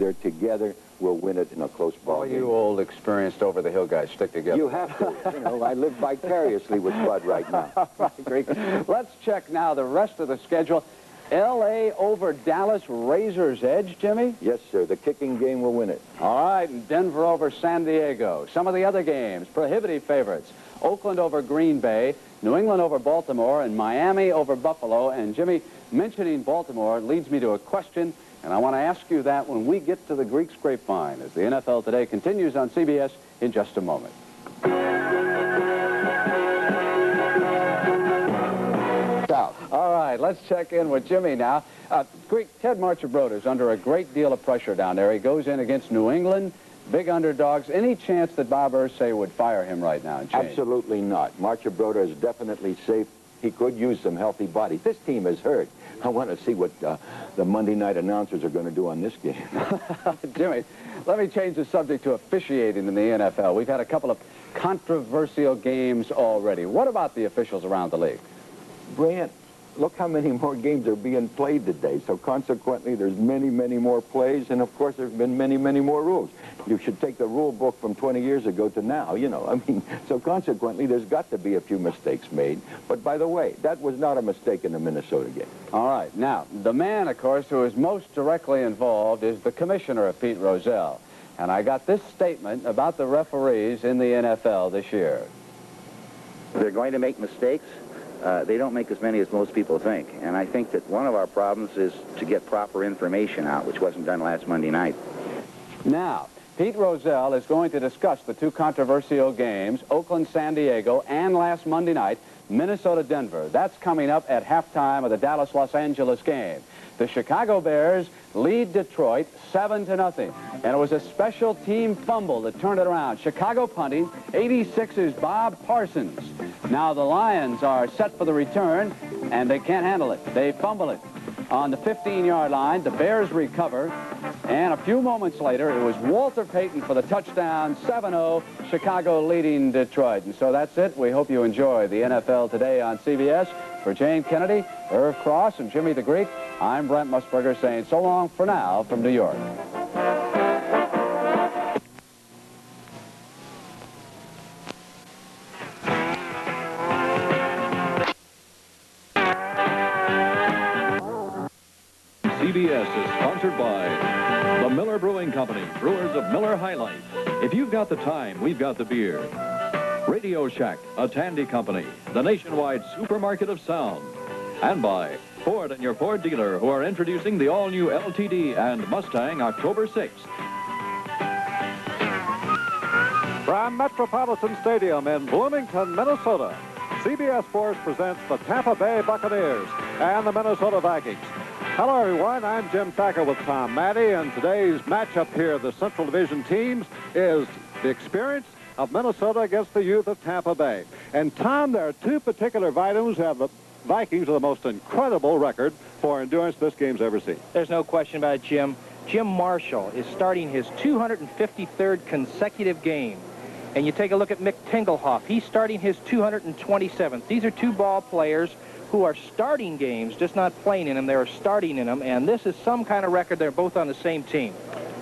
They're together. We'll win it in a close ball All game. you old, experienced, over-the-hill guys stick together. You have to. You know, I live vicariously with Bud right now. All right, Greek. Let's check now the rest of the schedule. L.A. over Dallas, Razor's edge, Jimmy? Yes, sir. The kicking game will win it. All right, and Denver over San Diego. Some of the other games, prohibitive favorites. Oakland over Green Bay, New England over Baltimore, and Miami over Buffalo. And, Jimmy, mentioning Baltimore leads me to a question, and I want to ask you that when we get to the Greek's Grapevine, as the NFL Today continues on CBS in just a moment. All right, let's check in with Jimmy now. Greek, Ted Marchibroda is under a great deal of pressure down there. He goes in against New England, big underdogs. Any chance that Bob Irsay would fire him right now and change? Absolutely not. Marchibroda is definitely safe. He could use some healthy bodies. This team is hurt. I want to see what the Monday night announcers are going to do on this game. Jimmy, let me change the subject to officiating in the NFL. We've had a couple of controversial games already. What about the officials around the league? Brant, look how many more games are being played today. So consequently, there's many, many more plays, and of course, there's been many, many more rules. You should take the rule book from 20 years ago to now, you know. I mean, so consequently, there's got to be a few mistakes made. But by the way, that was not a mistake in the Minnesota game. All right. Now, the man, of course, who is most directly involved is the commissioner of Pete Rozelle. And I got this statement about the referees in the NFL this year. They're going to make mistakes. They don't make as many as most people think. And I think that one of our problems is to get proper information out, which wasn't done last Monday night. Now, Pete Rozelle is going to discuss the two controversial games, Oakland, San Diego, and last Monday night, Minnesota, Denver. That's coming up at halftime of the Dallas-Los Angeles game. The Chicago Bears lead Detroit 7-0. And it was a special team fumble that turned it around. Chicago punting, 86's Bob Parsons. Now the Lions are set for the return, and they can't handle it. They fumble it on the 15-yard line. The Bears recover. And a few moments later, it was Walter Payton for the touchdown, 7-0, Chicago leading Detroit. And so that's it. We hope you enjoy the NFL Today on CBS. For Jane Kennedy, Irv Cross, and Jimmy the Greek, I'm Brent Musburger saying so long for now from New York. CBS is sponsored by the Miller Brewing Company, brewers of Miller High Life. If you've got the time, we've got the beer. Radio Shack, a Tandy company, the nationwide supermarket of sound. And by Ford and your Ford dealer, who are introducing the all-new LTD and Mustang October 6th. From Metropolitan Stadium in Bloomington, Minnesota, CBS Sports presents the Tampa Bay Buccaneers and the Minnesota Vikings. Hello, everyone. I'm Jim Thacker with Tom Maddie, and today's matchup here, the Central Division teams, is the experience of Minnesota against the youth of Tampa Bay. And, Tom, there are two particular items that the Vikings are the most incredible record for endurance this game's ever seen. There's no question about it, Jim. Jim Marshall is starting his 253rd consecutive game. And you take a look at Mick Tingelhoff. He's starting his 227th. These are two ball players who are starting games, just not playing in them. They're starting in them, and this is some kind of record. They're both on the same team.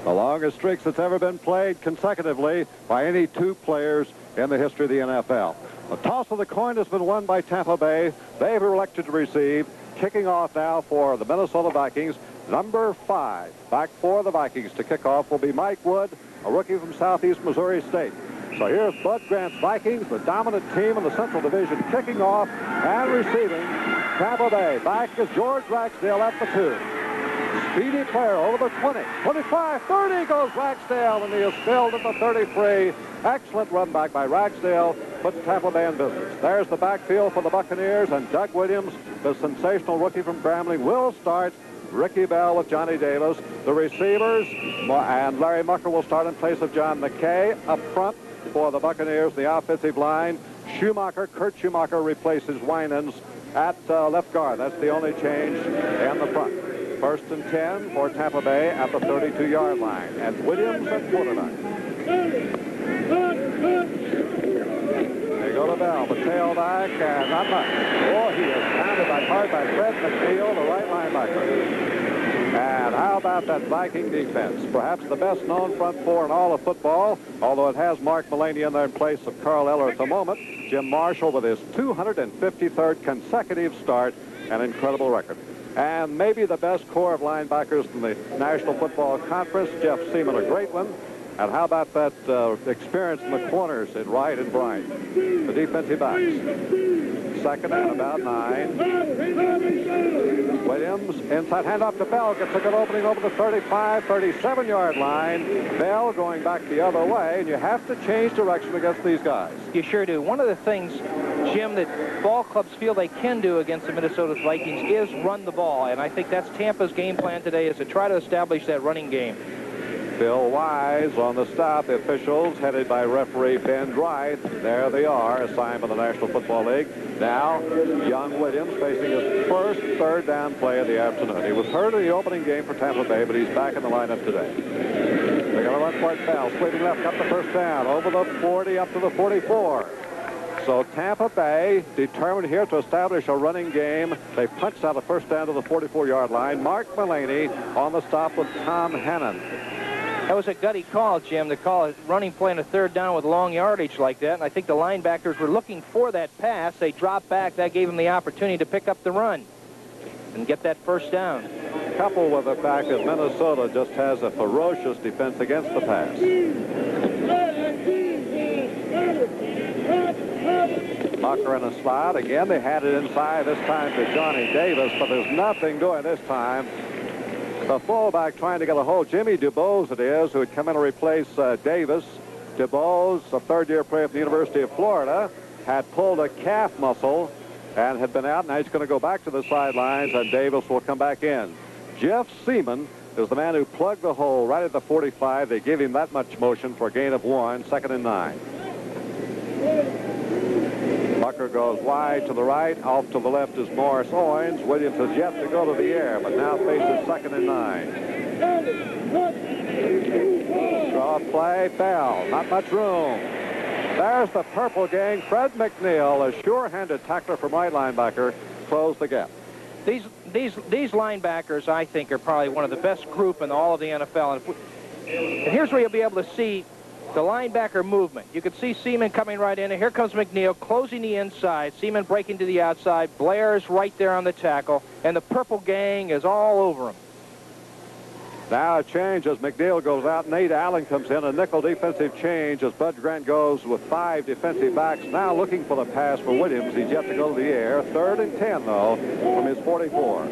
The longest streaks that's ever been played consecutively by any two players in the history of the NFL. The toss of the coin has been won by Tampa Bay. They've elected to receive. Kicking off now for the Minnesota Vikings, number 5. Back for the Vikings to kick off will be Mike Wood, a rookie from Southeast Missouri State. So here's Bud Grant's Vikings, the dominant team in the Central Division, kicking off and receiving. Tampa Bay back is George Ragsdale at the 2. Speedy player over the 20, 25, 30 goes Ragsdale, and he is filled at the 33. Excellent run back by Ragsdale, puts Tampa Bay in business. There's the backfield for the Buccaneers, and Doug Williams, the sensational rookie from Grambling, will start. Ricky Bell with Johnny Davis. The receivers, and Larry Mucker will start in place of John McKay. Up front for the Buccaneers, the offensive line, Kurt Schumacher replaces Winans at left guard. That's the only change in the front. First and 10 for Tampa Bay at the 32-yard line. And Williams at quarterback. They go to Bell, the tailback, and not much. Oh, he is pounded hard by Fred McNeil, the right linebacker. And how about that Viking defense? Perhaps the best known front four in all of football, although it has Mark Mullaney in there in place of Carl Eller at the moment. Jim Marshall with his 253rd consecutive start, an incredible record. And maybe the best core of linebackers in the National Football Conference, Jeff Selmon, a great one. And how about that experience in the corners at Wright and Bryant, the defensive backs? Second and about 9. Williams, inside handoff to Bell, gets a good opening over the 35, 37-yard line. Bell going back the other way, and you have to change direction against these guys. You sure do. One of the things, Jim, that ball clubs feel they can do against the Minnesota Vikings is run the ball, and I think that's Tampa's game plan today, is to try to establish that running game. Bill Wise on the stop. The officials, headed by referee Ben Dryth. There they are, assigned by the National Football League. Now, young Williams facing his first third down play of the afternoon. He was hurt in the opening game for Tampa Bay, but he's back in the lineup today. They're going to run for it. Bell, sweeping left, got the first down. Over the 40, up to the 44. So Tampa Bay determined here to establish a running game. They punched out a first down to the 44-yard line. Mark Mullaney on the stop with Tom Hannon. That was a gutty call, Jim, to call a running play in a third down with long yardage like that. And I think the linebackers were looking for that pass. They dropped back. That gave them the opportunity to pick up the run and get that first down. Coupled with the fact that Minnesota just has a ferocious defense against the pass. Bucker in a slot. Again, they had it inside this time to Johnny Davis, but there's nothing doing this time. The fullback trying to get a hold. Jimmy DuBose it is, who had come in to replace Davis. DuBose, a third-year player at the University of Florida, had pulled a calf muscle and had been out. Now he's going to go back to the sidelines, and Davis will come back in. Jeff Selmon is the man who plugged the hole right at the 45. They give him that much motion for a gain of 1, 2nd and 9. Bucker goes wide to the right. Off to the left is Morris Owens. Williams has yet to go to the air, but now faces 2nd and 9. Draw play, Bell. Not much room. There's the purple gang. Fred McNeil, a sure-handed tackler from right linebacker, closed the gap. These linebackers, I think, are probably one of the best group in all of the NFL. And here's where you'll be able to see the linebacker movement. You can see Selmon coming right in, and here comes McNeil closing the inside. Selmon breaking to the outside. Blair's right there on the tackle, and the purple gang is all over him. Now a change as McNeil goes out. Nate Allen comes in. A nickel defensive change as Bud Grant goes with 5 defensive backs. Now looking for the pass for Williams. He's yet to go to the air. 3rd and 10, though, from his 44.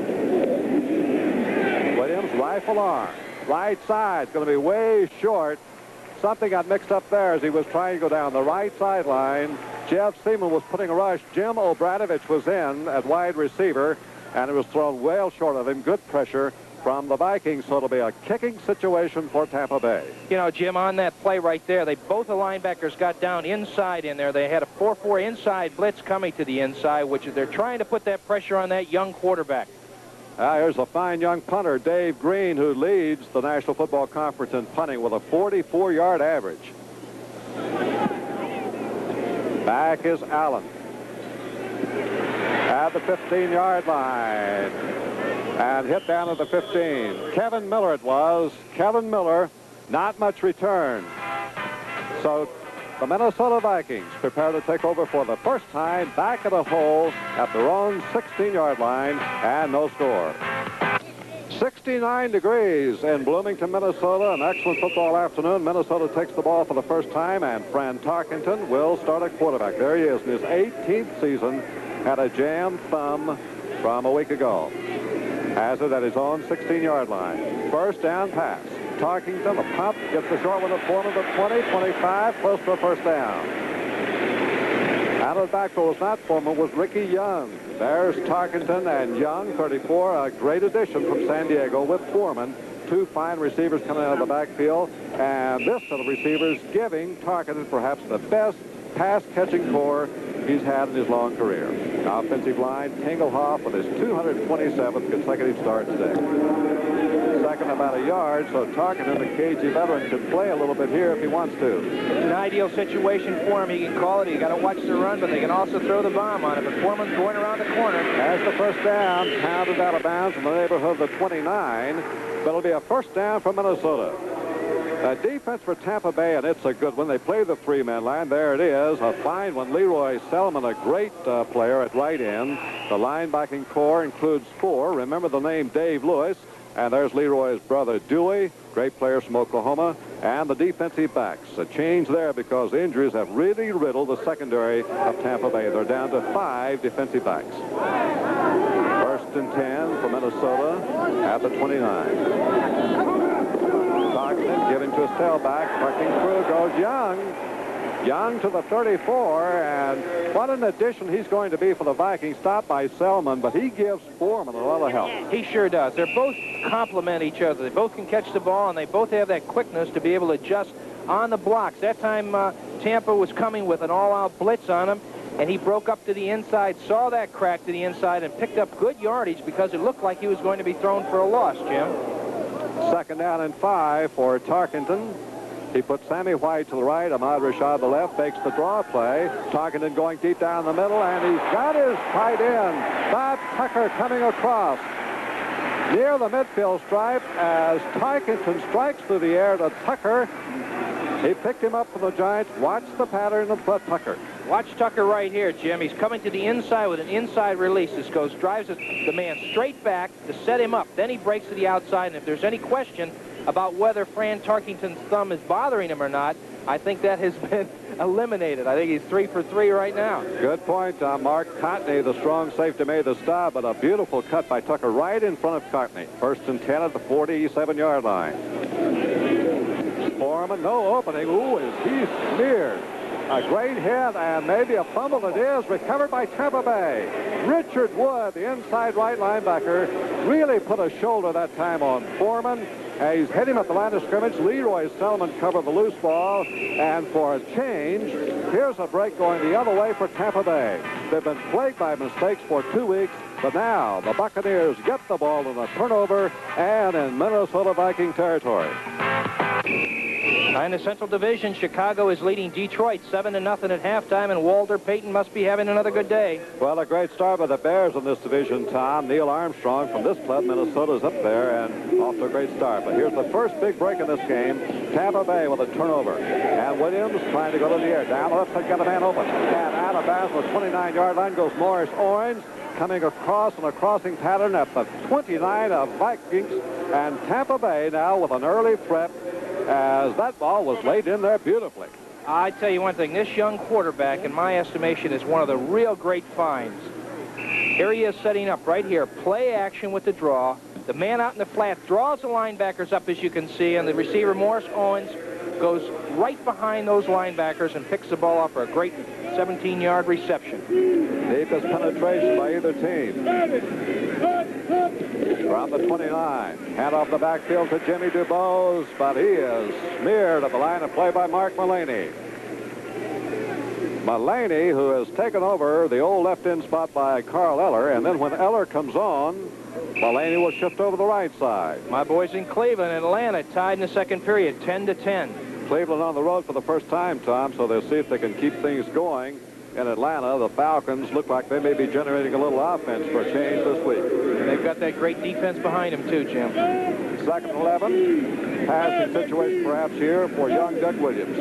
Williams, rifle arm. Right side. Going to be way short. Something got mixed up there as he was trying to go down the right sideline. Jeff Selmon was putting a rush. Jim Obradovich was in at wide receiver, and it was thrown well short of him. Good pressure from the Vikings, so it'll be a kicking situation for Tampa Bay. You know, Jim, on that play right there, both the linebackers got down inside in there. They had a 4-4 inside blitz coming to the inside, which they're trying to put that pressure on that young quarterback. Here's a fine young punter, Dave Green, who leads the National Football Conference in punting with a 44-yard average. Back is Allen at the 15-yard line and hit down at the 15. Kevin Miller it was. Kevin Miller, not much return. So the Minnesota Vikings prepare to take over for the first time back at a hole at their own 16-yard line, and no score. 69 degrees in Bloomington, Minnesota. An excellent football afternoon. Minnesota takes the ball for the first time, and Fran Tarkenton will start at quarterback. There he is in his 18th season. Had a jammed thumb from a week ago. Has it at his own 16-yard line. First down pass. Tarkenton, a pump, gets the short one at Foreman to 20, 25, close to a first down. Out of the backfield was not Foreman, was Ricky Young. There's Tarkenton and Young, 34, a great addition from San Diego with Foreman. 2 fine receivers coming out of the backfield, and this set of receivers giving Tarkenton perhaps the best pass-catching core he's had in his long career. Offensive line, Tingelhoff with his 227th consecutive start today. second, about a yard, so Tarkenton, the cagey veteran, could play a little bit here if he wants to. It's an ideal situation for him. He can call it. You got to watch the run, but they can also throw the bomb on it. But Foreman's going around the corner. As the first down, pounded out of bounds in the neighborhood of the 29, but it'll be a first down for Minnesota. A defense for Tampa Bay, and it's a good one. They play the three-man line. There it is, a fine one. Leroy Selmon, a great player at right end. The linebacking core includes 4. Remember the name Dave Lewis. And there's Leroy's brother Dewey, great players from Oklahoma, and the defensive backs. A change there because injuries have really riddled the secondary of Tampa Bay. They're down to 5 defensive backs. First and 10 for Minnesota at the 29. Tarkenton giving to his tailback. Working through goes Young. Young to the 34, and what an addition he's going to be for the Vikings. Stopped by Selmon, but he gives Foreman a lot of help. He sure does. They're both complement each other. They both can catch the ball, and they both have that quickness to be able to adjust on the blocks. That time Tampa was coming with an all-out blitz on him, and he broke up to the inside, saw that crack to the inside, and picked up good yardage because it looked like he was going to be thrown for a loss, Jim. Second down and 5 for Tarkenton. He puts Sammy White to the right, Ahmad Rashad to the left, fakes the draw play. Tarkenton going deep down the middle, and he's got his tight end, Bob Tucker, coming across near the midfield stripe as Tarkenton strikes through the air to Tucker. He picked him up for the Giants. Watch the pattern of Tucker. Watch Tucker right here, Jim. He's coming to the inside with an inside release. This goes, drives the man straight back to set him up. Then he breaks to the outside, and if there's any question about whether Fran Tarkenton's thumb is bothering him or not, I think that has been eliminated. I think he's 3 for 3 right now. Good point. Mark Cotney, the strong safety, made the stop, but a beautiful cut by Tucker right in front of Cotney. First and 10 at the 47-yard line. Foreman, no opening. Ooh, is he smeared. A great hit, and maybe a fumble it is, recovered by Tampa Bay. Richard Wood, the inside right linebacker, really put a shoulder that time on Foreman. He's hit him at the line of scrimmage. Leroy Selmon covered the loose ball, and for a change, here's a break going the other way for Tampa Bay. They've been plagued by mistakes for 2 weeks, but now the Buccaneers get the ball in a turnover and in Minnesota Viking territory. In the Central Division, Chicago is leading Detroit 7-0 at halftime, and Walter Payton must be having another good day. Well, a great start by the Bears in this division, Tom. Neil Armstrong from this club, Minnesota's up there, and off to a great start. But here's the first big break in this game. Tampa Bay with a turnover. And Williams trying to go to the air. Down the left side, got a man open. And out of bounds with 29-yard line goes Morris Owens, coming across in a crossing pattern at the 29 of Vikings. And Tampa Bay now with an early threat, as that ball was laid in there beautifully. I tell you one thing, this young quarterback, in my estimation, is one of the real great finds. Here he is setting up right here. Play action with the draw. The man out in the flat draws the linebackers up, as you can see, and the receiver, Morris Owens, goes right behind those linebackers and picks the ball up for a great 17-yard reception. Deepest penetration by either team. From the 29, hand off the backfield to Jimmy DuBose, but he is smeared at the line of play by Mark Mullaney. Mullaney, who has taken over the old left end spot by Carl Eller, and then when Eller comes on, Mullaney will shift over the right side. My boys in Cleveland and Atlanta tied in the second period, 10-10. Cleveland on the road for the first time, Tom, so they'll see if they can keep things going. In Atlanta, the Falcons look like they may be generating a little offense for a change this week. And they've got that great defense behind them, too, Jim. Second 11. Passing situation perhaps here for young Doug Williams.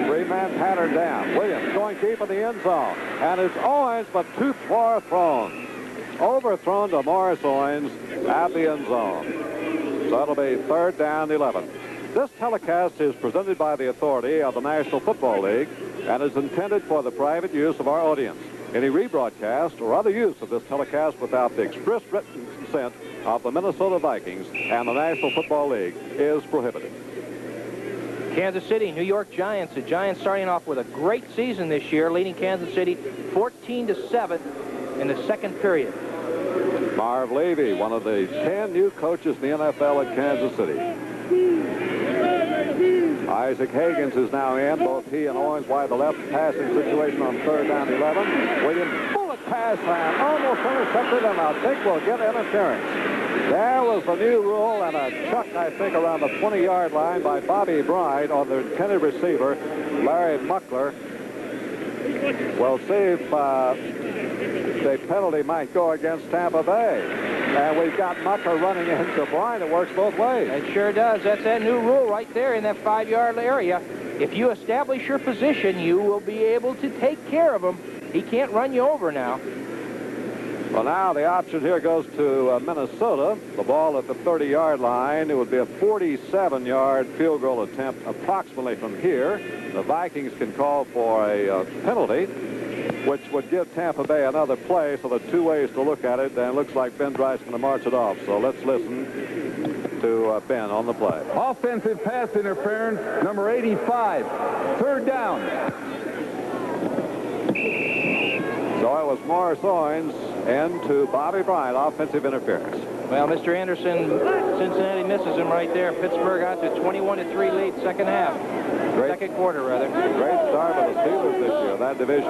Three-man pattern down. Williams going deep in the end zone. And it's Owens, but too far thrown. Overthrown to Morris Owens at the end zone. So it'll be third down 11. This telecast is presented by the authority of the National Football League and is intended for the private use of our audience. Any rebroadcast or other use of this telecast without the express written consent of the Minnesota Vikings and the National Football League is prohibited. Kansas City, New York Giants. The Giants starting off with a great season this year, leading Kansas City 14-7 in the second period. Marv Levy, one of the 10 new coaches in the NFL at Kansas City. Isaac Higgins is now in. Both he and Owens wide the left. Passing situation on third down 11. Williams, bullet pass line, almost intercepted, and I think we'll get interference. There was the new rule, and a chuck, I think, around the 20-yard line by Bobby Bryant on the intended receiver, Larry Muckler. We'll see if the penalty might go against Tampa Bay. And we've got Muckler running into Bryant. It works both ways. It sure does. That's that new rule right there in that 5-yard area. If you establish your position, you will be able to take care of him. He can't run you over now. Well, now the option here goes to Minnesota. The ball at the 30-yard line. It would be a 47-yard field goal attempt approximately from here. The Vikings can call for a penalty, which would give Tampa Bay another play. So there are two ways to look at it, and it looks like Ben Dright's going to march it off. So let's listen to Ben on the play. Offensive pass interference, number 85. Third down. So it was Morris Owens into Bobby Bryant, offensive interference. Well, Mr. Anderson, Cincinnati misses him right there. Pittsburgh out to 21-3 lead, second half. Second quarter, rather. Great start for the Steelers this year, that division.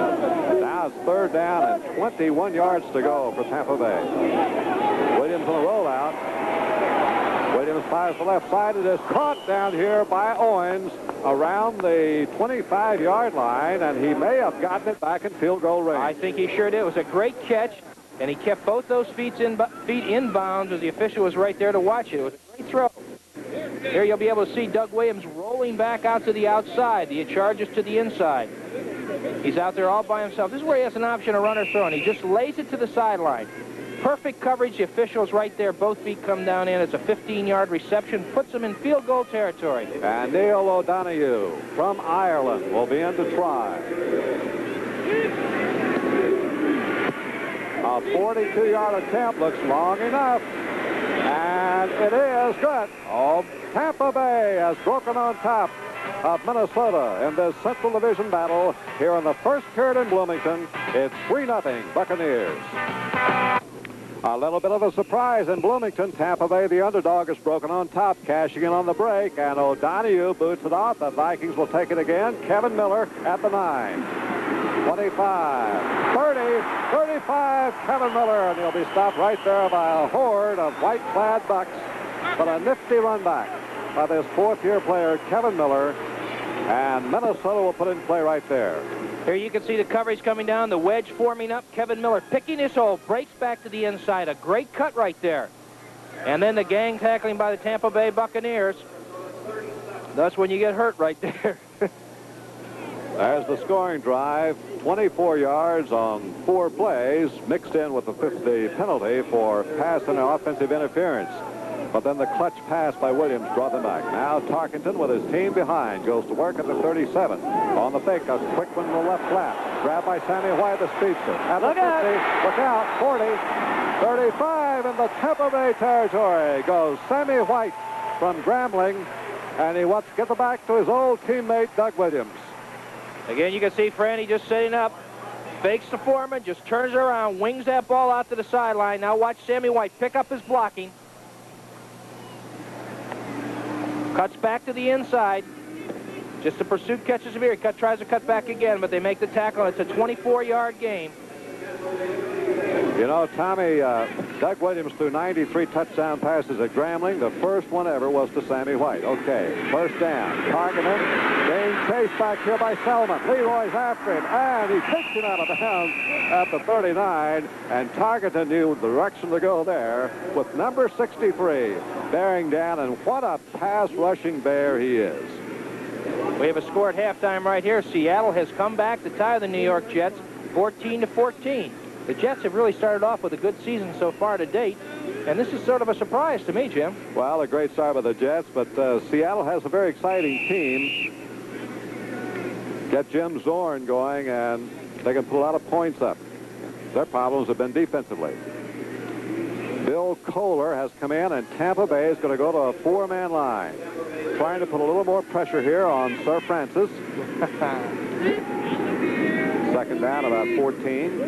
Now it's third down and 21 yards to go for Tampa Bay. Williams on the rollout. Williams fires the left side. It is caught down here by Owens around the 25-yard line, and he may have gotten it back in field goal range. I think he sure did. It was a great catch, and he kept both those feet in bounds as the official was right there to watch it. It was a great throw. Here you'll be able to see Doug Williams rolling back out to the outside. The charges to the inside. He's out there all by himself. This is where he has an option of run or throw, and he just lays it to the sideline. Perfect coverage. The official's right there. Both feet come down in. It's a 15-yard reception. Puts him in field goal territory. And Neil O'Donoghue from Ireland will be in to try. A 42-yard attempt looks long enough. And it is good. Oh, Tampa Bay has broken on top of Minnesota in this Central Division battle here in the first period in Bloomington. It's 3-0 Buccaneers. A little bit of a surprise in Bloomington. Tampa Bay, the underdog, is broken on top, cashing in on the break, and O'Donoghue boots it off. The Vikings will take it again. Kevin Miller at the 9. 25, 30, 35, Kevin Miller, and he'll be stopped right there by a horde of white-clad Bucs. But a nifty run back by this fourth-year player, Kevin Miller, and Minnesota will put in play right there. Here you can see the coverage coming down, the wedge forming up. Kevin Miller picking his hole, breaks back to the inside. A great cut right there. And then the gang tackling by the Tampa Bay Buccaneers. That's when you get hurt right there. There's the scoring drive, 24 yards on 4 plays, mixed in with the penalty for pass and offensive interference. But then the clutch pass by Williams brought them back. Now Tarkenton with his team behind goes to work at the 37. On the fake, a quick one in the left flat. Grabbed by Sammy White, the speedster. At the 50, look out, 40, 35 in the Tampa Bay territory goes Sammy White from Grambling, and he wants to get the back to his old teammate, Doug Williams. Again, you can see Franny just setting up. Fakes the Foreman, just turns around, wings that ball out to the sideline. Now watch Sammy White pick up his blocking. Cuts back to the inside. Just the pursuit catches him here. He tries to cut back again, but they make the tackle. It's a 24-yard game. You know, Tommy, Doug Williams threw 93 touchdown passes at Grambling. The first one ever was to Sammy White. Okay, first down. Tarkenton being chased back here by Selmon. Leroy's after him, and he kicks him out of bounds at the 39. And Tarkenton knew the direction to go there with number 63 bearing down. And what a pass rushing bear he is. We have a score at halftime right here. Seattle has come back to tie the New York Jets 14-14. The Jets have really started off with a good season so far to date, and this is sort of a surprise to me, Jim. Well, a great start by the Jets, but Seattle has a very exciting team. Get Jim Zorn going, and they can put a lot of points up. Their problems have been defensively. Bill Kohler has come in, and Tampa Bay is going to go to a 4-man line. Trying to put a little more pressure here on Sir Francis. Second down, about 14.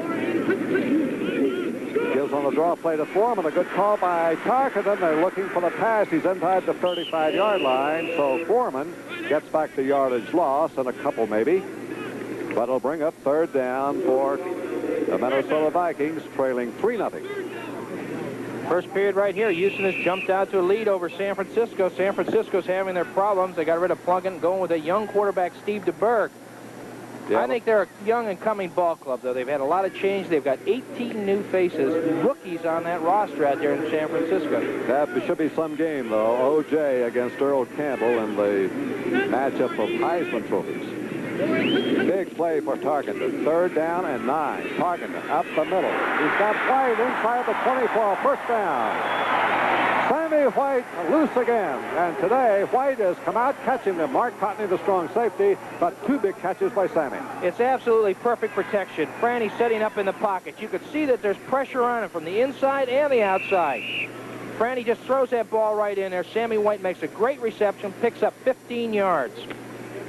Gives on the draw play to Foreman. A good call by Tarkenton. They're looking for the pass. He's inside the 35-yard line. So Foreman gets back the yardage loss and a couple maybe. But it'll bring up third down for the Minnesota Vikings, trailing 3-0. First period right here, Houston has jumped out to a lead over San Francisco. San Francisco's having their problems. They got rid of Plunkett, going with a young quarterback, Steve DuBose. Yeah, I think they're a young and coming ball club, though. They've had a lot of change. They've got 18 new faces, rookies on that roster out there in San Francisco. That should be some game, though. O.J. against Earl Campbell in the matchup of Heisman trophies. Big play for Tarkenton. 3rd down and 9. Tarkenton up the middle. He's got White inside the 24. First down. Sammy White loose again. And today, White has come out catching them. Mark Cotney, the strong safety, but 2 big catches by Sammy. It's absolutely perfect protection. Franny's setting up in the pocket. You could see that there's pressure on him from the inside and the outside. Franny just throws that ball right in there. Sammy White makes a great reception, picks up 15 yards.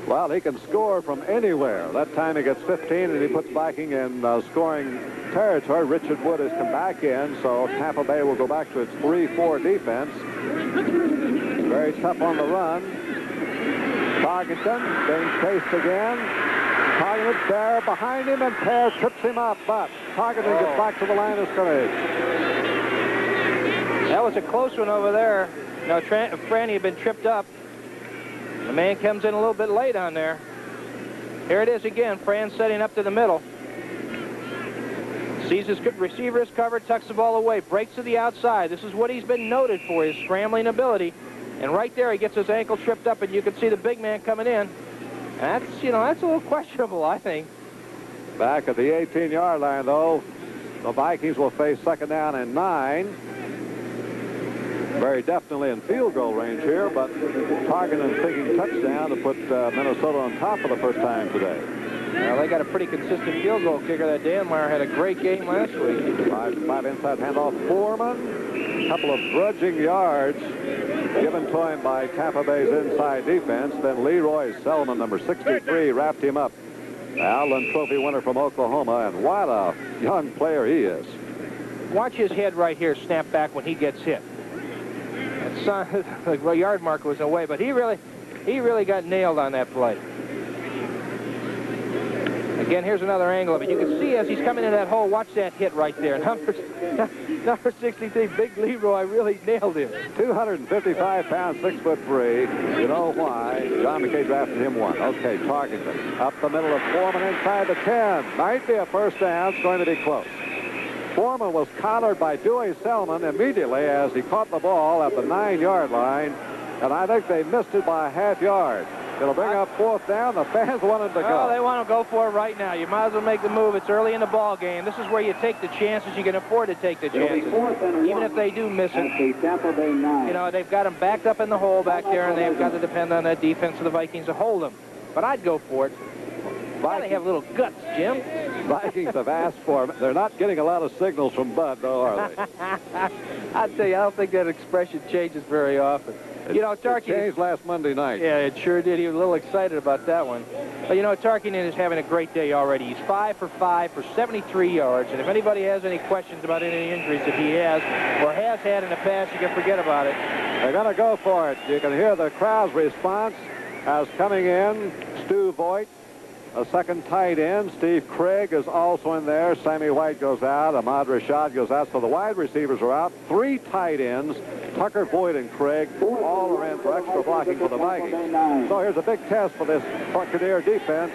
Well, he can score from anywhere. That time he gets 15, and he puts Viking in scoring territory. Richard Wood has come back in, so Tampa Bay will go back to its 3-4 defense. Very tough on the run. Tarkenton being chased again. Tarkenton there behind him, and Pear trips him up, but Tarkenton gets back to the line of scrimmage. That was a close one over there. Now, Franny had been tripped up. The man comes in a little bit late on there. Here it is again. Fran setting up to the middle. Sees his receiver is covered, tucks the ball away, breaks to the outside. This is what he's been noted for, his scrambling ability. And right there, he gets his ankle tripped up, and you can see the big man coming in. And that's, you know, that's a little questionable, I think. Back at the 18-yard line, though, the Vikings will face 2nd down and 9. Very definitely in field goal range here, but Tarkenton thinking touchdown to put Minnesota on top for the first time today. Well, they got a pretty consistent field goal kicker. That Danmeyer had a great game last week. 5 inside handoff. Foreman, a couple of grudging yards given to him by Tampa Bay's inside defense. Then Leroy Selmon, number 63, wrapped him up. Allen Trophy winner from Oklahoma, and what a young player he is. Watch his head right here snap back when he gets hit. The yard marker was away, but he really got nailed on that play. Again, here's another angle of it. You can see as he's coming in that hole, watch that hit right there. Number 63, Big Leroy, really nailed him. 255 pounds, 6'3". You know why? John McKay drafted him 1. Okay, Tarkenton up the middle of Foreman inside the 10. Might be a first down. It's going to be close. Foreman was collared by Dewey Selmon immediately as he caught the ball at the 9-yard line, and I think they missed it by a half yard. It'll bring up 4th down. The fans wanted to go. Oh, they want to go for it right now. You might as well make the move. It's early in the ball game. This is where you take the chances. You can afford to take the chances, even if they do miss it. You know, they've got them backed up in the hole back there, and they've got to depend on that defense of the Vikings to hold them. But I'd go for it. Why they have little guts, Jim? Vikings have asked for them. They're not getting a lot of signals from Bud, though, are they? I'd tell you, I don't think that expression changes very often. You know, Tarkenton changed last Monday night. Yeah, it sure did. He was a little excited about that one. But, you know, Tarkenton is having a great day already. He's 5 for 5 for 73 yards. And if anybody has any questions about any injuries that he has or has had in the past, you can forget about it. They're going to go for it. You can hear the crowd's response as coming in. Stu Voigt, a second tight end. Steve Craig is also in there. Sammy White goes out. Ahmad Rashad goes out. So the wide receivers are out. 3 tight ends. Tucker, Boyd, and Craig all are in for extra blocking for the Vikings. So here's a big test for this Buccaneer defense.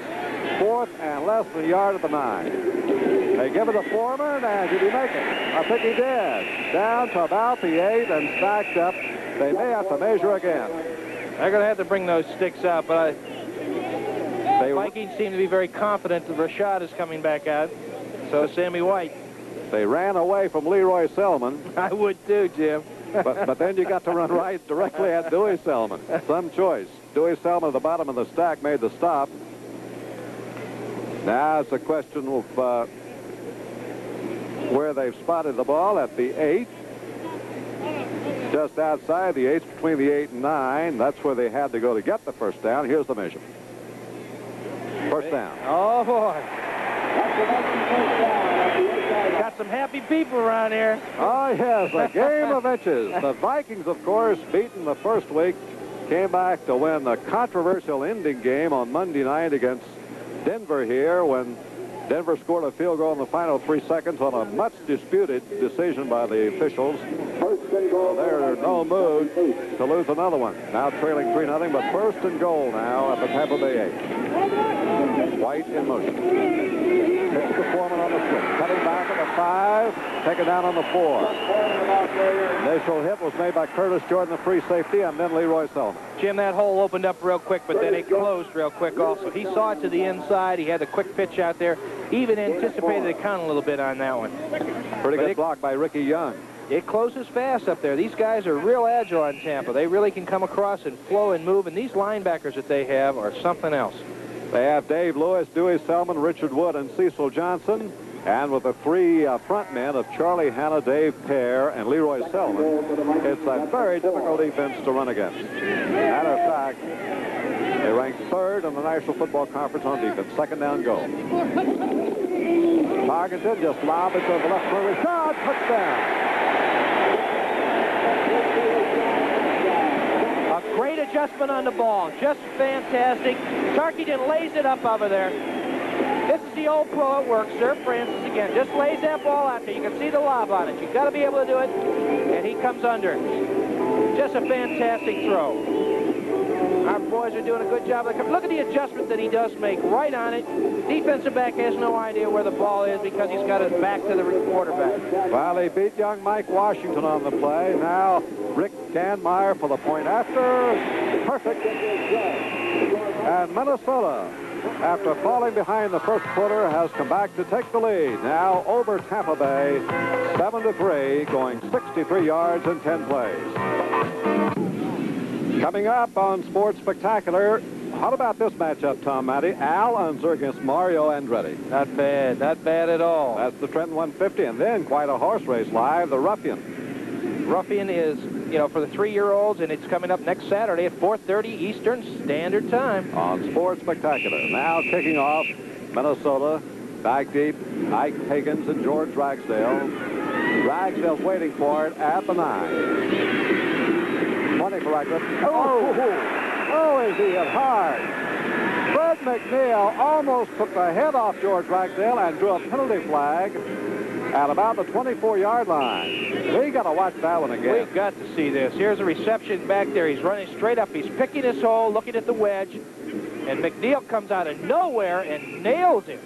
4th and less than a yard at the 9. They give it to Foreman, and did he make it? I think he did. Down to about the 8 and stacked up. They may have to measure again. They're going to have to bring those sticks out, but the Vikings seem to be very confident that Rashad is coming back out. So is Sammy White. They ran away from Leroy Selmon. I would too, Jim. but then you got to run right directly at Dewey Selmon. Some choice. Dewey Selmon at the bottom of the stack made the stop. Now it's a question of where they've spotted the ball at the 8. Just outside the 8, between the 8 and 9. That's where they had to go to get the first down. Here's the measure. First down. Oh, boy. Got some happy people around here. Oh, yes, a game of inches. The Vikings, of course, beaten the first week, came back to win the controversial ending game on Monday night against Denver here when Denver scored a field goal in the final 3 seconds on a much disputed decision by the officials. So there's no mood to lose another one. Now trailing 3-0, but first and goal now at the Tampa Bay 8. White in motion. Pitch to Foreman on the switch. Cutting back at the 5. Taken down on the 4. Initial hit was made by Curtis Jordan, the free safety, and then Leroy Selmon. Jim, that hole opened up real quick, but then it closed real quick also. He saw it to the inside. He had the quick pitch out there. He even anticipated the count a little bit on that one. Pretty good block by Ricky Young. It closes fast up there. These guys are real agile on Tampa. They really can come across and flow and move, and these linebackers that they have are something else. They have Dave Lewis, Dewey Selmon, Richard Wood, and Cecil Johnson. And with the 3 front men of Charlie Hanna, Dave Pear, and Leroy Selmon, it's a very difficult defense to run against. Matter of fact, they rank 3rd in the National Football Conference on defense. Second down goal. Tarkenton just lobbed it to the left corner. Shot! Touchdown! A great adjustment on the ball. Just fantastic. Tarkenton lays it up over there. This is the old pro at work, Sir Francis again. Just lays that ball out there. You can see the lob on it. You've got to be able to do it. And he comes under. Just a fantastic throw. Our boys are doing a good job. Look at the adjustment that he does make right on it. Defensive back has no idea where the ball is because he's got it back to the quarterback. Well, he beat young Mike Washington on the play. Now Rick Danmeyer for the point after. Perfect. And Minnesota, after falling behind the first quarter, has come back to take the lead. Now over Tampa Bay, 7-3, going 63 yards in 10 plays. Coming up on Sports Spectacular, how about this matchup, Tom Matty? Al Unser against Mario Andretti. Not bad. Not bad at all. That's the Trenton 150, and then quite a horse race live, the Ruffian. Ruffian is, for the 3-year-olds, and it's coming up next Saturday at 4:30 Eastern Standard Time. On Sports Spectacular. Now kicking off, Minnesota, back deep, Ike Higgins and George Ragsdale. Ragsdale's waiting for it at the 9. 20 for Ragsdale. Oh, is he hit hard. Fred McNeil almost took the head off George Ragsdale and drew a penalty flag at about the 24-yard line. We got to watch that one again. We've got to see this. Here's a reception back there. He's running straight up. He's picking his hole, looking at the wedge, and McNeil comes out of nowhere and nails him.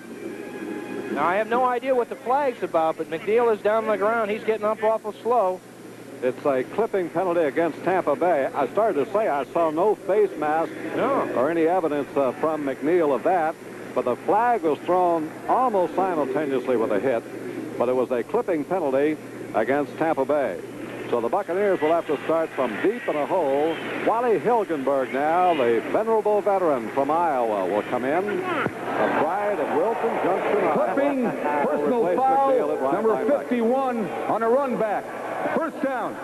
Now, I have no idea what the flag's about, but McNeil is down on the ground. He's getting up awful slow. It's a clipping penalty against Tampa Bay. I started to say I saw no face mask or any evidence from McNeil of that, but the flag was thrown almost simultaneously with a hit, but it was a clipping penalty against Tampa Bay. So the Buccaneers will have to start from deep in a hole. Wally Hilgenberg now, the venerable veteran from Iowa, will come in. A pride of Wilton Junction. Clipping, personal foul, number 51 on a run back. First down.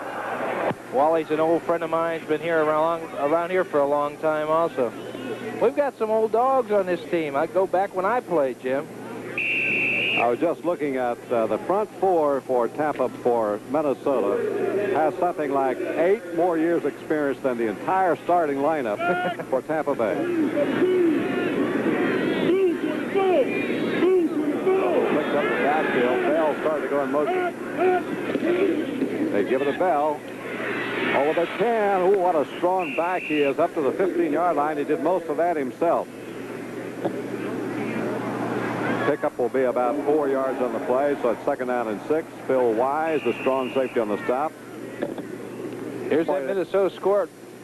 Wally's an old friend of mine. He's been here around here for a long time also. We've got some old dogs on this team. I go back when I played, Jim. I was just looking at the front 4 for Tampa for Minnesota. Has something like 8 more years experience than the entire starting lineup for Tampa Bay. Picked up the backfield. Bell started to go in motion. They give it a Bell. Over the 10. Oh, what a strong back he is up to the 15-yard line. He did most of that himself. Pickup will be about 4 yards on the play, so it's 2nd down and 6. Phil Wise, the strong safety on the stop. Here's that Minnesota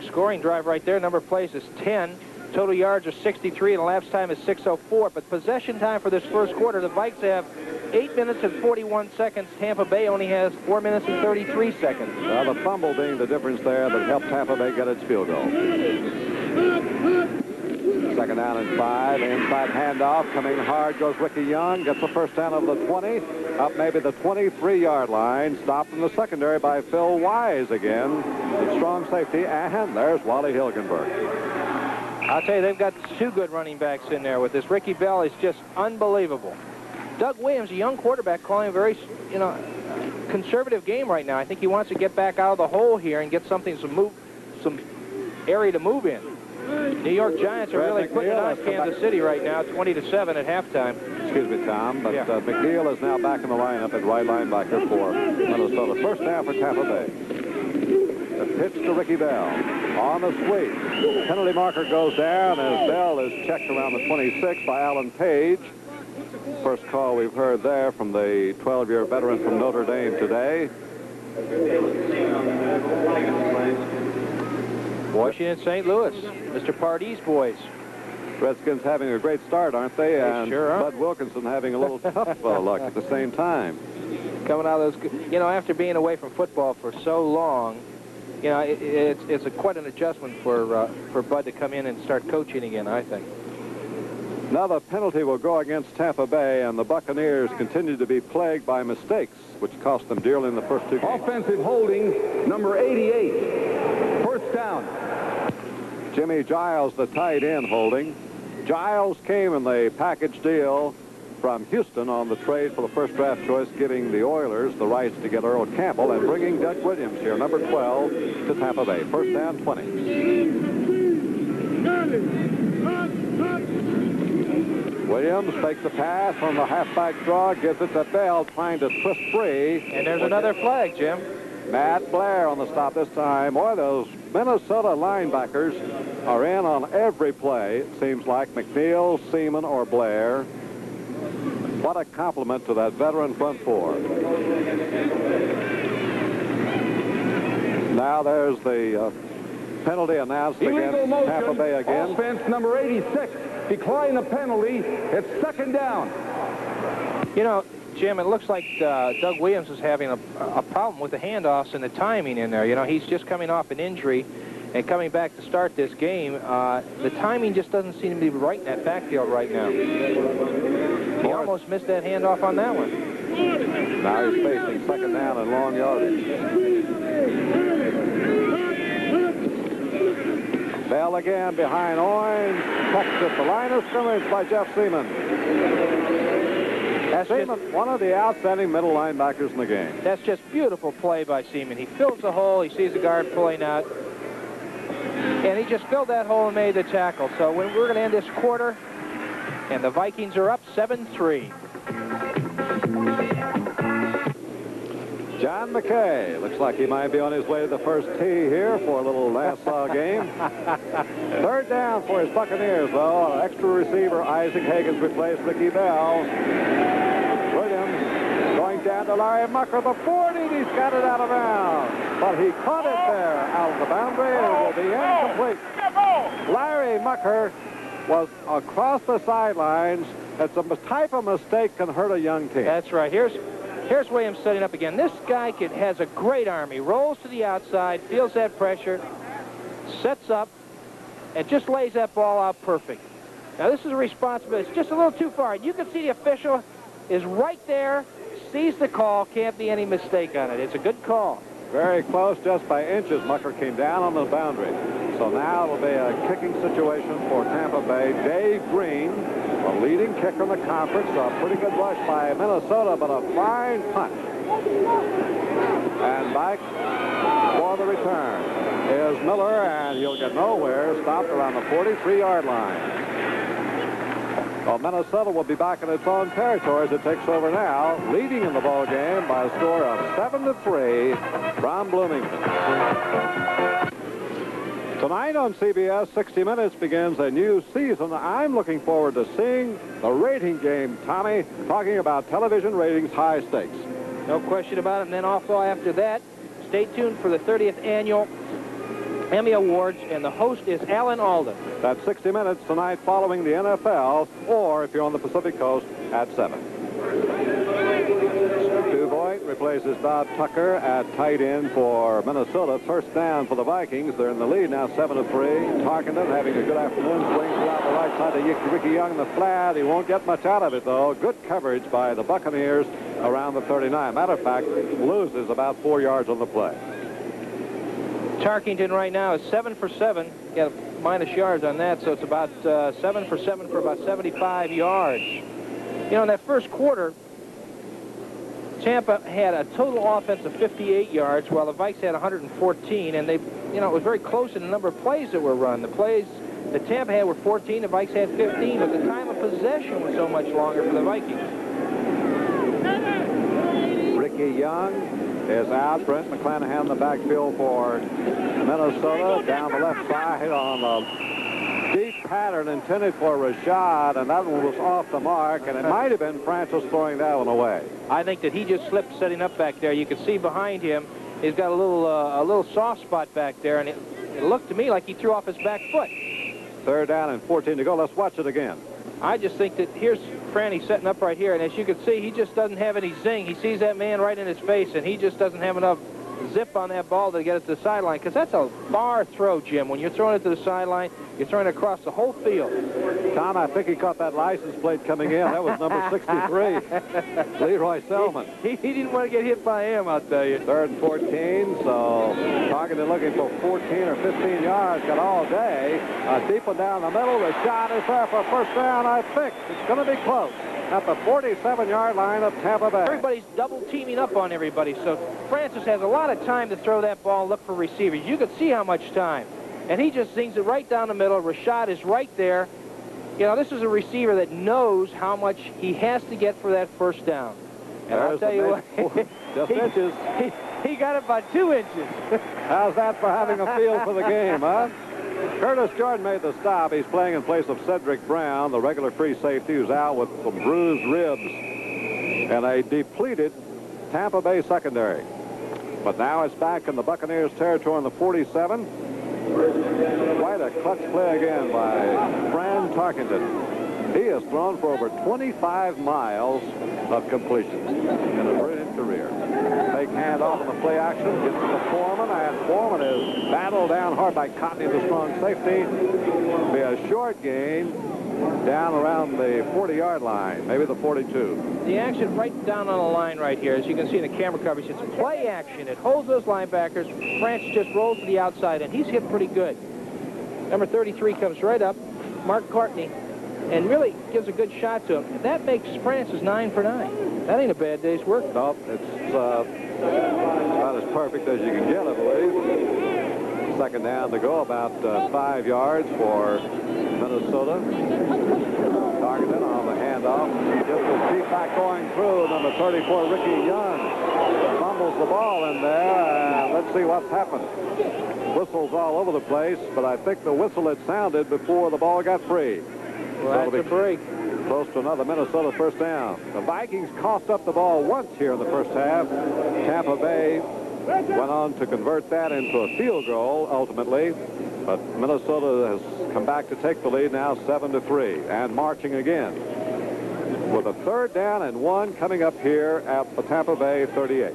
scoring drive right there. Number of plays is 10. Total yards are 63, and elapsed time is 6:04. But possession time for this first quarter, the Vikes have 8 minutes and 41 seconds. Tampa Bay only has 4 minutes and 33 seconds. Well, the fumble being the difference there that helped Tampa Bay get its field goal. 2nd down and 5. Inside handoff. Coming hard goes Ricky Young. Gets the first down over the 20. Up maybe the 23-yard line. Stopped in the secondary by Phil Wise again. The strong safety. And there's Wally Hilgenberg. I'll tell you, they've got 2 good running backs in there with this. Ricky Bell is just unbelievable. Doug Williams, a young quarterback, calling a very, conservative game right now. I think he wants to get back out of the hole here and get some area to move in. New York Giants are really putting it on Kansas City right now, 20-7 at halftime. Excuse me, Tom, but McNeil is now back in the lineup at right linebacker for Minnesota. First down for Tampa Bay. The pitch to Ricky Bell. On the sweep. Penalty marker goes down as Bell is checked around the 26 by Alan Page. First call we've heard there from the 12-year veteran from Notre Dame today. Washington, St. Louis. Mr. Pardee's boys. Redskins having a great start, aren't they? And sure are. Bud Wilkinson having a little tough luck at the same time. Coming out of those, you know, after being away from football for so long, you know, it's quite an adjustment for Bud to come in and start coaching again, I think. Now the penalty will go against Tampa Bay, and the Buccaneers continue to be plagued by mistakes, which cost them dearly in the first two games. Offensive holding, number 88. First down. Jimmie Giles, the tight end, holding. Giles came in the package deal from Houston on the trade for the first draft choice, giving the Oilers the rights to get Earl Campbell and bringing Doug Williams here, number 12, to Tampa Bay. First down, 20. Williams takes the pass from the halfback draw, gives it to Bell, trying to twist free. And there's another flag, Jim. Matt Blair on the stop this time. Boy, those Minnesota linebackers are in on every play. It seems like McNeil, Seaman, or Blair. What a compliment to that veteran front four. Now there's the penalty announced against Tampa Bay again. Offense number 86. Decline the penalty. It's second down. You know, Jim, it looks like Doug Williams is having a problem with the handoffs and the timing in there. You know, he's just coming off an injury and coming back to start this game. The timing just doesn't seem to be right in that backfield right now. He almost missed that handoff on that one. Now he's facing second down and long yardage. Bell again behind Owens. Touched at the line of scrimmage by Jeff Seaman. Seaman, one of the outstanding middle linebackers in the game. That's just beautiful play by Seaman. He fills the hole. He sees the guard pulling out. And he just filled that hole and made the tackle. So we're going to end this quarter, and the Vikings are up 7-3. John McKay looks like he might be on his way to the first tee here for a little Nassau game. Third down for his Buccaneers, though. Extra receiver Isaac Higgins replaced Ricky Bell. Williams going down to Larry Mucker, the 40. He's got it out of bounds, but he caught it there out of the boundary. It will be incomplete. Larry Mucker was across the sidelines. It's a type of mistake can hurt a young team. That's right. Here's Williams setting up again. This guy has a great arm. He rolls to the outside, feels that pressure, sets up, and just lays that ball out perfect. Now, this is a responsibility. It's just a little too far. You can see the official is right there, sees the call, can't be any mistake on it. It's a good call. Very close, just by inches. Mucker came down on the boundary. So now it'll be a kicking situation for Tampa Bay. Dave Green, a leading kicker in the conference. A pretty good rush by Minnesota, but a fine punt. And back for the return is Miller, and he'll get nowhere. Stopped around the 43-yard line. Well, Minnesota will be back in its own territory as it takes over now, leading in the ball game by a score of 7-3 from Bloomington. Tonight on CBS, 60 Minutes begins a new season. I'm looking forward to seeing the rating game, Tommy, talking about television ratings, high stakes. No question about it. And then also after that, stay tuned for the 30th annual Emmy Awards, and the host is Alan Alda. That's 60 Minutes tonight following the NFL, or if you're on the Pacific Coast, at 7. DuBose replaces Bob Tucker at tight end for Minnesota. First down for the Vikings. They're in the lead now, 7-3. Tarkenton having a good afternoon. Swings around the right side to Ricky Young in the flat. He won't get much out of it, though. Good coverage by the Buccaneers around the 39. Matter of fact, loses about 4 yards on the play. Tarkenton right now is 7 for 7. Got minus yards on that, so it's about 7 for 7 for about 75 yards. You know, in that first quarter, Tampa had a total offense of 58 yards, while the Vikes had 114, and they, you know, it was very close in the number of plays that were run. The plays that Tampa had were 14, the Vikes had 15, but the time of possession was so much longer for the Vikings. Ricky Young is out. Brent McClanahan in the backfield for Minnesota. Down the left side on the deep pattern intended for Rashad, and that one was off the mark, and it might have been Francis throwing that one away. I think that he just slipped setting up back there. You can see behind him, he's got a little soft spot back there, and it looked to me like he threw off his back foot. 3rd down and 14 to go. Let's watch it again. I just think that here's Franny setting up right here, and as you can see, he just doesn't have any zing. He sees that man right in his face, and he just doesn't have enough zip on that ball to get it to the sideline, because that's a far throw, Jim. When you're throwing it to the sideline, you're throwing it across the whole field. Tom, I think he caught that license plate coming in. That was number 63, Leroy Selmon. He didn't want to get hit by him, I'll tell you. 3rd and 14, so Tarkenton looking for 14 or 15 yards. Got all day. Deep one down the middle. The shot is there for 1st down, I think. It's going to be close. At the 47-yard line of Tampa Bay. Everybody's double teaming up on everybody, so Francis has a lot of time to throw that ball and look for receivers. You can see how much time. And he just zings it right down the middle. Rashad is right there. You know, this is a receiver that knows how much he has to get for that 1st down. And I'll tell you what, just inches. He got it by 2 inches. How's that for having a feel for the game, huh? Curtis Jordan made the stop. He's playing in place of Cedric Brown, the regular free safety, who's out with some bruised ribs and a depleted Tampa Bay secondary. But now it's back in the Buccaneers' territory on the 47. Quite a clutch play again by Fran Tarkenton. He has thrown for over 25 miles of completions in a brilliant career. Fake handoff on the play action. Gets to Foreman, and Foreman is battled down hard by Cotney, the strong safety. It'll be a short gain down around the 40-yard line, maybe the 42. The action right down on the line right here, as you can see in the camera coverage, it's play action. It holds those linebackers. France just rolls to the outside, and he's hit pretty good. Number 33 comes right up, Mark Courtney, and really gives a good shot to him. That makes Francis 9 for 9. That ain't a bad day's work. Nope, it's about as perfect as you can get, I believe. 2nd down to go, about 5 yards for Minnesota. Tarkenton on the handoff. Just a deep back going through. Number 34, Ricky Young, fumbles the ball in there, and let's see what's happened. Whistles all over the place, but I think the whistle had sounded before the ball got free. Well, that's a break. Close to another Minnesota 1st down. The Vikings coughed up the ball once here in the 1st half. Tampa Bay went on to convert that into a field goal ultimately, but Minnesota has come back to take the lead now 7-3 and marching again with a 3rd down and 1 coming up here at the Tampa Bay 38.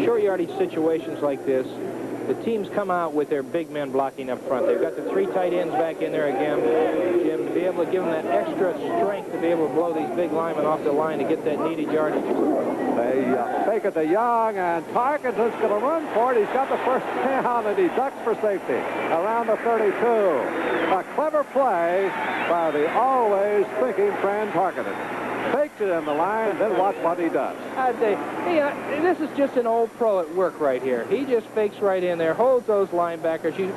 Short yardage situations like this, the teams come out with their big men blocking up front. They've got the 3 tight ends back in there again, Jim, to be able to give them that extra strength to be able to blow these big linemen off the line to get that needed yardage. They fake it to Young, and Tarkenton's going to run for it. He's got the 1st down, and he ducks for safety around the 32. A clever play by the always thinking Fran Tarkenton. Fakes it in the line, then watch what he does. I say, this is just an old pro at work right here. He just fakes right in there, holds those linebackers. You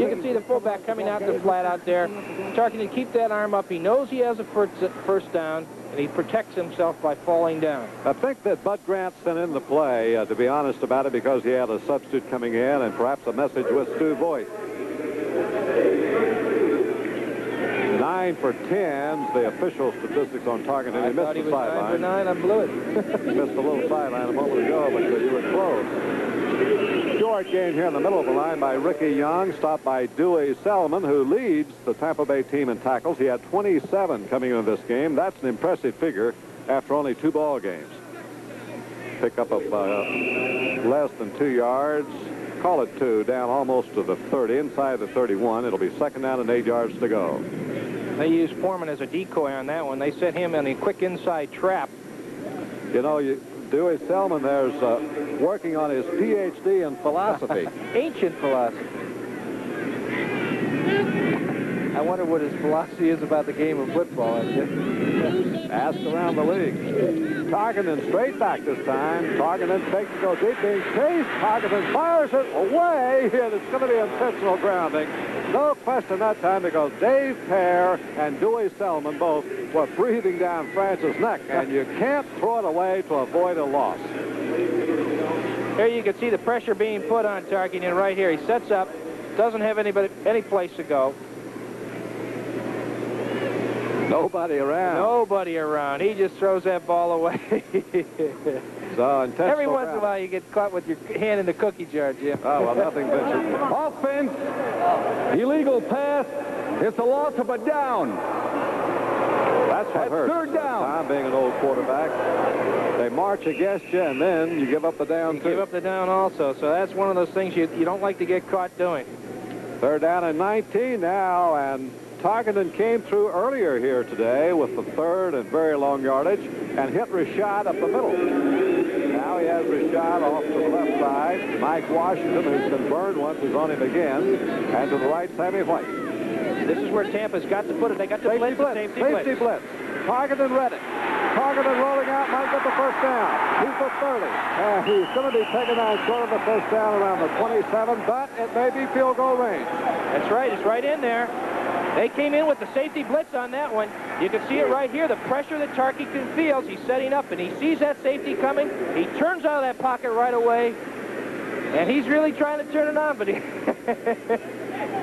can see the fullback coming out the flat out there. Tarkenton, keep that arm up. He knows he has a 1st down, and he protects himself by falling down. I think that Bud Grant sent in the play, to be honest about it, because he had a substitute coming in and perhaps a message with Stu Voigt. 9 for 10, the official statistics on Tarkenton. He missed the sideline. 9 for 9, I blew it. He missed a little sideline a moment ago, but you were close. Short gain here in the middle of the line by Ricky Young, stopped by Dewey Selmon, who leads the Tampa Bay team in tackles. He had 27 coming into this game. That's an impressive figure after only 2 ball games. Pick up of less than 2 yards. Call it 2, down almost to the 30, inside the 31. It'll be 2nd down and 8 yards to go. They used Foreman as a decoy on that one. They set him in a quick inside trap. You know, Dewey Selmon there's working on his Ph.D. in philosophy. Ancient philosophy. I wonder what his philosophy is about the game of football. Ask around the league. Tarkenton straight back this time. Tarkenton fakes to go deep, being chased. Tarkenton fires it away, and it's going to be intentional grounding. No question that time, because Dave Pear and Dewey Selmon both were breathing down France's neck, and you can't throw it away to avoid a loss. Here you can see the pressure being put on Tarkenton right here. He sets up, doesn't have any place to go. Nobody around. Nobody around. He just throws that ball away. So every once in a while you get caught with your hand in the cookie jar, Jim. Oh, well, nothing ventured. Offense, illegal pass. It's a loss of a down. That's what hurts. Third down. Tom being an old quarterback. They march against you, and then you give up the down, too. Give up the down also. So that's one of those things you don't like to get caught doing. Third down and 19 now, and Tarkenton came through earlier here today with the third and very long yardage and hit Rashad up the middle. Now he has Rashad off to the left side. Mike Washington, who's been burned once, is on him again. And to the right, Sammy White. This is where Tampa's got to put it. They got to blitz. Safety blitz. Tarkenton read it. Tarkenton rolling out, might get the first down. He's the 30. He's going to be taken down short of the first down around the 27, but it may be field goal range. That's right. It's right in there. They came in with the safety blitz on that one. You can see it right here, the pressure that Tarkenton feels. He's setting up, and he sees that safety coming. He turns out of that pocket right away, and he's really trying to turn it on, but he...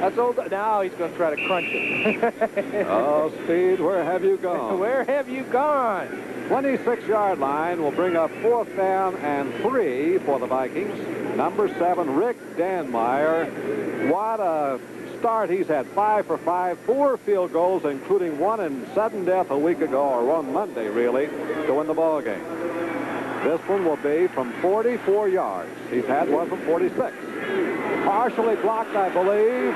That's old. Now he's going to try to crunch it. Oh, Speed, where have you gone? Where have you gone? 26-yard line will bring up 4th down and 3 for the Vikings. Number 7, Rick Danmeyer. What a start. He's had 5 for 5, 4 field goals, including one in sudden death a week ago, or on Monday, really, to win the ball game. This one will be from 44 yards. He's had one from 46. Partially blocked, I believe.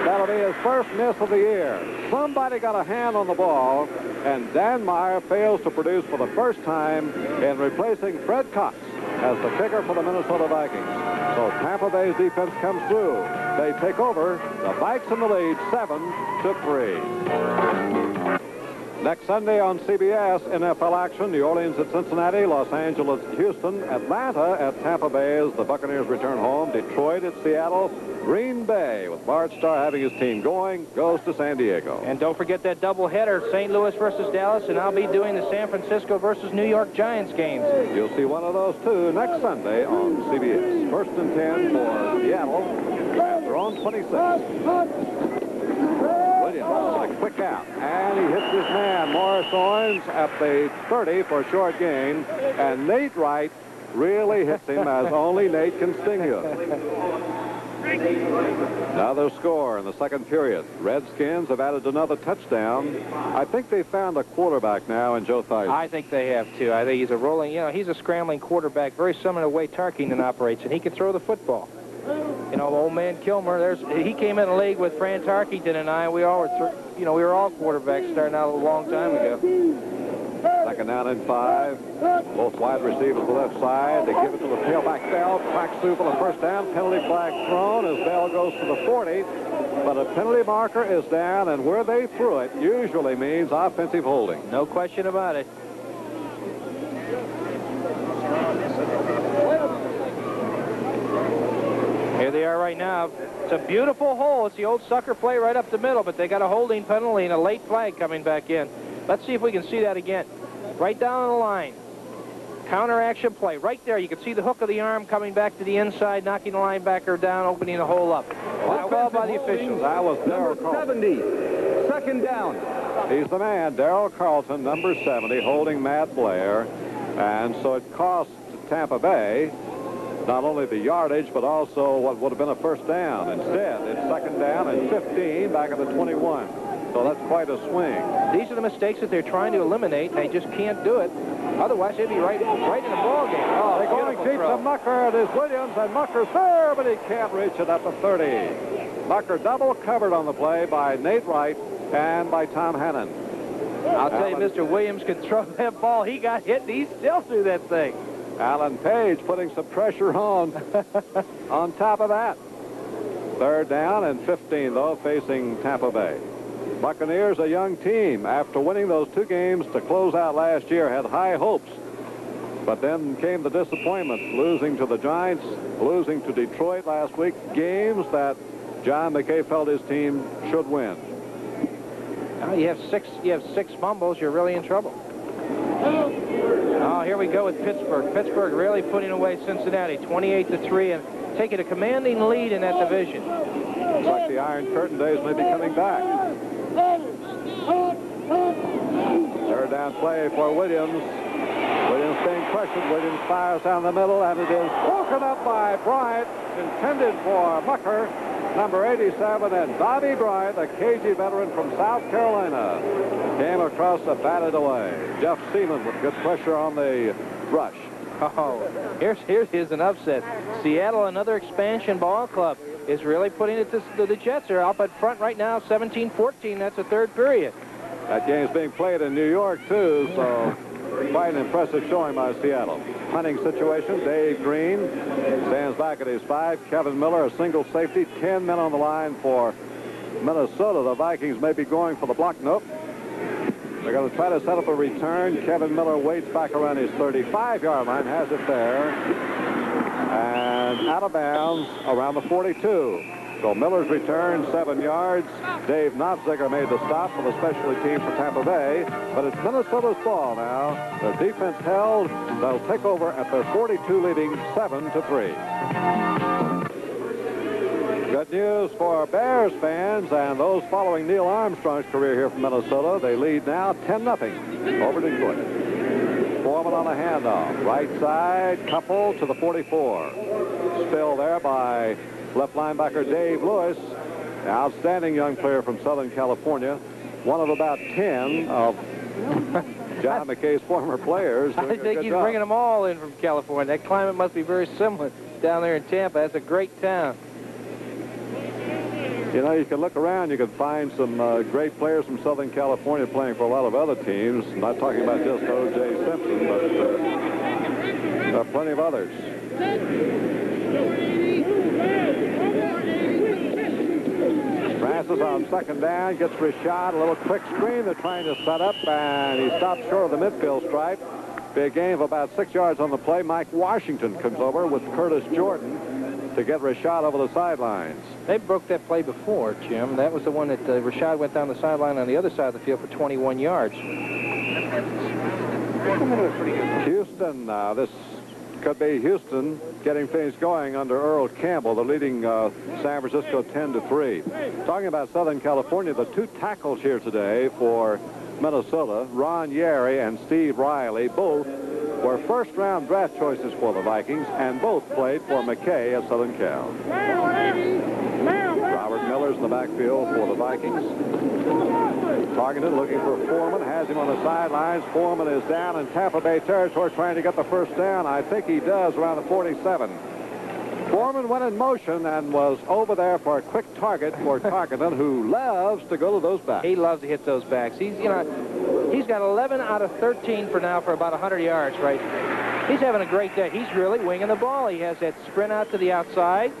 That'll be his first miss of the year. Somebody got a hand on the ball, and Danmeyer fails to produce for the first time in replacing Fred Cox as the kicker for the Minnesota Vikings. So Tampa Bay's defense comes through. They take over. The Vikes in the lead, 7-3. Next Sunday on CBS, NFL action, New Orleans at Cincinnati, Los Angeles at Houston, Atlanta at Tampa Bay as the Buccaneers return home, Detroit at Seattle, Green Bay, with Bart Starr having his team going, goes to San Diego. And don't forget that doubleheader, St. Louis versus Dallas, and I'll be doing the San Francisco versus New York Giants games. You'll see one of those, too, next Sunday on CBS. 1st and 10 for Seattle, and they're on 26. Williams, a quick out, and he hits his man, Morris Owens, at the 30 for a short gain, and Nate Wright really hits him as only Nate can sting you. Another score in the second period. Redskins have added another touchdown. I think they found a quarterback now in Joe Theismann. I think they have, too. I think he's a rolling, he's a scrambling quarterback, very similar to the way Tarkenton operates, and he can throw the football. You know, old man Kilmer, he came in the league with Fran Tarkenton and I. We all were, we were all quarterbacks starting out a long time ago. 2nd down and 5. Both wide receivers to the left side. They give it to the tailback Bell. Cracks through for the first down. Penalty flag thrown as Bell goes to the 40. But a penalty marker is down, and where they threw it usually means offensive holding. No question about it. Here they are right now. It's a beautiful hole. It's the old sucker play right up the middle, but they got a holding penalty and a late flag coming back in. Let's see if we can see that again. Right down the line. Counter-action play. Right there, you can see the hook of the arm coming back to the inside, knocking the linebacker down, opening the hole up. Not well by the officials. That was number 70. 2nd down. He's the man, Darrell Carlton, number 70, holding Matt Blair. And so it cost Tampa Bay not only the yardage, but also what would have been a first down. Instead, it's 2nd down and 15 back at the 21. So that's quite a swing. These are the mistakes that they're trying to eliminate, and they just can't do it. Otherwise, they'd be right in the ball game. Oh, they're going deep to Mucker. It is Williams, and Mucker's there, but he can't reach it at the 30. Mucker double covered on the play by Nate Wright and by Tom Hannon. I'll tell you, Mr. Williams can throw that ball. He got hit, and he still threw that thing. Alan Page putting some pressure on top of that. 3rd down and 15, though, facing Tampa Bay. Buccaneers, a young team, after winning those 2 games to close out last year, had high hopes. But then came the disappointment, losing to the Giants, losing to Detroit last week, games that John McKay felt his team should win. Now you have six fumbles, you're really in trouble. Oh, here we go with Pittsburgh. Pittsburgh really putting away Cincinnati, 28-3, and taking a commanding lead in that division. Looks like the Iron Curtain days may be coming back. Third down play for Williams. Williams being pressured. Williams fires down the middle, and it is broken up by Bryant, intended for Mucker, number 87, and Bobby Bryant, a KG veteran from South Carolina, came across and batted away. Jeff Seaman with good pressure on the rush. Oh, here's an upset. Seattle, another expansion ball club, is really putting it to the Jets. Are up at front right now, 17-14. That's the third period. That game's being played in New York, too, so quite an impressive showing by Seattle. Punting situation, Dave Green stands back at his 5. Kevin Miller, a single safety, 10 men on the line for Minnesota. The Vikings may be going for the block. Nope. They're going to try to set up a return. Kevin Miller waits back around his 35-yard line, has it there, and out of bounds around the 42. So Miller's return, 7 yards. Dave Notziger made the stop for the specialty team for Tampa Bay, but it's Minnesota's ball now. Their defense held. They'll take over at their 42, leading 7-3. Good news for Bears fans and those following Neil Armstrong's career here from Minnesota. They lead now 10-0 over Detroit. Foreman on a handoff. Right side, couple to the 44. Spill there by left linebacker Dave Lewis, an outstanding young player from Southern California, one of about 10 of John McKay's former players. I think he's bringing them all in from California. That climate must be very similar down there in Tampa. That's a great town. You know, you can look around, you can find some great players from Southern California playing for a lot of other teams. I'm not talking about just O.J. Simpson, but there are plenty of others. Francis on second down, gets Rashad, a little quick screen they're trying to set up, and he stops short of the midfield stripe. Big gain of about 6 yards on the play. Mike Washington comes over with Curtis Jordan to get Rashad over the sidelines. They broke that play before, Jim. That was the one that Rashad went down the sideline on the other side of the field for 21 yards. Houston, this could be Houston getting things going under Earl Campbell. They're leading San Francisco 10-3. Talking about Southern California, the 2 tackles here today for Minnesota, Ron Yeri and Steve Riley, both were first-round draft choices for the Vikings, and both played for McKay at Southern Cal. Robert Miller's in the backfield for the Vikings. Tarkenton looking for Foreman, has him on the sidelines. Foreman is down in Tampa Bay territory trying to get the first down. I think he does around the 47. Foreman went in motion and was over there for a quick target for Tarkenton, who loves to go to those backs. He loves to hit those backs. He's got 11 out of 13 for now for about 100 yards, right? He's having a great day. He's really winging the ball. He has that sprint out to the outside.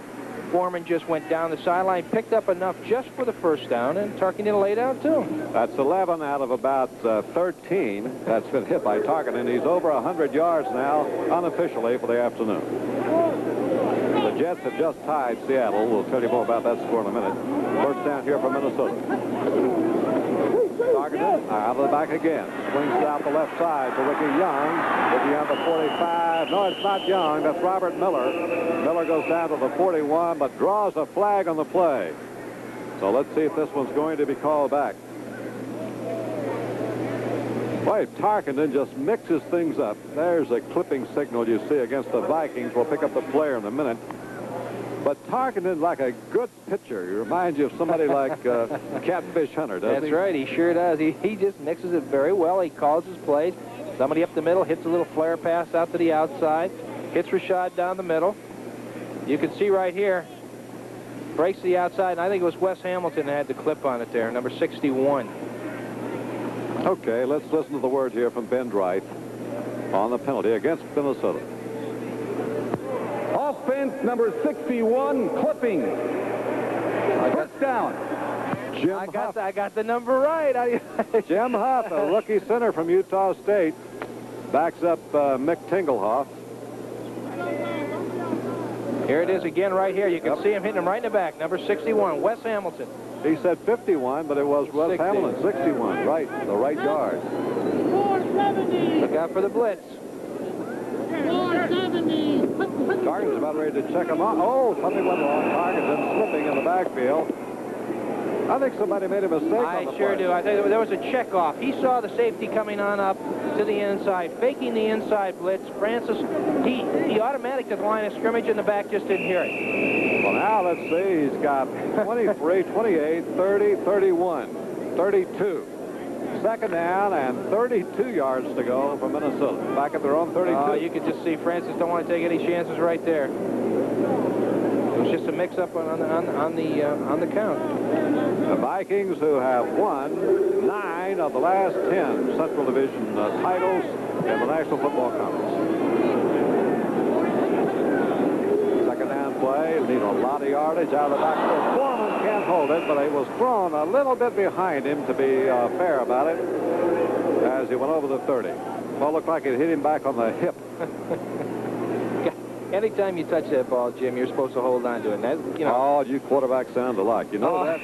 Foreman just went down the sideline, picked up enough just for the first down, and Tarkenton laid out too. That's 11 out of about 13 that's been hit by Tarkenton. He's over 100 yards now, unofficially, for the afternoon. The Jets have just tied Seattle. We'll tell you more about that score in a minute. First down here for Minnesota. Tarkenton out of the back again. Swings out the left side to Ricky Young. Ricky on the 45. No, it's not Young. That's Robert Miller. Miller goes down to the 41, but draws a flag on the play. So let's see if this one's going to be called back. Boy, Tarkenton just mixes things up. There's a clipping signal you see against the Vikings. We'll pick up the player in a minute. But Tarkenton's like a good pitcher. He reminds you of somebody like Catfish Hunter, doesn't he? That's right. He sure does. He just mixes it very well. He calls his plays. Somebody up the middle hits a little flare pass out to the outside. Hits Rashad down the middle. You can see right here. Breaks the outside. And I think it was Wes Hamilton that had the clip on it there, number 61. Okay, let's listen to the word here from Ben Wright on the penalty against Minnesota. Offense number 61, clipping. First down. Jim Huff. Huff. I got the number right. Jim Huff, a rookie center from Utah State, backs up Mick Tingelhoff. Here it is again right here. You can see him hitting him right in the back. Number 61, Wes Hamilton. He said 51, but it was Wes Hamilton, 61, right, the right guard. 470. Look out for the blitz. 470. Tarkenton's about ready to check him out. Oh, something went wrong. Tarkenton slipping in the backfield. I think somebody made a mistake on the I sure play. do. I think there was a check-off. He saw the safety coming on up to the inside, faking the inside blitz. Francis, he automatic to the line of scrimmage in the back, just didn't hear it. Well, now let's see. He's got 23, 28, 30, 31, 32. Second down and 32 yards to go for Minnesota. Back at their own 32. You could just see Francis don't want to take any chances right there. It was just a mix-up on the count. The Vikings, who have won 9 of the last 10 Central Division titles in the National Football Conference. Second down play, need a lot of yardage out of the backfield. Foreman can't hold it, but it was thrown a little bit behind him, to be fair about it, as he went over the 30. Well, it looked like it hit him back on the hip. Anytime you touch that ball, Jim, you're supposed to hold on to it. That, you know. Oh, you quarterbacks sound alike. You know that?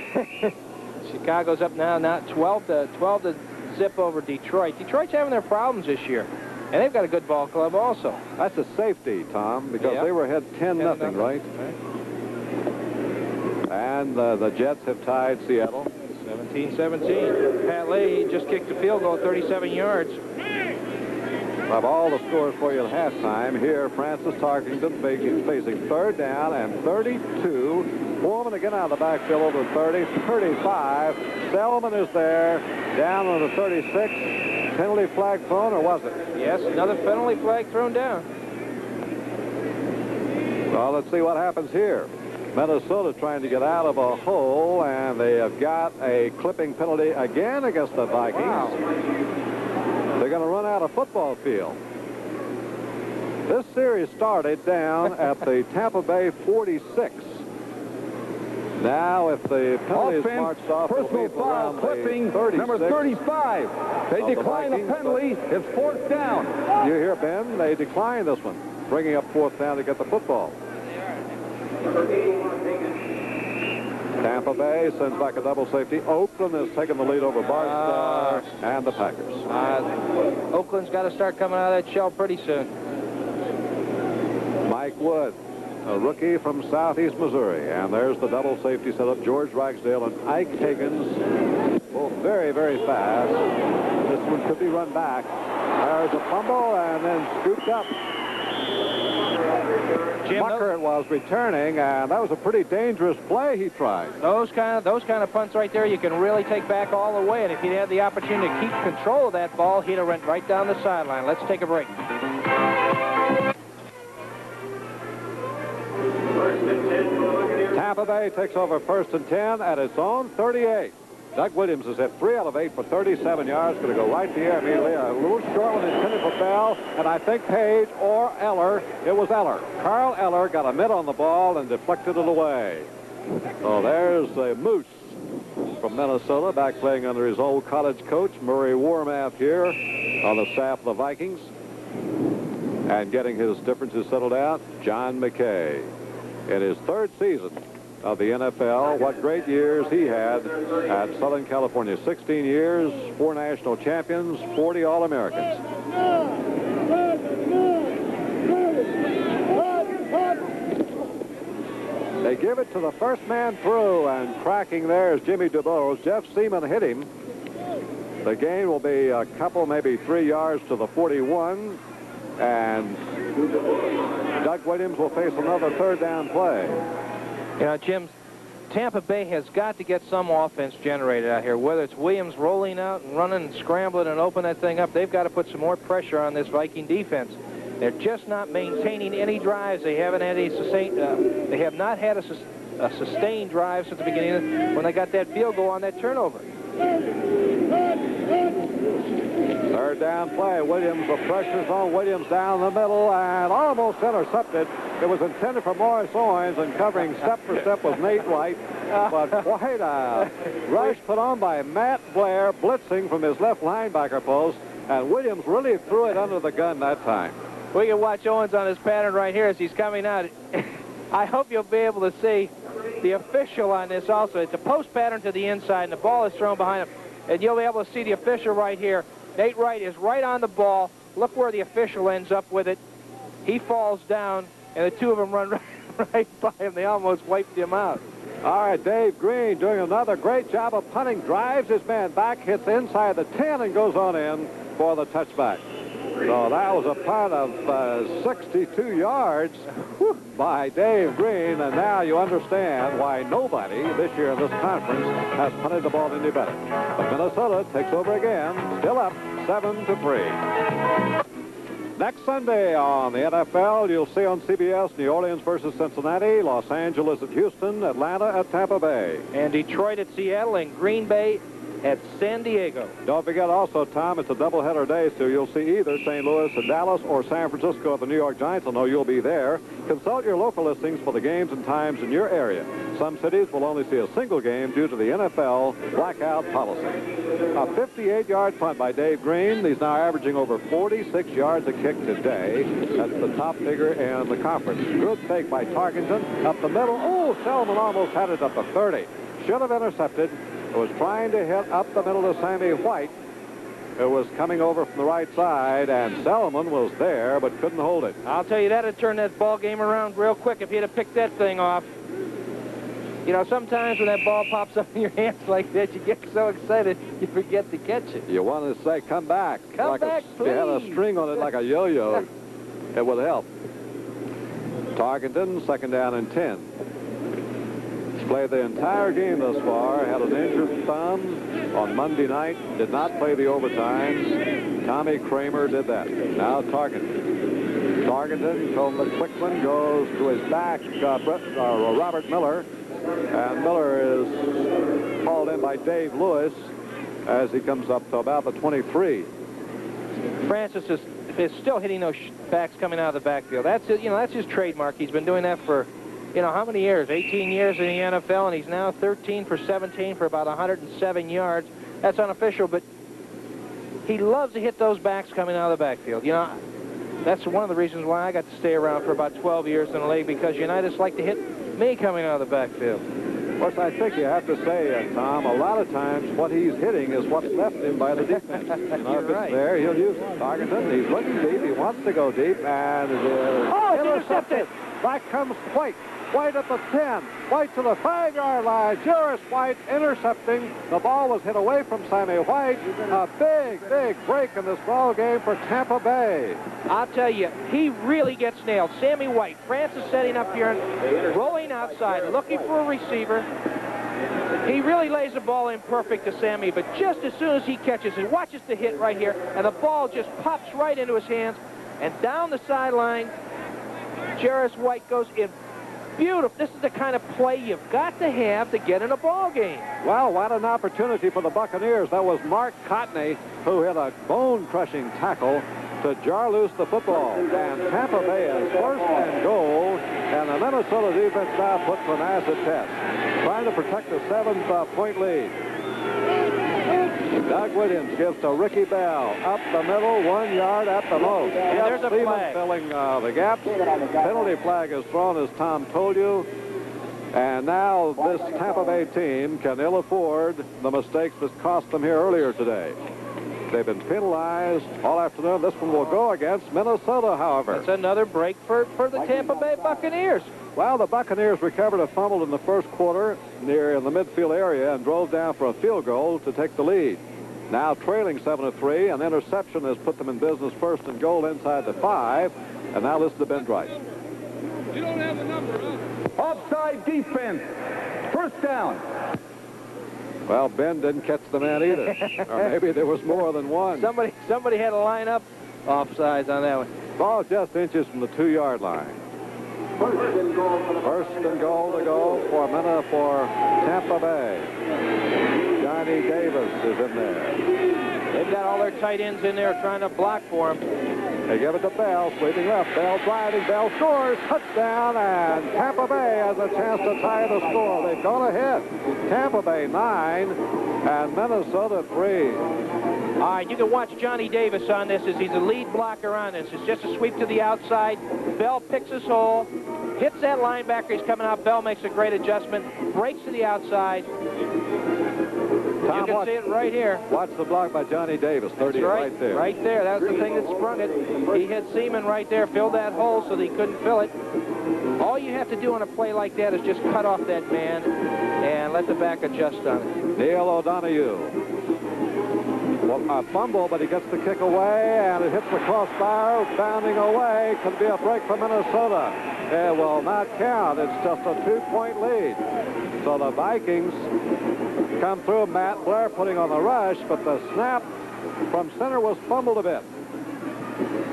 Chicago's up now 12 to zip over Detroit. Detroit's having their problems this year, and they've got a good ball club also. That's a safety, Tom, because they were ahead 10-0, right? And the Jets have tied Seattle. 17-17. Pat Lee just kicked the field goal, 37 yards. Of all the scores for you at halftime, here Francis Tarkenton facing third down and 32. Foreman again out of the backfield over 30, 35. Selmon is there, down on the 36. Penalty flag thrown, or was it? Yes, another penalty flag thrown down. Well, let's see what happens here. Minnesota trying to get out of a hole, and they have got a clipping penalty again against the Vikings. Wow. They're going to run out of football field. This series started down at the Tampa Bay 46. Now, if the penalty is marched off, personal foul, clipping, number 35. They decline the penalty. It's fourth down. You hear, Ben? They declined this one, bringing up fourth down to get the football. Tampa Bay sends back a double safety. Oakland has taken the lead over Barstow and the Packers. Oakland's got to start coming out of that shell pretty soon. Mike Wood, a rookie from Southeast Missouri. And there's the double safety set up. George Ragsdale and Ike Higgins, both very, very fast. This one could be run back. There's a fumble and then scooped up. Buckert was returning, and that was a pretty dangerous play he tried. Those kind of punts right there, you can really take back all the way. And if he'd had the opportunity to keep control of that ball, he'd have went right down the sideline. Let's take a break. Tampa Bay takes over first and 10 at its own 38. Doug Williams has hit 3 out of 8 for 37 yards. Going to go right to the air immediately. A little short one intended for Bell, and I think Page or Eller. It was Eller. Carl Eller got a mitt on the ball and deflected it away. So there's a Moose from Minnesota, back playing under his old college coach, Murray Warmath, here on the staff of the Vikings. And getting his differences settled out, John McKay. In his third season of the NFL, what great years he had at Southern California. 16 years, 4 national champions, 40 All-Americans. They give it to the first man through, and cracking there is Jimmy DuBose. Jeff Seaman hit him. The gain will be a couple, maybe 3 yards to the 41, and Doug Williams will face another third down play. You know, Jim, Tampa Bay has got to get some offense generated out here, whether it's Williams rolling out and running and scrambling and open that thing up. They've got to put some more pressure on this Viking defense. They're just not maintaining any drives. They haven't had any sustained. They have not had a sustained drive since the beginning when they got that field goal on that turnover. Third down play. Williams, the pressure's on Williams down the middle and almost intercepted. It was intended for Morris Owens, and covering step for step was Nate White. But quite a rush put on by Matt Blair, blitzing from his left linebacker post, and Williams really threw it under the gun that time. We can watch Owens on his pattern right here as he's coming out. I hope you'll be able to see the official on this also. It's a post pattern to the inside, and the ball is thrown behind him. And you'll be able to see the official right here. Nate Wright is right on the ball. Look where the official ends up with it. He falls down, and the two of them run right by him. They almost wiped him out. All right, Dave Green doing another great job of punting. Drives his man back, hits inside the 10, and goes on in for the touchback. So that was a punt of 62 yards by Dave Green, and now you understand why nobody this year in this conference has punted the ball any better. But Minnesota takes over again, still up 7-3. Next Sunday on the NFL, you'll see on CBS New Orleans versus Cincinnati, Los Angeles at Houston, Atlanta at Tampa Bay. And Detroit at Seattle, and Green Bay at San Diego. Don't forget also, Tom, it's a doubleheader day, so you'll see either St. Louis at Dallas or San Francisco at the New York Giants. I know you'll be there. Consult your local listings for the games and times in your area. Some cities will only see a single game due to the NFL blackout policy. A 58-yard punt by Dave Green. He's now averaging over 46 yards a kick today. That's the top figure in the conference. Good fake by Tarkenton up the middle. Oh, Selmon almost had it up to 30. Should have intercepted. It was trying to hit up the middle to Sammy White, who was coming over from the right side, and Selmon was there but couldn't hold it. I'll tell you, that would turn that ball game around real quick if he'd have picked that thing off. You know, sometimes when that ball pops up in your hands like that, you get so excited you forget to catch it. You want to say, come back. Come back, please. If you had a string on it like a yo-yo, it would help. Tarkenton, second down and 10. Played the entire game thus far, had an injured thumb on Monday night, did not play the overtime. Tommy Kramer did that. Now Tarkenton. Tarkenton from the quick one goes to his back, Robert Miller. And Miller is hauled in by Dave Lewis as he comes up to about the 23. Francis is still hitting those backs coming out of the backfield. That's it, that's his trademark. He's been doing that for how many years? 18 years in the NFL, and he's now 13 for 17 for about 107 yards. That's unofficial, but he loves to hit those backs coming out of the backfield. That's one of the reasons why I got to stay around for about 12 years in the league, because Unitas like to hit me coming out of the backfield. Of course, I think you have to say, Tom, a lot of times what he's hitting is what's left him by the defense. If it's there, he'll use it. Tarkenton, he's looking deep. He wants to go deep, and it is intercepted. Back comes White. White at the 10. White to the 5-yard line. Juris White intercepting. The ball was hit away from Sammy White. A big, big break in this ball game for Tampa Bay. I'll tell you, he really gets nailed. Sammy White, Francis setting up here and rolling outside, looking for a receiver. He really lays the ball in perfect to Sammy, but just as soon as he catches it, watches the hit right here, and the ball just pops right into his hands, and down the sideline, Juris White goes in. Beautiful. This is the kind of play you've got to have to get in a ball game. Well, what an opportunity for the Buccaneers. That was Mark Cotney who hit a bone-crushing tackle to jar loose the football. And Tampa Bay is first and goal, and the Minnesota defense now put to an acid test, trying to protect the 7-point lead. Doug Williams gives to Ricky Bell. Up the middle, 1 yard at the most. And there's a flag. Filling the gaps. Penalty flag is thrown, as Tom told you. And now this Tampa Bay team can ill afford the mistakes that cost them here earlier today. They've been penalized all afternoon. This one will go against Minnesota, however. That's another break for the Tampa Bay Buccaneers. Well, the Buccaneers recovered a fumble in the first quarter near in the midfield area and drove down for a field goal to take the lead. Now trailing 7-3, an interception has put them in business first and goal inside the 5. And now listen to Ben Dryce. You don't have the number, huh? Offside defense. First down. Well, Ben didn't catch the man either. Or maybe there was more than one. Somebody had to line up offsides on that one. Ball just inches from the 2-yard line. First and goal to go for Tampa Bay. Johnny Davis is in there. They've got all their tight ends in there trying to block for him. They give it to Bell, sweeping left. Bell driving. Bell scores. Touchdown, and Tampa Bay has a chance to tie the score. They've gone ahead. Tampa Bay 9 and Minnesota 3. All right, you can watch Johnny Davis on this as he's a lead blocker on this. It's just a sweep to the outside. Bell picks his hole, hits that linebacker. He's coming out. Bell makes a great adjustment, breaks to the outside. You can see it right here. Watch the block by Johnny Davis, 30 right there. Right there. That was the thing that sprung it. He hit Selmon right there, filled that hole so that he couldn't fill it. All you have to do on a play like that is just cut off that man and let the back adjust on it. Neil O'Donoghue. Well, a fumble, but he gets the kick away, and it hits the crossbar, bounding away. Could be a break for Minnesota. It will not count. It's just a 2-point lead. So the Vikings come through. Matt Blair putting on the rush, but the snap from center was fumbled a bit.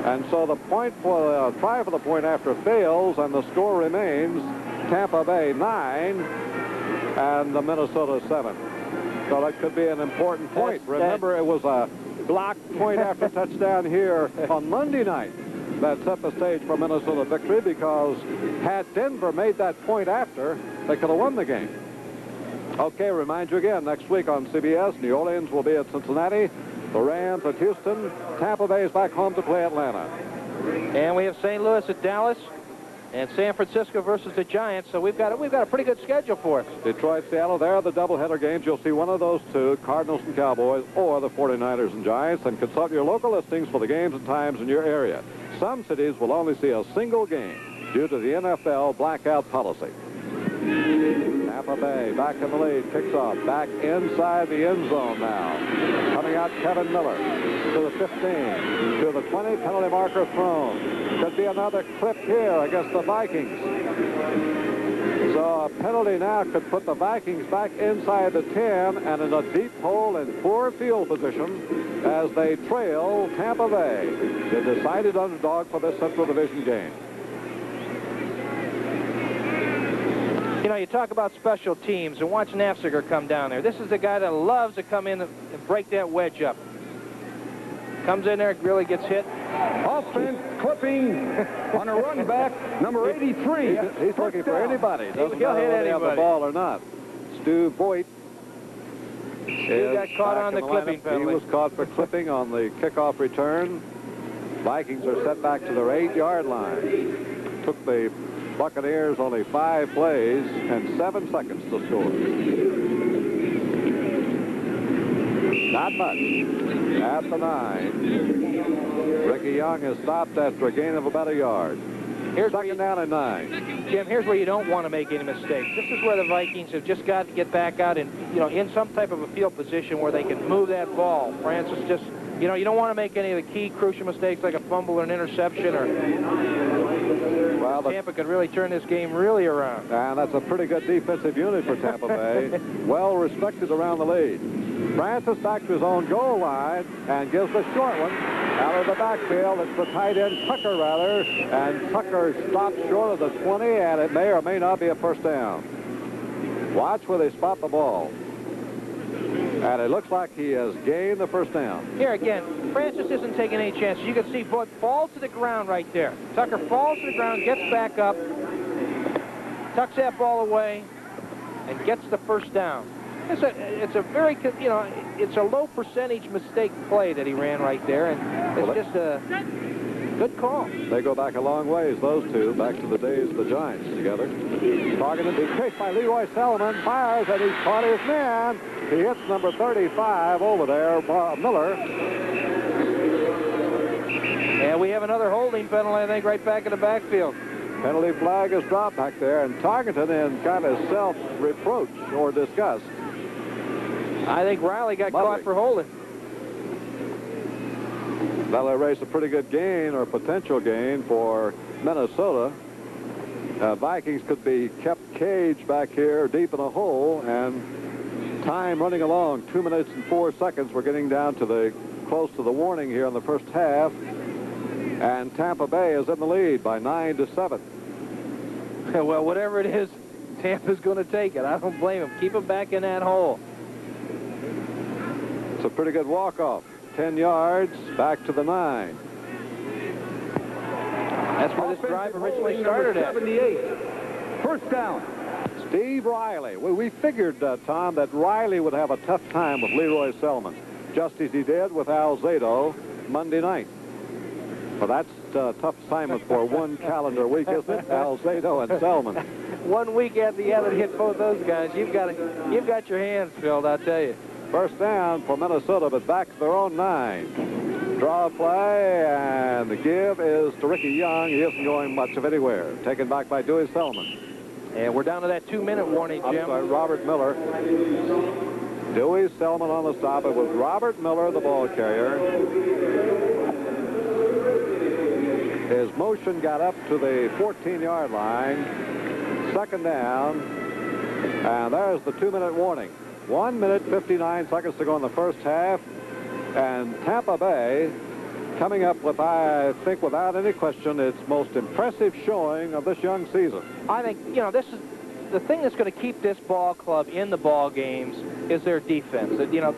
And so the point for the try for the point after fails, and the score remains Tampa Bay 9 and the Minnesota 7. So that could be an important point. Remember, it was a blocked point after touchdown here on Monday night that set the stage for Minnesota victory, because had Denver made that point after, they could have won the game. Okay, remind you again, next week on CBS, New Orleans will be at Cincinnati, the Rams at Houston, Tampa Bay is back home to play Atlanta. And we have St. Louis at Dallas, and San Francisco versus the Giants, so we've got a pretty good schedule for us. Detroit, Seattle, there are the doubleheader games. You'll see one of those two, Cardinals and Cowboys, or the 49ers and Giants, and consult your local listings for the games and times in your area. Some cities will only see a single game due to the NFL blackout policy. Tampa Bay back in the lead, kicks off, back inside the end zone now. Coming out, Kevin Miller to the 15, to the 20, penalty marker thrown. Could be another clip here against the Vikings. So a penalty now could put the Vikings back inside the 10 and in a deep hole in poor field position as they trail Tampa Bay, the decided underdog for this Central Division game. You know, you talk about special teams, and watch Nafziger come down there. This is the guy that loves to come in and break that wedge up. Comes in there, really gets hit. Offense clipping on a run back, number 83. He's looking for anybody. Doesn't He'll matter hit whether they have the anybody. ball or not. Stu Voigt. He got caught on the clipping penalty. He was caught for clipping on the kickoff return. Vikings are set back to their 8-yard line. Took the Buccaneers only 5 plays and 7 seconds to score. Not much. At the 9. Ricky Young is stopped after a gain of about a yard. Here's second down and 9. Jim, here's where you don't want to make any mistakes. This is where the Vikings have just got to get back out and, you know, in some type of a field position where they can move that ball. Francis just, you know, you don't want to make any of the key crucial mistakes like a fumble or an interception, or Tampa could really turn this game really around. And that's a pretty good defensive unit for Tampa Bay. Well respected around the lead. Francis back to his own goal line and gives the short one out of the backfield. It's the tight end, Tucker, rather. And Tucker stops short of the 20, and it may or may not be a first down. Watch where they spot the ball. And it looks like he has gained the first down. Here again, Francis isn't taking any chances. You can see Voigt falls to the ground right there. Tucker falls to the ground, gets back up, tucks that ball away, and gets the first down. It's a very, you know, it's a low percentage mistake play that he ran right there, and it's just a good call. They go back a long ways, those two, back to the days of the Giants together. Targeted, being chased by Leroy Selmon, fires, and he's caught his man. He hits number 35 over there, Miller. And we have another holding penalty, I think, right back in the backfield. Penalty flag is dropped back there, and Tarkenton in kind of self-reproach or disgust. I think Riley got caught for holding. That'll erase a pretty good gain or potential gain for Minnesota. Vikings could be kept caged back here deep in a hole, and time running along, 2 minutes and 4 seconds. We're getting down to the close to the warning here in the first half, and Tampa Bay is in the lead by 9-7. Well, whatever it is, Tampa's going to take it. I don't blame him. Keep him back in that hole. It's a pretty good walk-off. 10 yards, back to the 9. That's where this drive originally started at. 78. First down. Steve Riley. We figured, Tom, that Riley would have a tough time with Leroy Selmon, just as he did with Al Zato Monday night. Well, that's a tough assignment for one calendar week, isn't it? Al Zato and Selmon. 1 week at the end and hit both those guys. You've got your hands filled, I'll tell you. First down for Minnesota, but back to their own 9. Draw a play, and the give is to Ricky Young. He isn't going much of anywhere. Taken back by Dewey Selmon. And we're down to that 2-minute warning, Jim. I'm sorry, Robert Miller. Dewey Selmon on the stop. It was Robert Miller, the ball carrier. His motion got up to the 14-yard line. Second down. And there's the 2-minute warning. 1 minute, 59 seconds to go in the first half. And Tampa Bay coming up with, I think, without any question, its most impressive showing of this young season. I think, you know, this is the thing that's going to keep this ball club in the ball games is their defense. You know,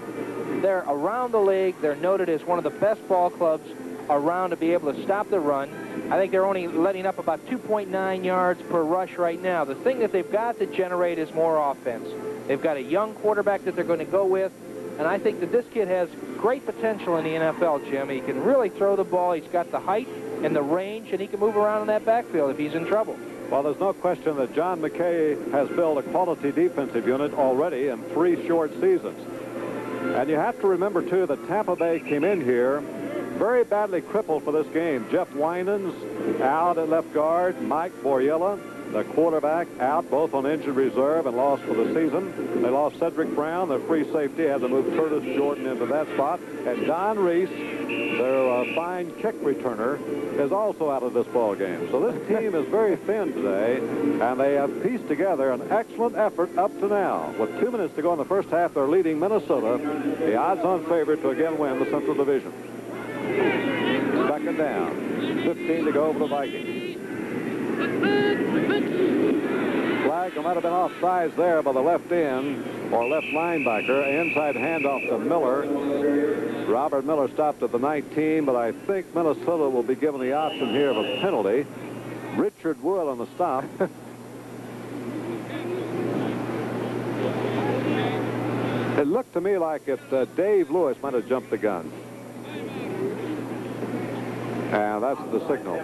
they're around the league. They're noted as one of the best ball clubs around to be able to stop the run. I think they're only letting up about 2.9 yards per rush right now. The thing that they've got to generate is more offense. They've got a young quarterback that they're going to go with, and I think that this kid has great potential in the NFL, Jim. He can really throw the ball. He's got the height and the range, and he can move around in that backfield if he's in trouble. Well, there's no question that John McKay has built a quality defensive unit already in 3 short seasons. And you have to remember, too, that Tampa Bay came in here very badly crippled for this game. Jeff Winans out at left guard. Mike Borriella, the quarterback, out, both on injured reserve and lost for the season. They lost Cedric Brown, their free safety, had to move Curtis Jordan into that spot. And Don Reese, their fine kick returner, is also out of this ball game. So this team is very thin today, and they have pieced together an excellent effort up to now. With 2 minutes to go in the first half, they're leading Minnesota, the odds-on favorite to again win the Central Division. Second down, 15 to go for the Vikings. Flag might have been offsides there by the left end or left linebacker. Inside handoff to Miller. Robert Miller stopped at the 19, but I think Minnesota will be given the option here of a penalty. Richard Wood on the stop. It looked to me like if Dave Lewis might have jumped the gun. And that's the signal.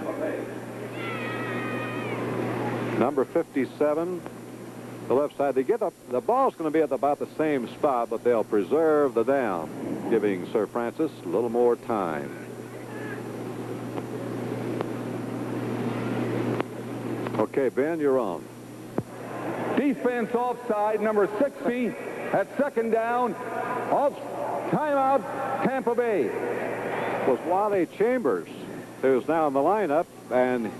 Number 57, the left side. They get up. The ball's going to be at about the same spot, but they'll preserve the down, giving Sir Francis a little more time. Okay, Ben, you're on. Defense offside, number 60 at second down. Off timeout, Tampa Bay. Was Wally Chambers, who's now in the lineup, and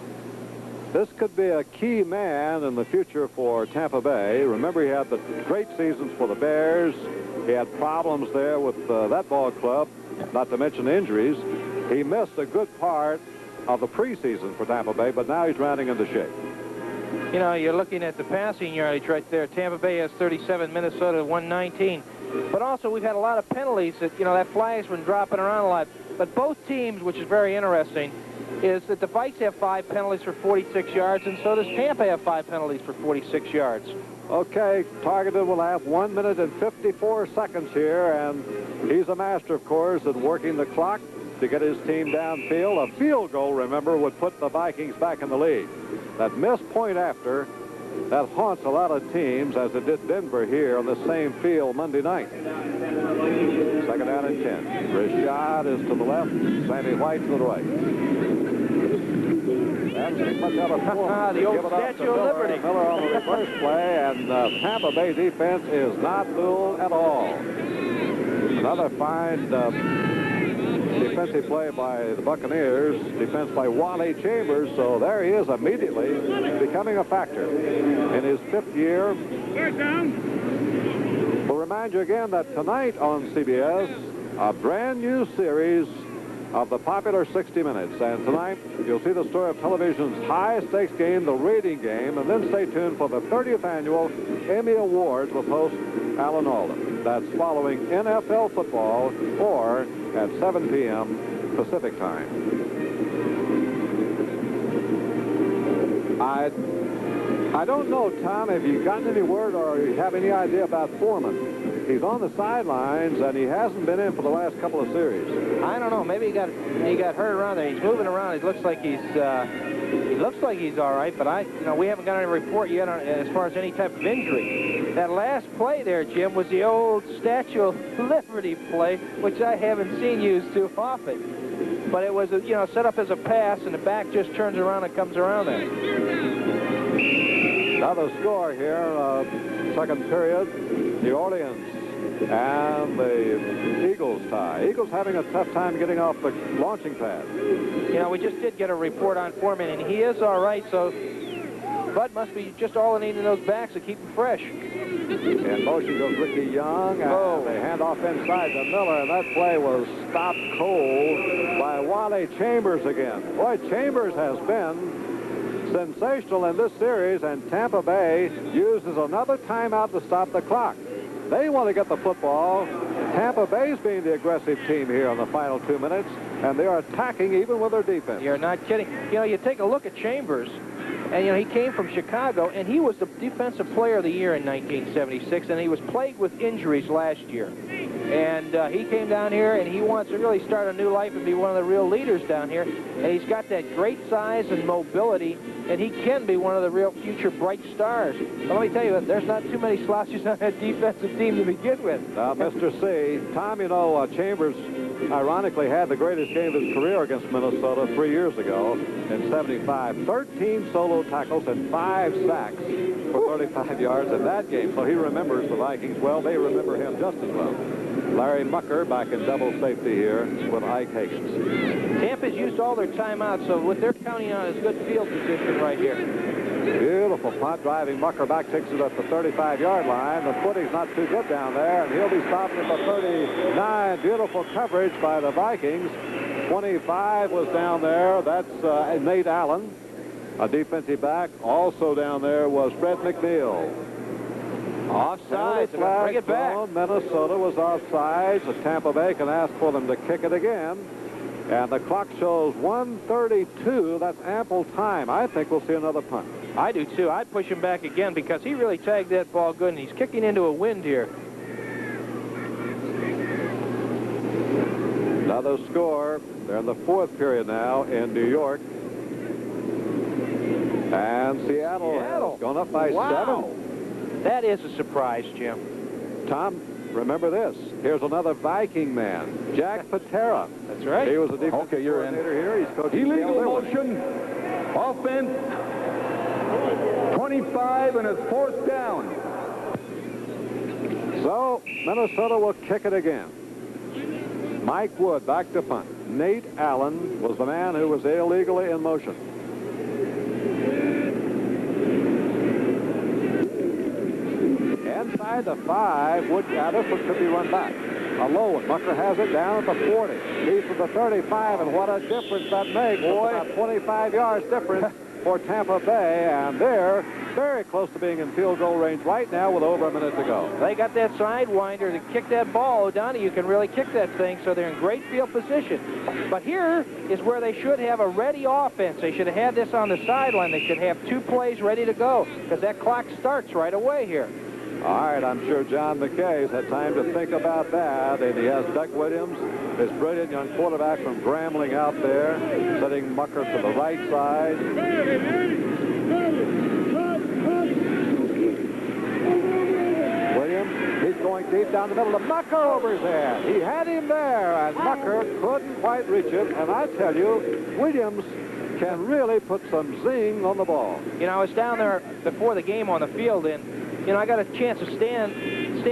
this could be a key man in the future for Tampa Bay. Remember, he had the great seasons for the Bears. He had problems there with that ball club, not to mention injuries. He missed a good part of the preseason for Tampa Bay, but now he's rounding into shape. You know, you're looking at the passing yardage right there. Tampa Bay has 37, Minnesota 119. But also, we've had a lot of penalties that, you know, that flag's been dropping around a lot. But both teams, which is very interesting, is that the Vikes have 5 penalties for 46 yards, and so does Tampa have 5 penalties for 46 yards. Okay, Tarkenton will have 1 minute and 54 seconds here, and he's a master, of course, at working the clock to get his team downfield. A field goal, remember, would put the Vikings back in the lead. That missed point after, that haunts a lot of teams, as it did Denver here on the same field Monday night. Second down and 10. Rashad is to the left, Sammy White to the right. That's much out of form. The old Statue of Liberty. Miller on the reverse play, and Tampa Bay defense is not fooled at all. Another fine defensive play by the Buccaneers, defense by Wally Chambers, so there he is immediately becoming a factor in his 5th year. We'll remind you again that tonight on CBS, a brand new series of the popular 60 Minutes. And tonight, you'll see the story of television's high-stakes game, the rating game, and then stay tuned for the 30th annual Emmy Awards with host Alan Alda. That's following NFL football or at 7 p.m. Pacific time. I don't know, Tom, have you gotten any word or you have any idea about Foreman? He's on the sidelines, and he hasn't been in for the last couple of series. I don't know. Maybe he got hurt around there. He's moving around. He looks like he's all right, but we haven't got any report yet as far as any type of injury. That last play there, Jim, was the old Statue of Liberty play, which I haven't seen used too often. But it was, set up as a pass, and the back just turns around and comes around there. Another score here, second period, New Orleans and the Eagles tie. Eagles having a tough time getting off the launching pad. We just did get a report on Foreman, and he is all right, so Bud must be just all in those backs to keep him fresh. In motion goes Ricky Young, and they hand off inside to Miller, and that play was stopped cold by Wally Chambers again. Boy, Chambers has been sensational in this series, and Tampa Bay uses another timeout to stop the clock. They want to get the football. Tampa Bay's being the aggressive team here in the final 2 minutes, and they are attacking even with their defense. You're not kidding. You take a look at Chambers, and he came from Chicago, and he was the defensive player of the year in 1976, and he was plagued with injuries last year. And he came down here, and he wants to really start a new life and be one of the real leaders down here. And he's got that great size and mobility, and he can be one of the real future bright stars. But let me tell you, there's not too many slouches on that defensive team to begin with. Now, Mr. C, Tom, Chambers ironically had the greatest game of his career against Minnesota 3 years ago in 75. 13 solo tackles and 5 sacks for 35 yards in that game. So he remembers the Vikings well. They remember him just as well. Larry Mucker back in double safety here with Ike Higgins. Tampa's used all their timeouts, so what they're counting on is good field position right here. Beautiful punt driving. Mucker back takes it at the 35-yard line. The footing's not too good down there, and he'll be stopped at the 39. Beautiful coverage by the Vikings. 25 was down there. That's Nate Allen, a defensive back. Also down there was Fred McNeil. Offsides, bring it back. Minnesota was offsides. The Tampa Bay can ask for them to kick it again. And the clock shows 1:32. That's ample time. I think we'll see another punt. I do, too. I'd push him back again because he really tagged that ball good, and he's kicking into a wind here. Another score. They're in the fourth period now in New York. And Seattle has gone up by 7. That is a surprise, Jim. Tom, remember this. Here's another Viking man, Jack Patera. That's right. He was a defensive coordinator here. He's coaching illegal motion. Offense. 25 and it's 4th down. So Minnesota will kick it again. Mike Wood back to punt. Nate Allen was the man who was illegally in motion. Inside the 5, Wood, this one could be run back. A low one. Mucker has it down at the 40. Leads to the 35, and what a difference that makes. Boy, about 25 yards difference for Tampa Bay, and they're very close to being in field goal range right now with over a minute to go. They got that sidewinder to kick that ball. O'Donoghue can really kick that thing, so they're in great field position. But here is where they should have a ready offense. They should have had this on the sideline. They should have 2 plays ready to go because that clock starts right away here. All right, I'm sure John McKay's had time to think about that, and he has Doug Williams, this brilliant young quarterback from Grambling out there, setting Mucker to the right side. Williams, he's going deep down the middle of Mucker over his head. He had him there, and Mucker couldn't quite reach it, and I tell you, Williams can really put some zing on the ball. I was down there before the game on the field, and I got a chance to stand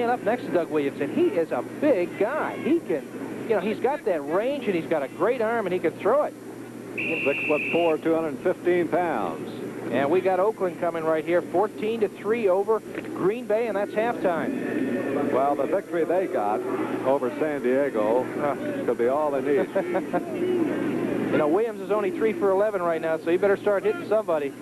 up next to Doug Williams, and he is a big guy. He can, he's got that range, and he's got a great arm, and he can throw it. 6'4", 215 pounds. And we got Oakland coming right here, 14-3 over Green Bay, and that's halftime. Well, the victory they got over San Diego could be all they need. Williams is only 3 for 11 right now, so he better start hitting somebody.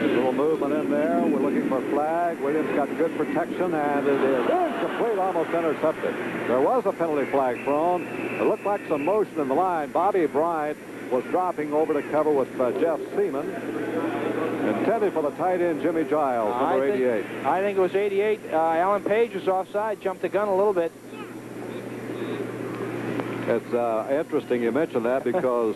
Little movement in there. We're looking for a flag. Williams got good protection, and it is incomplete, almost intercepted. There was a penalty flag thrown. It looked like some motion in the line. Bobby Bryant was dropping over to cover with Jeff Seaman. Intended for the tight end, Jimmie Giles, number 88. I think it was 88. Alan Page was offside, jumped the gun a little bit. It's interesting you mentioned that because...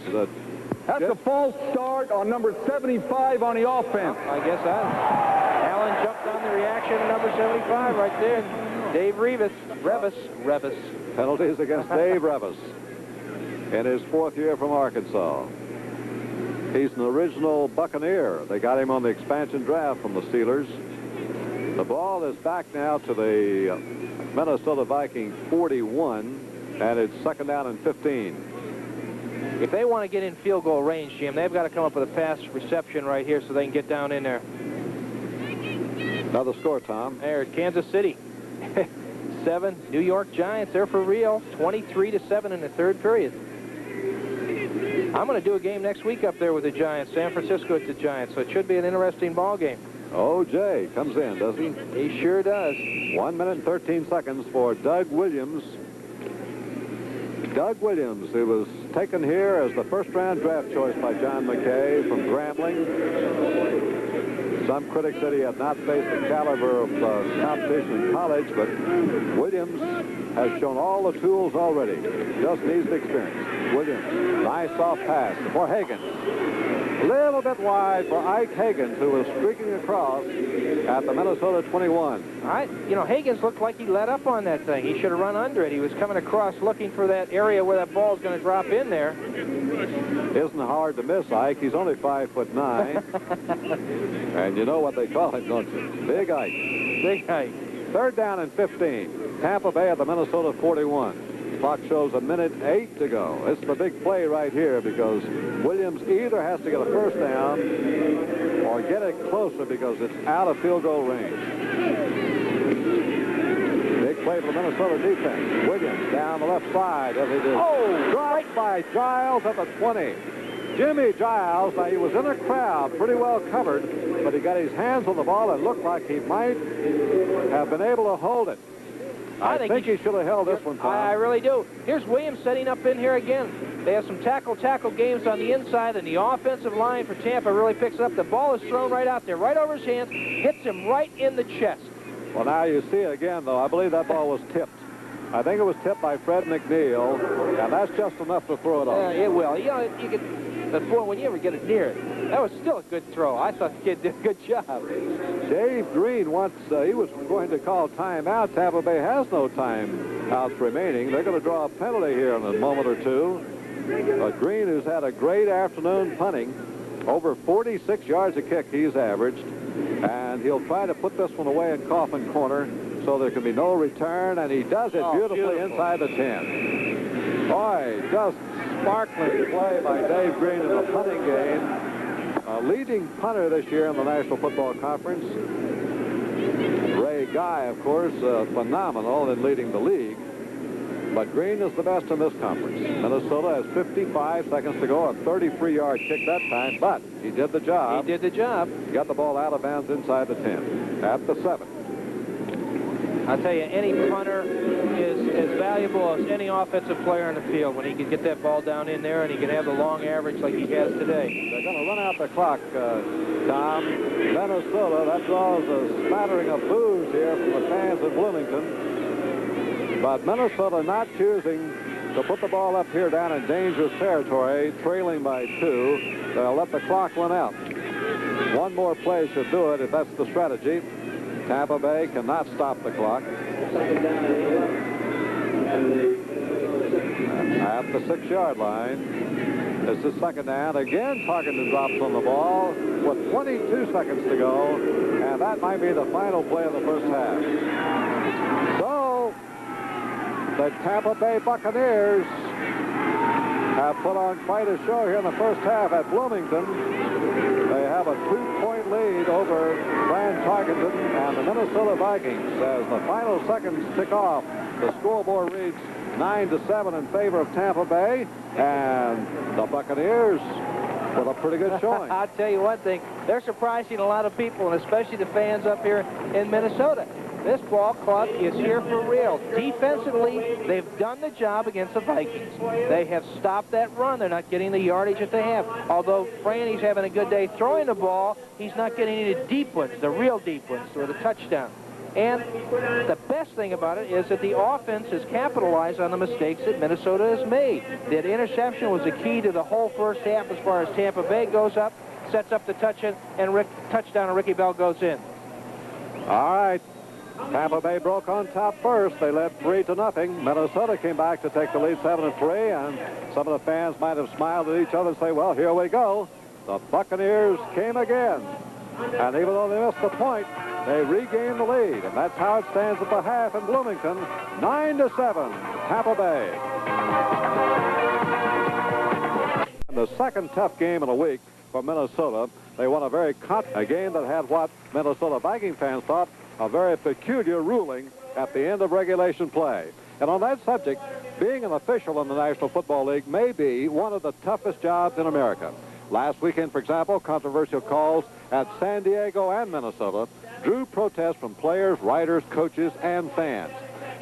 That's a false start on number 75 on the offense. I guess Alan jumped on the reaction of number 75 right there. Dave Revis. Penalties against Dave Revis in his 4th year from Arkansas. He's an original Buccaneer. They got him on the expansion draft from the Steelers. The ball is back now to the Minnesota Vikings 41, and it's 2nd down and 15. If they want to get in field goal range, Jim, they've got to come up with a pass reception right here so they can get down in there. Another score, Tom. There, Kansas City. 7, New York Giants. They're for real. 23-7 in the 3rd period. I'm going to do a game next week up there with the Giants. San Francisco at the Giants, so it should be an interesting ball game. O.J. comes in, does he? He sure does. 1 minute and 13 seconds for Doug Williams. Doug Williams, who was taken here as the first-round draft choice by John McKay from Grambling. Some critics said he had not faced the caliber of competition in college, but Williams has shown all the tools already. Just needs the experience. Williams, nice soft pass for Higgins. A little bit wide for Ike Higgins, who was streaking across at the Minnesota 21. Higgins looked like he let up on that thing. He should have run under it. He was coming across looking for that area where that ball's going to drop in there. Isn't hard to miss, Ike. He's only 5'9". And you know what they call him, don't you? Big Ike. Big Ike. 3rd down and 15. Tampa Bay at the Minnesota 41. Clock shows 1:08 to go. It's the big play right here because Williams either has to get a first down or get it closer because it's out of field goal range. Big play for the Minnesota defense. Williams down the left side as he did. Oh, dropped by Giles at the 20. Jimmie Giles, now he was in a crowd, pretty well covered, but he got his hands on the ball and looked like he might have been able to hold it. I think he should have held this one, Tom. I really do. Here's Williams setting up in here again. They have some tackle games on the inside, and the offensive line for Tampa really picks it up. The ball is thrown right out there, right over his hands, hits him right in the chest. Well, now you see it again, though. I believe that ball was tipped. I think it was tipped by Fred McNeil, and that's just enough to throw it off. Yeah, it will. You could, before, when you ever get it near it, that was still a good throw. I thought the kid did a good job. Dave Green once, he was going to call timeout. Tampa Bay has no timeouts remaining. They're going to draw a penalty here in a moment or two. But Green, who's had a great afternoon punting, over 46 yards a kick he's averaged, and he'll try to put this one away in Coffin Corner so there can be no return, and he does it beautifully inside the 10. Boy, just sparkling play by Dave Green in the punting game. Leading punter this year in the National Football Conference. Ray Guy, of course, phenomenal in leading the league. But Green is the best in this conference. Minnesota has 55 seconds to go, a 33-yard kick that time, but he did the job. He did the job. He got the ball out of bounds inside the 10 at the 7. I'll tell you, any punter is as valuable as any offensive player in the field when he can get that ball down in there and he can have the long average like he has today. They're going to run out the clock, Tom. Minnesota, that draws a smattering of boos here from the fans in Bloomington. But Minnesota not choosing to put the ball up here down in dangerous territory, trailing by 2. They'll let the clock run out. One more play should do it if that's the strategy. Tampa Bay cannot stop the clock. At the 6-yard line, this is 2nd down. Again, Tarkenton drops on the ball with 22 seconds to go, and that might be the final play of the first half. So, the Tampa Bay Buccaneers have put on quite a show here in the first half at Bloomington. They have a 2-point lead over Fran Tarkenton and the Minnesota Vikings as the final seconds tick off. The scoreboard reads 9-7 in favor of Tampa Bay, and the Buccaneers with a pretty good showing. I'll tell you one thing. They're surprising a lot of people, and especially the fans up here in Minnesota. This ball club is here for real. Defensively, they've done the job against the Vikings. They have stopped that run. They're not getting the yardage that they have. Although Franny's having a good day throwing the ball, he's not getting any deep ones, the real deep ones, or the touchdown. And the best thing about it is that the offense has capitalized on the mistakes that Minnesota has made. That interception was the key to the whole first half as far as Tampa Bay goes up, sets up the touchdown, and Ricky Bell goes in. All right. Tampa Bay broke on top first. They led 3-0. Minnesota came back to take the lead 7-3, and some of the fans might have smiled at each other and say, well, here we go. The Buccaneers came again. And even though they missed the point, they regained the lead. And that's how it stands at the half in Bloomington, 9-7, Tampa Bay. And the second tough game in a week for Minnesota. They won a game that had what Minnesota Viking fans thought a very peculiar ruling at the end of regulation play. And on that subject, being an official in the National Football League may be one of the toughest jobs in America. Last weekend, for example, controversial calls at San Diego and Minnesota drew protests from players, writers, coaches, and fans.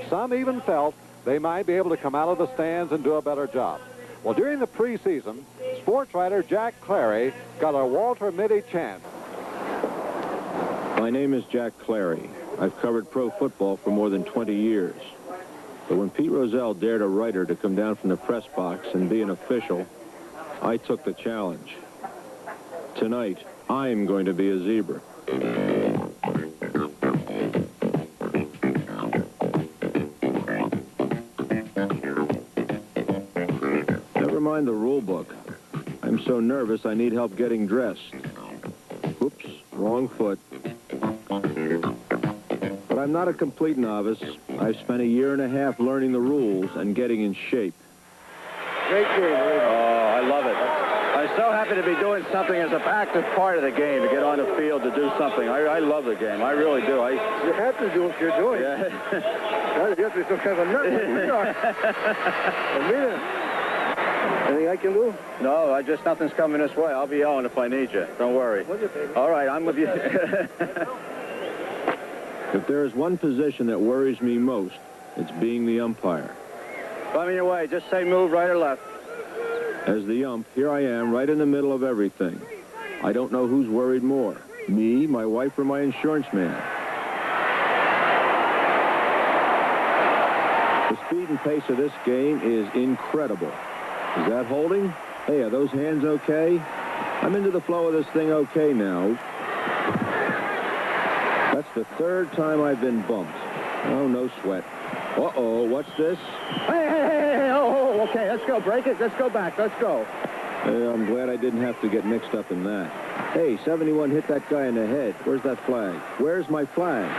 Some even felt they might be able to come out of the stands and do a better job. Well, during the preseason, sports writer Jack Clary got a Walter Mitty chance. My name is Jack Clary. I've covered pro football for more than 20 years. But when Pete Rozelle dared a writer to come down from the press box and be an official, I took the challenge. Tonight, I'm going to be a zebra. Never mind the rule book. I'm so nervous I need help getting dressed. Oops, wrong foot. But I'm not a complete novice. I've spent 1.5 years learning the rules and getting in shape. Great game, I love it. I'm so happy to be doing something as an active part of the game, to get on the field, to do something. I love the game. I really do. You have to do what you're doing. Yeah. You have to be some kind of a nerd like we are. Anything I can do? No, nothing's coming this way. I'll be on if I need you. Don't worry. All right, I'm with you. If there is one position that worries me most, it's being the umpire. Coming your way. Just say move right or left. As the ump, here I am, right in the middle of everything. I don't know who's worried more, me, my wife, or my insurance man. The speed and pace of this game is incredible. Is that holding? Hey, are those hands okay? I'm into the flow of this thing okay now. That's the third time I've been bumped. Oh, no sweat. Uh-oh, what's this? Hey, oh, okay, let's go. Break it. Let's go back. Let's go. I'm glad I didn't have to get mixed up in that. Hey, 71 hit that guy in the head. Where's that flag? Where's my flag?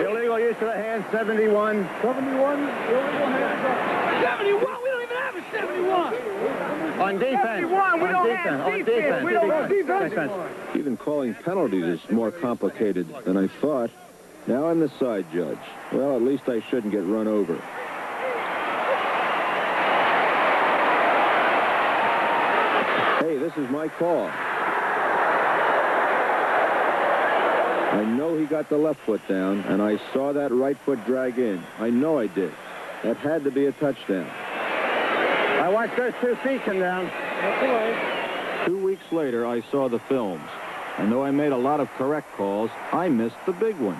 Illegal use of the hand, 71. 71? Illegal hands up. 71? We don't even have a 71. On defense. 71. We don't have defense. We don't have defense. Even calling penalties is more complicated than I thought. Now I'm the side judge. Well, at least I shouldn't get run over. Hey, this is my call. I know he got the left foot down, and I saw that right foot drag in. I know I did. That had to be a touchdown. I watched those 2 feet come down. That's all right. 2 weeks later, I saw the films. And though I made a lot of correct calls, I missed the big one.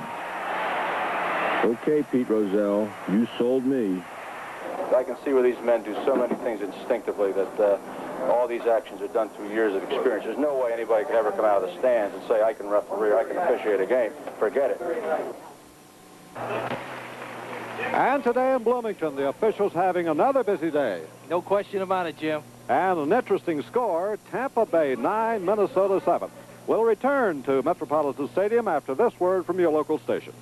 Okay, Pete Rozelle, you sold me. I can see where these men do so many things instinctively that all these actions are done through years of experience. There's no way anybody could ever come out of the stands and say, I can referee, I can officiate a game. Forget it. And today in Bloomington, the officials having another busy day. No question about it, Jim. And an interesting score, Tampa Bay 9, Minnesota 7. We'll return to Metropolitan Stadium after this word from your local station.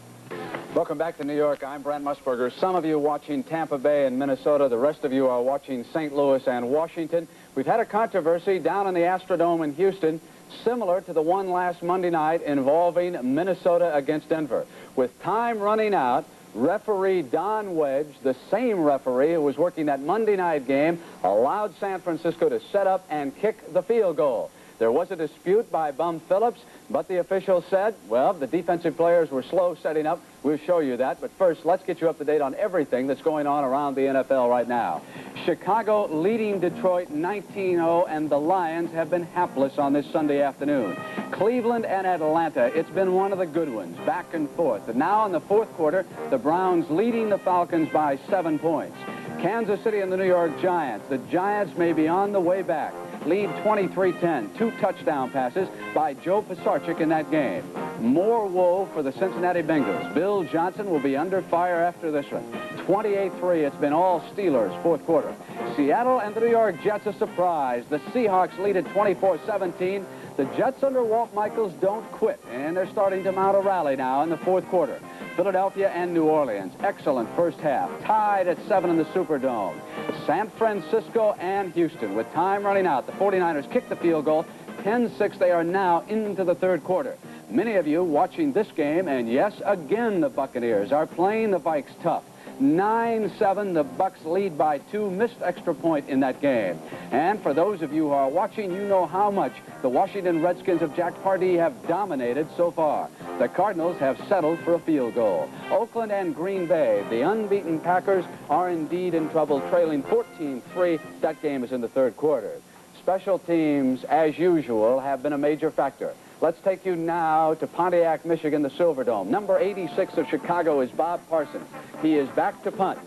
Welcome back to New York. I'm Brent Musburger. Some of you watching Tampa Bay and Minnesota. The rest of you are watching St. Louis and Washington. We've had a controversy down in the Astrodome in Houston, similar to the one last Monday night involving Minnesota against Denver. With time running out, Referee Don Wedge, the same referee who was working that Monday night game, allowed San Francisco to set up and kick the field goal. There was a dispute by Bum Phillips, but the official said, well, the defensive players were slow setting up. We'll show you that. But first, let's get you up to date on everything that's going on around the NFL right now. Chicago leading Detroit 19-0, and the Lions have been hapless on this Sunday afternoon. Cleveland and Atlanta, it's been one of the good ones, back and forth. And now in the fourth quarter, the Browns leading the Falcons by 7 points. Kansas City and the New York Giants. The Giants may be on the way back. Lead 23-10. 2 touchdown passes by Joe Pisarcik in that game. More woe for the Cincinnati Bengals. Bill Johnson will be under fire after this one. 28-3. It's been all Steelers, fourth quarter. Seattle and the New York Jets a surprise. The Seahawks lead at 24-17. The Jets under Walt Michaels don't quit, and they're starting to mount a rally now in the fourth quarter. Philadelphia and New Orleans, excellent first half. Tied at 7 in the Superdome. San Francisco and Houston, with time running out. The 49ers kick the field goal. 10-6, they are now into the third quarter. Many of you watching this game, and yes, again, the Buccaneers are playing the Vikes tough. 9-7, the Bucs lead by 2, missed extra point in that game. And for those of you who are watching, you know how much the Washington Redskins of Jack Pardee have dominated so far. The Cardinals have settled for a field goal. Oakland and Green Bay, the unbeaten Packers, are indeed in trouble, trailing 14-3. That game is in the third quarter. Special teams, as usual, have been a major factor. Let's take you now to Pontiac, Michigan, the Silverdome. Number 86 of Chicago is Bob Parsons. He is back to punt.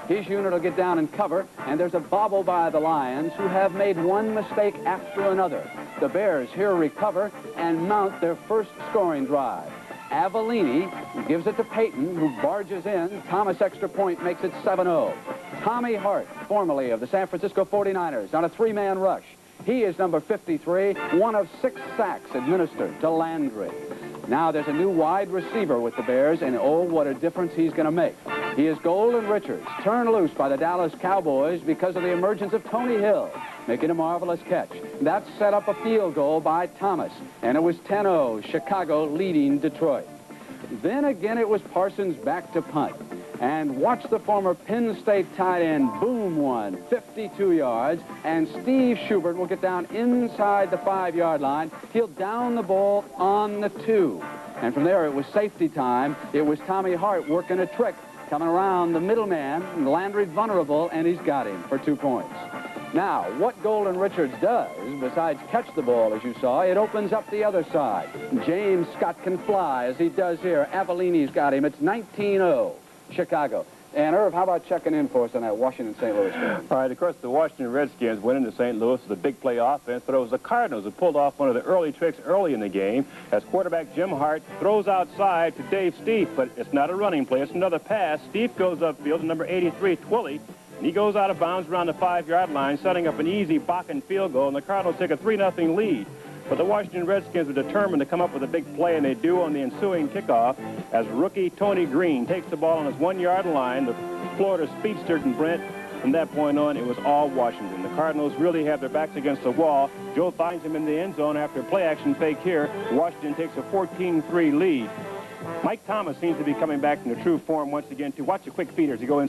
His unit will get down and cover, and there's a bobble by the Lions, who have made one mistake after another. The Bears here recover and mount their first scoring drive. Avellini gives it to Payton, who barges in. Thomas extra point makes it 7-0. Tommy Hart, formerly of the San Francisco 49ers, on a 3-man rush. He is number 53, one of 6 sacks administered to Landry. Now there's a new wide receiver with the Bears, and oh, what a difference he's going to make. He is Golden Richards, turned loose by the Dallas Cowboys because of the emergence of Tony Hill, making a marvelous catch. That set up a field goal by Thomas, and it was 10-0, Chicago leading Detroit. Then again, it was Parsons back to punt. And watch the former Penn State tight end boom one, 52 yards, and Steve Schubert will get down inside the 5-yard line. He'll down the ball on the 2. And from there, it was safety time. It was Tommy Hart working a trick, coming around the middleman, Landry vulnerable, and he's got him for 2 points. Now, what Golden Richards does, besides catch the ball, as you saw, it opens up the other side. James Scott can fly, as he does here. Avellini's got him. It's 19-0. Chicago. And, Irv, how about checking in for us on that Washington-St. Louis game? All right, of course, the Washington Redskins went into St. Louis with a big play offense, but it was the Cardinals who pulled off one of the early tricks early in the game as quarterback Jim Hart throws outside to Dave Stief, but it's not a running play. It's another pass. Stief goes upfield to number 83, Twilley, and he goes out of bounds around the 5-yard line, setting up an easy Bakken field goal, and the Cardinals take a 3-0 lead. But the Washington Redskins were determined to come up with a big play, and they do on the ensuing kickoff as rookie Tony Green takes the ball on his 1-yard line. The Florida speedster and Brent. From that point on, it was all Washington. The Cardinals really have their backs against the wall. Joe finds him in the end zone after a play-action fake here. Washington takes a 14-3 lead. Mike Thomas seems to be coming back into true form once again, too. Watch the quick feeder as he goes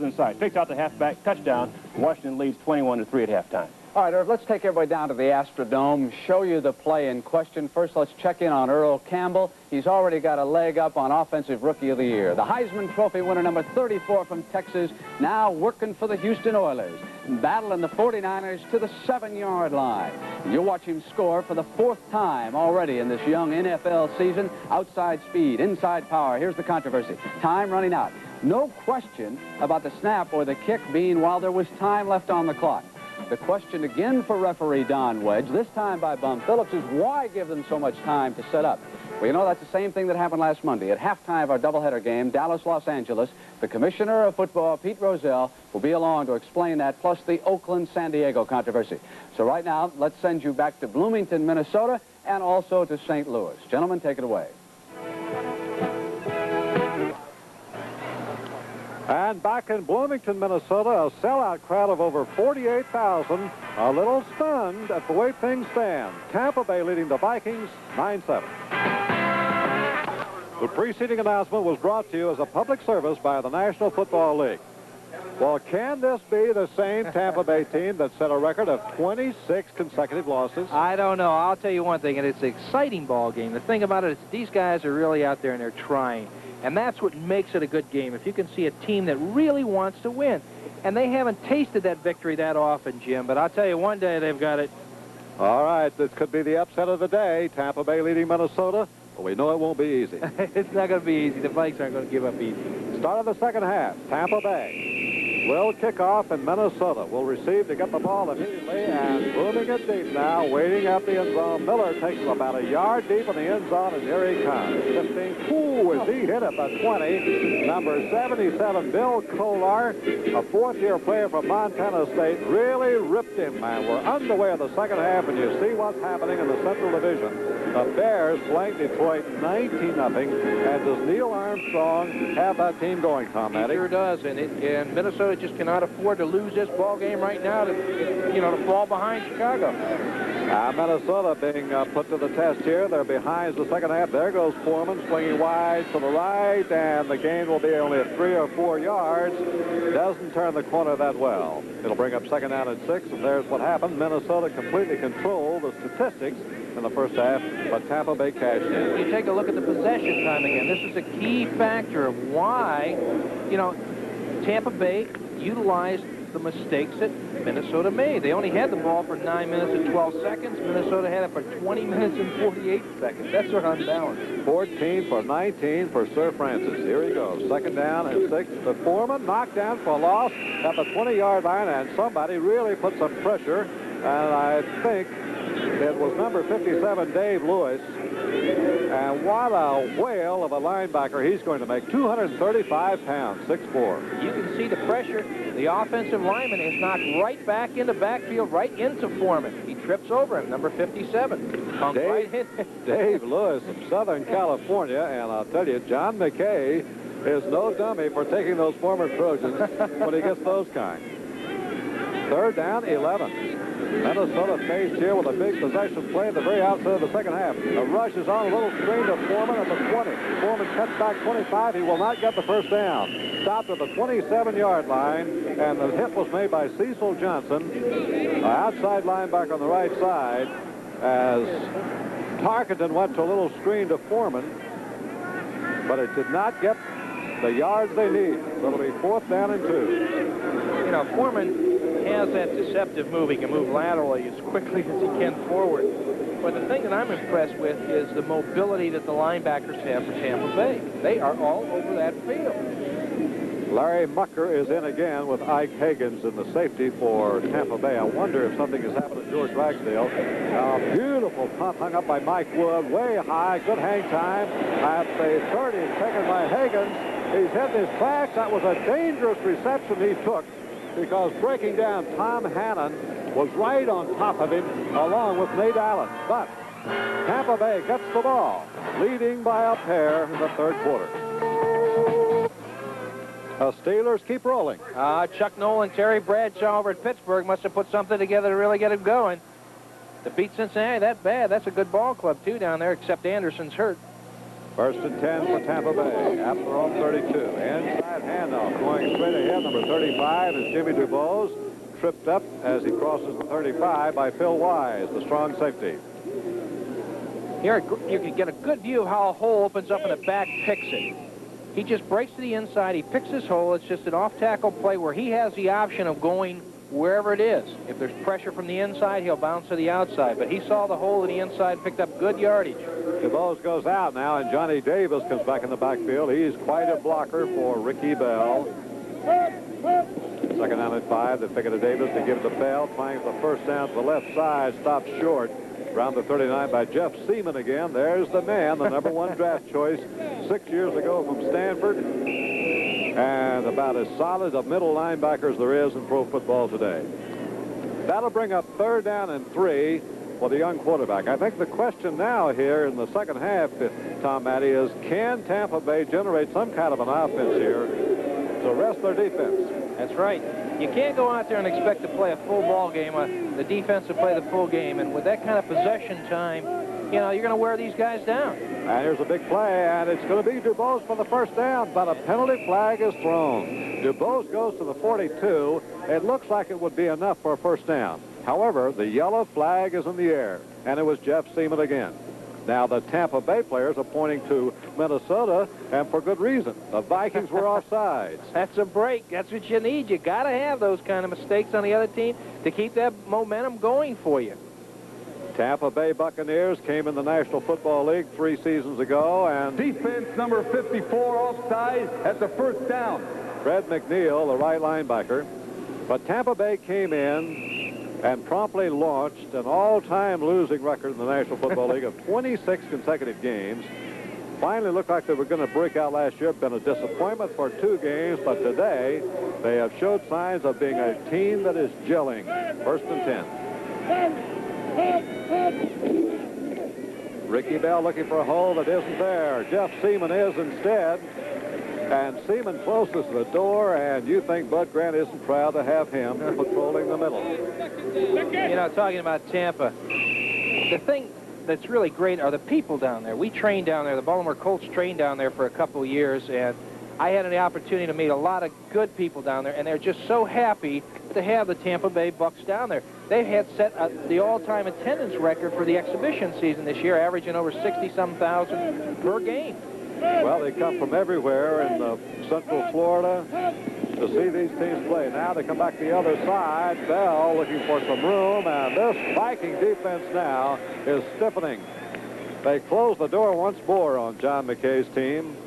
inside. Fakes out the halfback, touchdown. Washington leads 21-3 at halftime. All right, Irv, let's take everybody down to the Astrodome, show you the play in question. First, let's check in on Earl Campbell. He's already got a leg up on Offensive Rookie of the Year. The Heisman Trophy winner, number 34 from Texas, now working for the Houston Oilers, battling the 49ers to the 7-yard line. You'll watch him score for the 4th time already in this young NFL season. Outside speed, inside power. Here's the controversy. Time running out. No question about the snap or the kick being while there was time left on the clock. The question again for referee Don Wedge, this time by Bum Phillips, is why give them so much time to set up? Well, you know, that's the same thing that happened last Monday. At halftime of our doubleheader game, Dallas-Los Angeles, the commissioner of football, Pete Rozelle, will be along to explain that, plus the Oakland-San Diego controversy. So right now, let's send you back to Bloomington, Minnesota, and also to St. Louis. Gentlemen, take it away. And back in Bloomington, Minnesota, a sellout crowd of over 48,000, a little stunned at the way things stand. Tampa Bay leading the Vikings 9-7. The preceding announcement was brought to you as a public service by the National Football League. Well, can this be the same Tampa Bay team that set a record of 26 consecutive losses? I don't know. I'll tell you one thing, and it's an exciting ball game. The thing about it is these guys are really out there and they're trying, and that's what makes it a good game. If you can see a team that really wants to win, and they haven't tasted that victory that often, Jim, but I'll tell you, one day they've got it. All right, this could be the upset of the day. Tampa Bay leading Minnesota. But we know it won't be easy. It's not going to be easy. The Vikes aren't going to give up easy. Start of the second half. Tampa Bay will kick off, and Minnesota will receive to get the ball immediately, and moving it deep now, waiting at the end zone. Miller takes it about a yard deep in the end zone, and here he comes. 15. Ooh, as he hit at the 20. Number 77, Bill Kolar, a fourth-year player from Montana State, really ripped him, man. We're underway in the second half, and you see what's happening in the Central Division. The Bears blank Detroit 19-0, and does Neil Armstrong have that team going, Tom Matty? He sure does, and Minnesota just cannot afford to lose this ball game right now to fall behind Chicago. Minnesota being put to the test here. They're behind the second half. There goes Foreman swinging wide to the right, and the gain will be only at 3 or 4 yards. Doesn't turn the corner that well. It'll bring up second down and 6, and there's what happened. Minnesota completely controlled the statistics in the first half, but Tampa Bay cashed in. You take a look at the possession time again. This is a key factor of why, Tampa Bay utilized the mistakes that Minnesota made. They only had the ball for 9 minutes and 12 seconds. Minnesota had it for 20 minutes and 48 seconds. That's sort of unbalanced. 14 for 19 for Sir Francis. Here he goes. Second down and 6. The Foreman knocked down for a loss at the 20-yard line, and somebody really put some pressure, and I think it was number 57, Dave Lewis. And what a whale of a linebacker he's going to make. 235 pounds, 6'4". You can see the pressure. The offensive lineman is knocked right back into backfield, right into Foreman. He trips over him, number 57. Dave Lewis from Southern California, and I'll tell you, John McKay is no dummy for taking those former Trojans when he gets those kind. Third down, 11. Minnesota faced here with a big possession play at the very outset of the second half. A rush is on, a little screen to Foreman at the 20. Foreman cuts back 25. He will not get the first down. Stopped at the 27-yard line, and the hit was made by Cecil Johnson, outside linebacker on the right side, as Tarkenton went to a little screen to Foreman, but it did not get the yards they need. So it'll be fourth down and 2. Foreman has that deceptive move. He can move laterally as quickly as he can forward. But the thing that I'm impressed with is the mobility that the linebackers have for Tampa Bay. They are all over that field. Larry Mucker is in again with Ike Higgins in the safety for Tampa Bay. I wonder if something has happened to George Ragsdale. A beautiful punt hung up by Mike Wood, way high, good hang time. At the 30, taken by Higgins. He's hit his tracks. That was a dangerous reception he took, because breaking down Tom Hannon was right on top of him, along with Nate Allen. But Tampa Bay gets the ball, leading by a pair in the third quarter. The Steelers keep rolling. Chuck Noll and Terry Bradshaw over at Pittsburgh must have put something together to really get him going. To beat Cincinnati that bad, that's a good ball club, too, down there, except Anderson's hurt. First and 10 for Tampa Bay. At their own 32. Inside handoff. Going straight ahead. Number 35 is Jimmy DuBose. Tripped up as he crosses the 35 by Phil Wise, the strong safety. Here you can get a good view of how a hole opens up and the back picks it. He just breaks to the inside. He picks his hole. It's just an off-tackle play where he has the option of going wherever it is. If there's pressure from the inside, he'll bounce to the outside. But he saw the hole to the inside, picked up good yardage. DuBose goes out now, and Johnny Davis comes back in the backfield. He's quite a blocker for Ricky Bell. Second down at 5. They pick it to Davis. They give it to Bell. Trying for the first down to the left side. Stopped short. Around the 39 by Jeff Seaman again. There's the man, the number 1 draft choice 6 years ago from Stanford. And about as solid a middle linebacker as there is in pro football today. That'll bring up third down and 3 for the young quarterback. I think the question now here in the second half, Tom Matty, is can Tampa Bay generate some kind of an offense here to rest their defense? That's right. You can't go out there and expect to play a full ball game, the defense to play the full game. And with that kind of possession time, you're going to wear these guys down. And here's a big play, and it's going to be DuBose for the first down, but a penalty flag is thrown. DuBose goes to the 42. It looks like it would be enough for a first down. However, the yellow flag is in the air, and it was Jeff Selmon again. Now, the Tampa Bay players are pointing to Minnesota, and for good reason. The Vikings were offsides. That's a break. That's what you need. You got to have those kind of mistakes on the other team to keep that momentum going for you. Tampa Bay Buccaneers came in the National Football League 3 seasons ago, and Defense number 54 offside at the first down. Fred McNeil, the right linebacker. But Tampa Bay came in and promptly launched an all-time losing record in the National Football League of 26 consecutive games. Finally looked like they were going to break out last year. Been a disappointment for 2 games, but today they have showed signs of being a team that is gelling. First and 10. Ricky Bell looking for a hole that isn't there. Jeff Selmon is instead. And Selmon closest to the door, and you think Bud Grant isn't proud to have him patrolling the middle. You know, talking about Tampa, the thing that's really great are the people down there. We trained down there. The Baltimore Colts trained down there for a couple of years, and I had the opportunity to meet a lot of good people down there, and they're just so happy to have the Tampa Bay Bucs down there. They had set the all-time attendance record for the exhibition season this year, averaging over 60-some thousand per game. Well, they come from everywhere in Central Florida to see these teams play. Now they come back the other side. Bell looking for some room, and this Viking defense now is stiffening. They close the door once more on John McKay's team.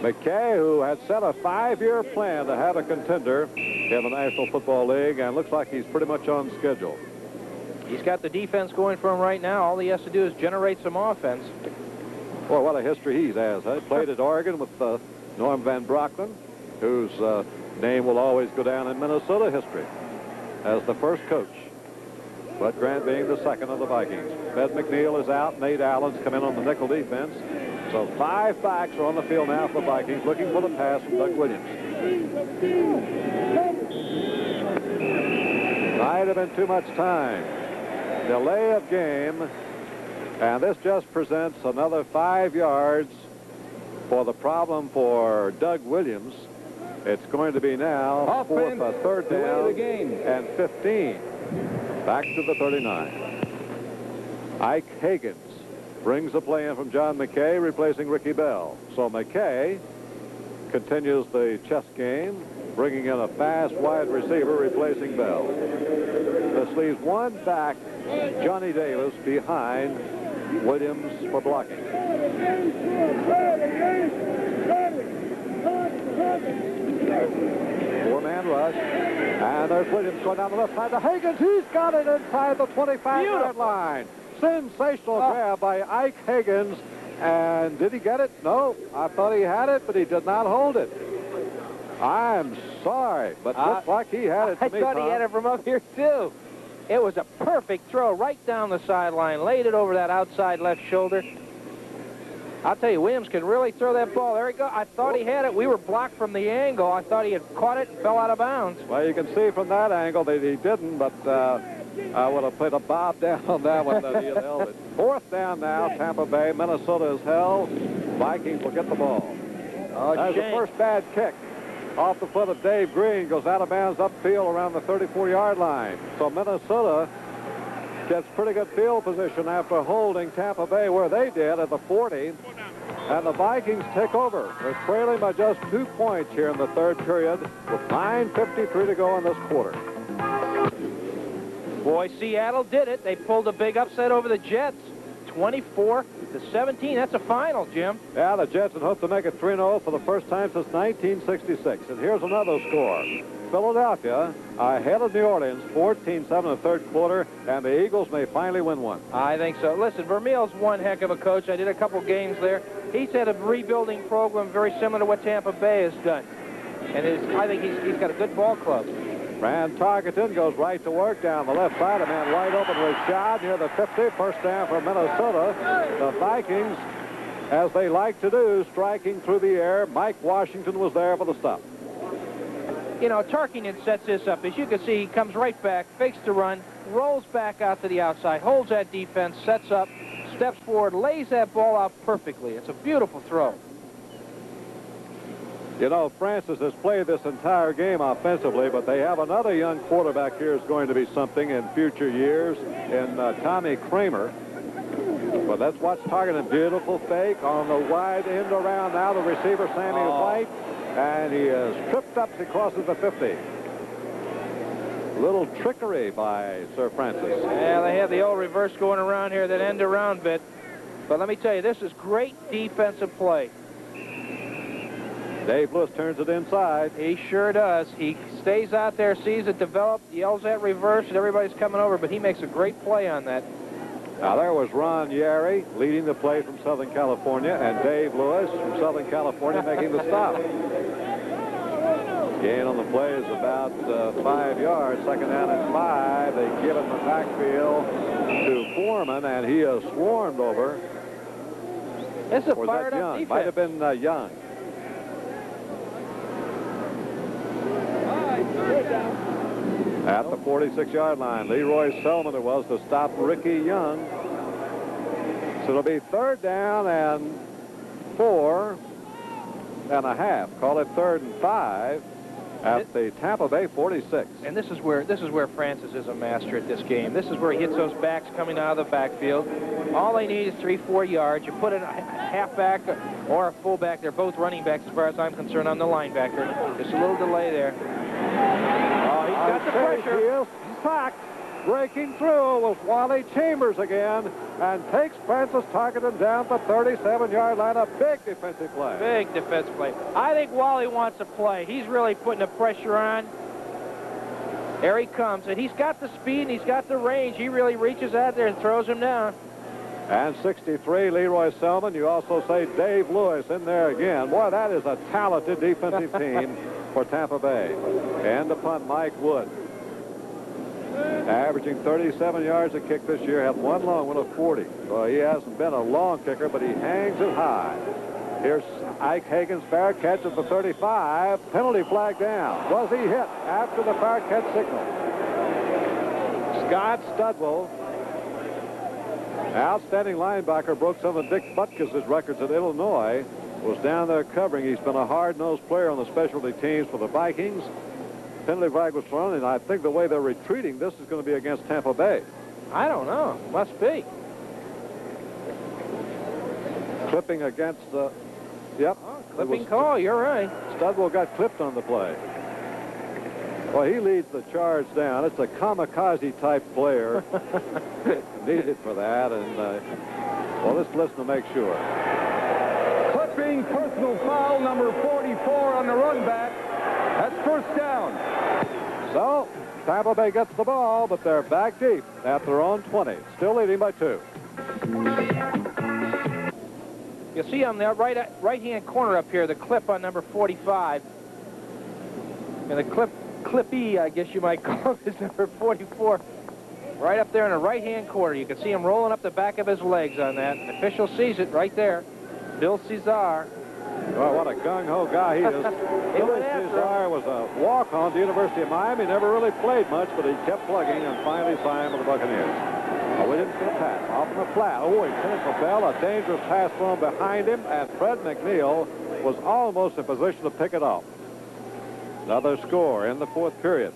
McKay, who had set a 5-year plan to have a contender in the National Football League, and looks like he's pretty much on schedule. He's got the defense going for him right now. All he has to do is generate some offense. Boy, what a history he has. He played at Oregon with Norm Van Brockman, whose name will always go down in Minnesota history as the first coach. Bud Grant being the second of the Vikings. Fred McNeil is out. Nate Allen's come in on the nickel defense. So 5 backs are on the field now for the Vikings, looking for the pass from Doug Williams. Might have been too much time. Delay of game. And this just presents another 5 yards for the problem for Doug Williams. It's going to be now fourth, third down, and 15. Back to the 39. Ike Higgins brings the play in from John McKay, replacing Ricky Bell. So McKay continues the chess game, bringing in a fast wide receiver, replacing Bell. This leaves one back, Johnny Davis, behind Williams for blocking. 4-man rush. And there's Williams going down the left side to Higgins. He's got it inside the 25-yard line. Sensational grab by Ike Higgins. And did he get it? No. I thought he had it, but he did not hold it. I'm sorry, but looks like he had it to me, I thought he had it from up here, too. It was a perfect throw right down the sideline. Laid it over that outside left shoulder. I'll tell you, Williams can really throw that ball. There he goes. I thought he had it. We were blocked from the angle. I thought he had caught it and fell out of bounds. Well, you can see from that angle that he didn't, but I would have put a bob down on that one that he had held it. Fourth down now, Tampa Bay. Minnesota is held. Vikings will get the ball. That's the first bad kick. Off the foot of Dave Green, goes out of bounds upfield around the 34-yard line. So Minnesota gets pretty good field position after holding Tampa Bay where they did at the 40. And the Vikings take over. They're trailing by just 2 points here in the third period with 9:53 to go in this quarter. Boy, Seattle did it. They pulled a big upset over the Jets. 24-17. That's a final, Jim. Yeah, the Jets had hoped to make it 3-0 for the first time since 1966. And here's another score. Philadelphia ahead of New Orleans, 14-7 in the third quarter, and the Eagles may finally win one. I think so. Listen, Vermeil's one heck of a coach. I did a couple games there. He's had a rebuilding program very similar to what Tampa Bay has done. And I think he's got a good ball club. Fran Tarkenton goes right to work down the left side. A man wide open with shot near the 50. First down for Minnesota. The Vikings, as they like to do, striking through the air. Mike Washington was there for the stop. You know, Tarkenton sets this up. As you can see, he comes right back, fakes the run, rolls back out to the outside, holds that defense, sets up, steps forward, lays that ball out perfectly. It's a beautiful throw. You know, Francis has played this entire game offensively, but they have another young quarterback here who's going to be something in future years in Tommy Kramer. But let's watch Tarkenton. Beautiful fake on the wide end around now. The receiver, Sammy White, and he is tripped up as he crosses the 50. Little trickery by Sir Francis. Yeah, they have the old reverse going around here, that end around bit. But let me tell you, this is great defensive play. Dave Lewis turns it inside. He sure does. He stays out there, sees it develop, yells at reverse, and everybody's coming over, but he makes a great play on that. Now, there was Ron Yeri leading the play from Southern California, and Dave Lewis from Southern California making the stop. Gain on the play is about 5 yards. Second down and 5. They give it in the backfield to Foreman, and he is swarmed over. This is a fired-up defense. Might have been Young. At the 46-yard line, Leroy Selmon it was to stop Ricky Young. So it'll be 3rd down and 4 and a half. Call it 3rd and 5 at the Tampa Bay 46. And this is where Francis is a master at this game. This is where he hits those backs coming out of the backfield. All they need is 3-4 yards. You put in a halfback or a fullback. They're both running backs as far as I'm concerned on the linebacker. Just a little delay there. Oh, he's got the pressure. He is sacked. Breaking through was Wally Chambers again, and takes Francis Tarkenton down the 37-yard line. A big defensive play. Big defensive play. I think Wally wants to play. He's really putting the pressure on. There he comes, and he's got the speed and he's got the range. He really reaches out there and throws him down. And 63, Leroy Selmon. You also say Dave Lewis in there again. Boy, that is a talented defensive team for Tampa Bay. And the punt, Mike Wood. Averaging 37 yards a kick this year, had one long one of 40. Well, he hasn't been a long kicker, but he hangs it high. Here's Ike Hagan's fair catch at the 35. Penalty flag down. Was he hit after the fair catch signal? Scott Studwell, outstanding linebacker, broke some of Dick Butkus' records at Illinois, was down there covering. He's been a hard-nosed player on the specialty teams for the Vikings. Penalty flag was thrown, and I think the way they're retreating, this is going to be against Tampa Bay. I don't know. Must be. Clipping against the... Yep. Oh, clipping call. You're right. Studwell got clipped on the play. Well, he leads the charge down. It's a kamikaze-type player needed for that, and well, let's listen to make sure. Clipping, personal foul, number 44 on the run back. That's 1st down. So, Tampa Bay gets the ball, but they're back deep at their own 20. Still leading by 2. You see on the right-hand corner up here, the clip on number 45. And the clippy, I guess you might call it, is number 44. Right up there in the right-hand corner. You can see him rolling up the back of his legs on that. The official sees it right there. Bill Cesar. Well, what a gung-ho guy he is. Billy Cesar was a walk-on to the University of Miami. Never really played much, but he kept plugging and finally signed with the Buccaneers. Williams going to pass off in the flat. Oh, he finished the bell. A dangerous pass thrown behind him, and Fred McNeil was almost in position to pick it off. Another score in the 4th period.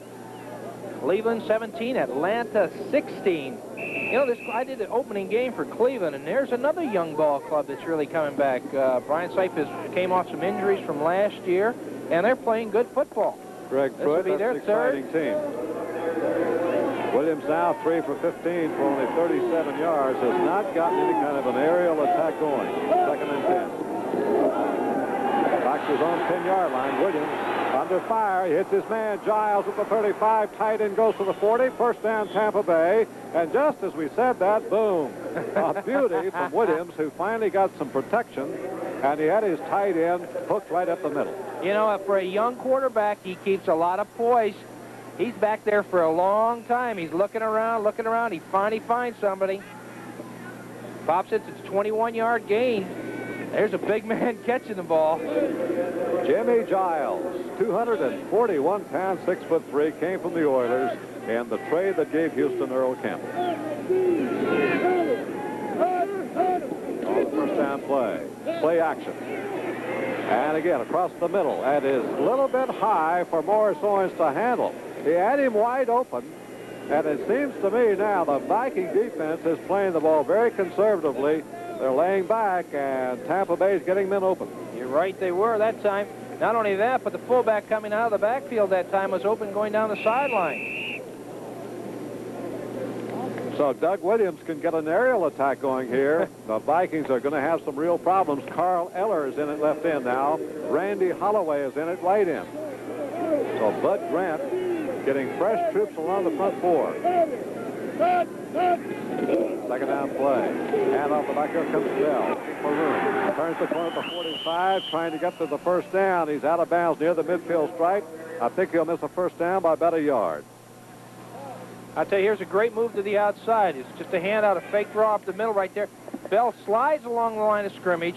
Cleveland 17, Atlanta 16. You know, I did an opening game for Cleveland, and there's another young ball club that's really coming back. Brian Sipe came off some injuries from last year, and they're playing good football. Greg Pruitt, that's an exciting team. Williams now 3 for 15 for only 37 yards. Has not gotten any kind of an aerial attack going. 2nd and 10. Back to his own 10-yard line. Williams under fire. He hits his man Giles at the 35. Tight end goes to the 40. 1st down Tampa Bay. And just as we said that, boom. A beauty from Williams, who finally got some protection. And he had his tight end hooked right up the middle. You know, for a young quarterback, he keeps a lot of poise. He's back there for a long time. He's looking around, looking around. He finally finds somebody. Pops it to 21-yard gain. There's a big man catching the ball. Jimmie Giles, 241 pounds, 6'3", came from the Oilers, and the trade that gave Houston Earl Campbell. first down play. Play action. And again, across the middle. That is a little bit high for Morris Owens to handle. He had him wide open. And it seems to me now the Viking defense is playing the ball very conservatively. They're laying back, and Tampa Bay is getting men open. You're right, they were that time. Not only that, but the fullback coming out of the backfield that time was open going down the sideline. So Doug Williams can get an aerial attack going here. The Vikings are going to have some real problems. Carl Eller is in at left end now. Randy Holloway is in at right end. So Bud Grant getting fresh troops along the front four. Second down play. And off the back here comes Bell. Maroon turns the corner at the 45, trying to get to the first down. He's out of bounds near the midfield stripe. I think he'll miss a first down by about a yard. I'll tell you, here's a great move to the outside. It's just a handout, a fake draw up the middle right there. Bell slides along the line of scrimmage.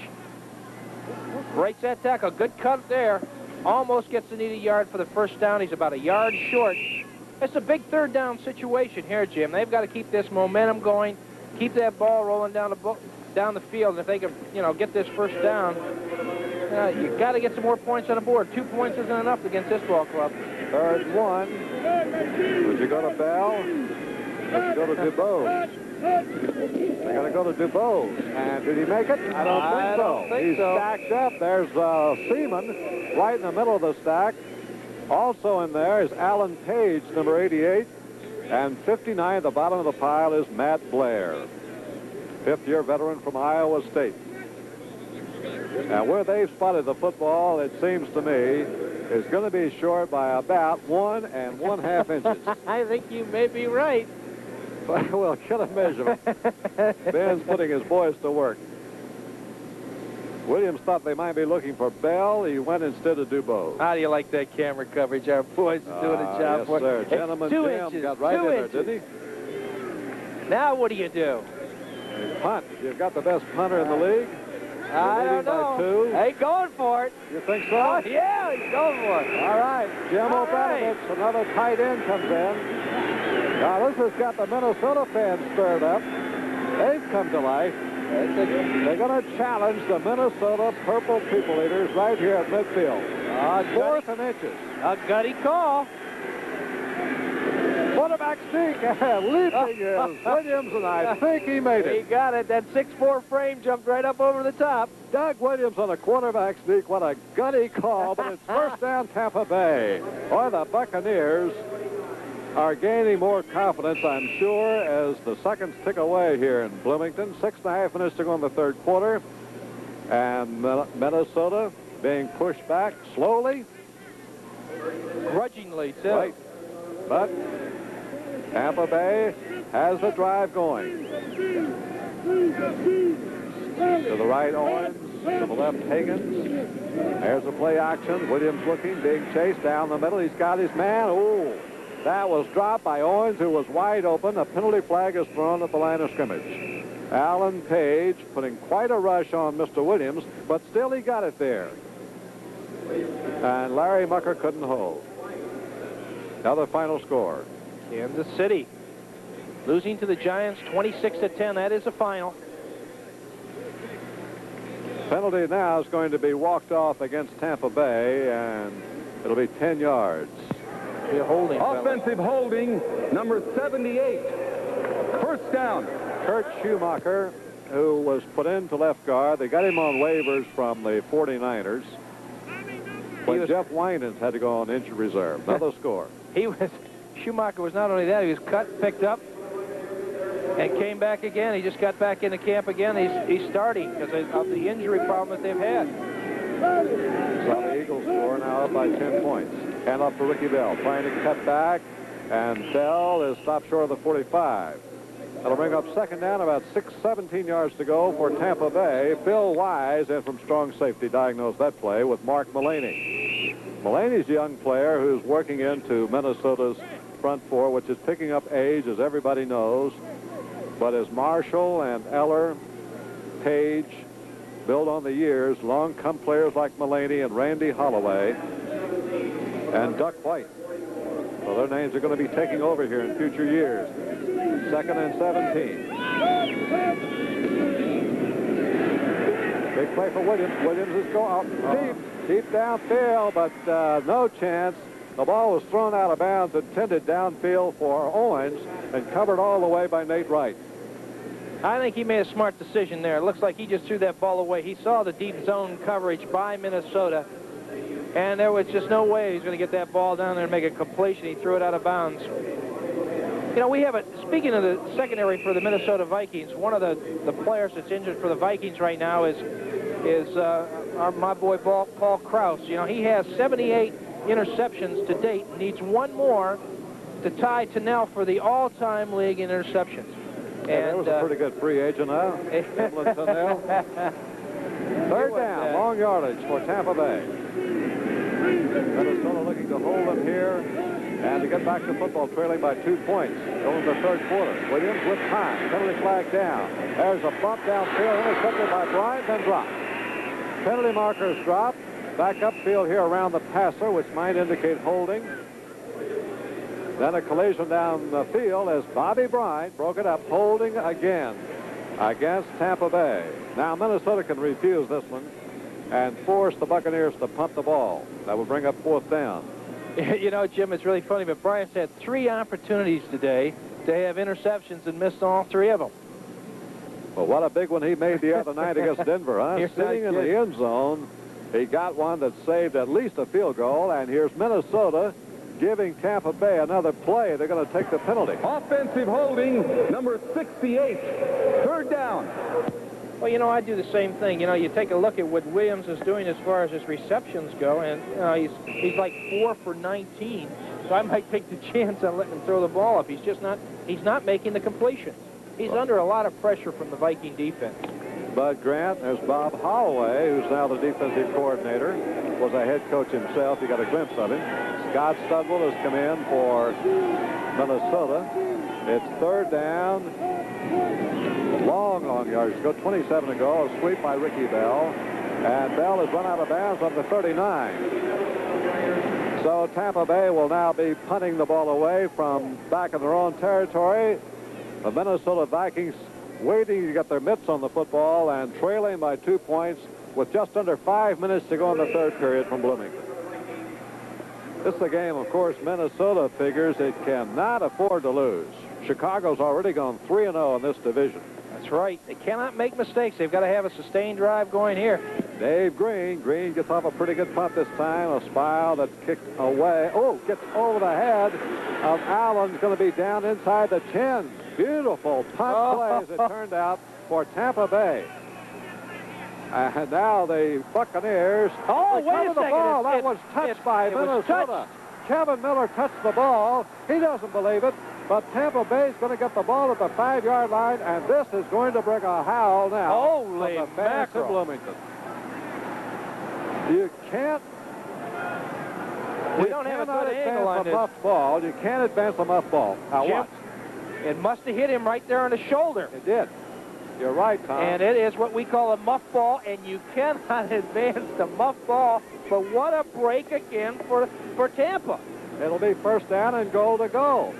Breaks that tackle. Good cut there. Almost gets the needed yard for the first down. He's about a yard short. It's a big third down situation here, Jim. They've got to keep this momentum going, keep that ball rolling down the field. And if they can, get this first down, you got to get some more points on the board. 2 points isn't enough against this ball club. Third and 1. Would you go to Bell? Let's go to DuBose. They got to go to DuBose. And did he make it? I don't think so. He's stacked up. There's Selmon right in the middle of the stack. Also in there is Alan Page, number 88. And 59 at the bottom of the pile is Matt Blair, fifth-year veteran from Iowa State. And where they've spotted the football, it seems to me, is going to be short by about 1 1/2 inches. I think you may be right. Well, get a measurement. Ben's putting his boys to work. Williams thought they might be looking for Bell. He went instead of DuBose. How do you like that camera coverage? Our boys are doing a job yes, for sir. it. Gentleman 2 Jim inches. got right 2 in there, inches. didn't he? Now what do you do? Punt. You've got the best punter in the league. I don't know. 2. Hey, going for it. You think so? Oh, yeah, he's going for it. All right. Jim O'Bradovich, another tight end comes in. Now, this has got the Minnesota fans stirred up. They've come to life. They're going to challenge the Minnesota Purple People Eaters right here at midfield. 4th and inches. A gutty call. Quarterback sneak. Leaping is Williams, and I think he made it. He got it. That 6'4" frame jumped right up over the top. Doug Williams on a quarterback sneak. What a gutty call, but it's first down Tampa Bay. Boy, the Buccaneers are gaining more confidence, I'm sure, as the seconds tick away here in Bloomington. 6.5 minutes to go in the third quarter. And Minnesota being pushed back slowly. Grudgingly, too. Right. But Tampa Bay has the drive going. To the right, Owens. To the left, Higgins. There's the play action. Williams looking, being chased down the middle. He's got his man. Ooh. That was dropped by Owens, who was wide open. A penalty flag is thrown at the line of scrimmage. Alan Page putting quite a rush on Mr. Williams, but still he got it there. And Larry Mucker couldn't hold. Now the final score. Kansas City losing to the Giants 26-10. That is the final. Penalty now is going to be walked off against Tampa Bay, and it'll be 10 yards. Be a holding. Offensive holding, number 78. First down. Kurt Schumacher, who was put into left guard. They got him on waivers from the 49ers. But Jeff Winans had to go on injured reserve. Another score. Schumacher was not only that, he was cut, picked up, and came back again. He just got back into camp again. He's starting because of the injury problem that they've had. So the Eagles score now up by 10 points. Hand off to Ricky Bell, trying to cut back, and Bell is stopped short of the 45. That'll bring up second down, about 17 yards to go for Tampa Bay. Phil Wise, in from strong safety, diagnosed that play with Mark Mullaney. Mullaney's a young player who's working into Minnesota's front four, which is picking up age, as everybody knows. But as Marshall and Eller, Page, build on the years, long come players like Mullaney and Randy Holloway and Duck White. So their names are going to be taking over here in future years. Second and 17. Big play for Williams. Williams is going deep downfield, but no chance. The ball was thrown out of bounds, intended downfield for Owens, and covered all the way by Nate Wright. I think he made a smart decision there. It looks like he just threw that ball away. He saw the deep zone coverage by Minnesota, and there was just no way he was going to get that ball down there and make a completion. He threw it out of bounds. You know, we have speaking of the secondary for the Minnesota Vikings, one of the players that's injured for the Vikings right now is my boy Paul Krause. You know, he has 78 interceptions to date, needs one more to tie Tennell for the all-time league in interceptions. And that was a pretty good free agent, huh? Tennell. Third down, long yardage for Tampa Bay. Minnesota looking to hold them here and to get back to football, trailing by 2 points. Going to the third quarter. Williams with time. Penalty flag down. There's a bump downfield, intercepted by Bryant, and dropped. Penalty markers dropped. Back upfield here around the passer, which might indicate holding. Then a collision down the field as Bobby Bryant broke it up, holding again against Tampa Bay. Now Minnesota can refuse this one and force the Buccaneers to punt the ball. That would bring up fourth down. You know, Jim, it's really funny, but Bryant's had 3 opportunities today to have interceptions and missed all 3 of them. Well, what a big one he made the other night against Denver, huh? Sitting in the end zone. He got one that saved at least a field goal, and here's Minnesota giving Tampa Bay another play. They're going to take the penalty. Offensive holding, number 68. Third down. Well, you know, I do the same thing. You know, you take a look at what Williams is doing as far as his receptions go, and he's like 4 for 19. So I might take the chance on letting him throw the ball up. He's not making the completions. He's under a lot of pressure from the Viking defense. Bud Grant, there's Bob Holloway, who's now the defensive coordinator, was a head coach himself. You got a glimpse of him. Scott Studwell has come in for Minnesota. It's third down. Long yards. Go 27 to go. A sweep by Ricky Bell. And Bell has run out of bounds on the 39. So Tampa Bay will now be punting the ball away from back in their own territory. The Minnesota Vikings waiting to get their mitts on the football and trailing by 2 points with just under 5 minutes to go in the third period from Bloomington. This is a game, of course, Minnesota figures it cannot afford to lose. Chicago's already gone 3-0 in this division. That's right. They cannot make mistakes. They've got to have a sustained drive going here. Dave Green. Green gets off a pretty good punt this time. A spile that's kicked away. Oh, gets over the head of Allen's going to be down inside the chin. Beautiful punt play as it turned out for Tampa Bay. And now the Buccaneers wait a second. the ball. That was touched by Minnesota. Kevin Miller touched the ball. He doesn't believe it. But Tampa Bay is going to get the ball at the 5-yard line, and this is going to bring a howl now. Holy from the fans in Bloomington. You can't. We don't have a good angle on this. Muff ball. You can't advance a muff ball. Now Jim, watch. It must have hit him right there on the shoulder. It did. You're right, Tom. And it is what we call a muff ball, and you cannot advance the muff ball. But what a break again for Tampa. It'll be first down and goal to go.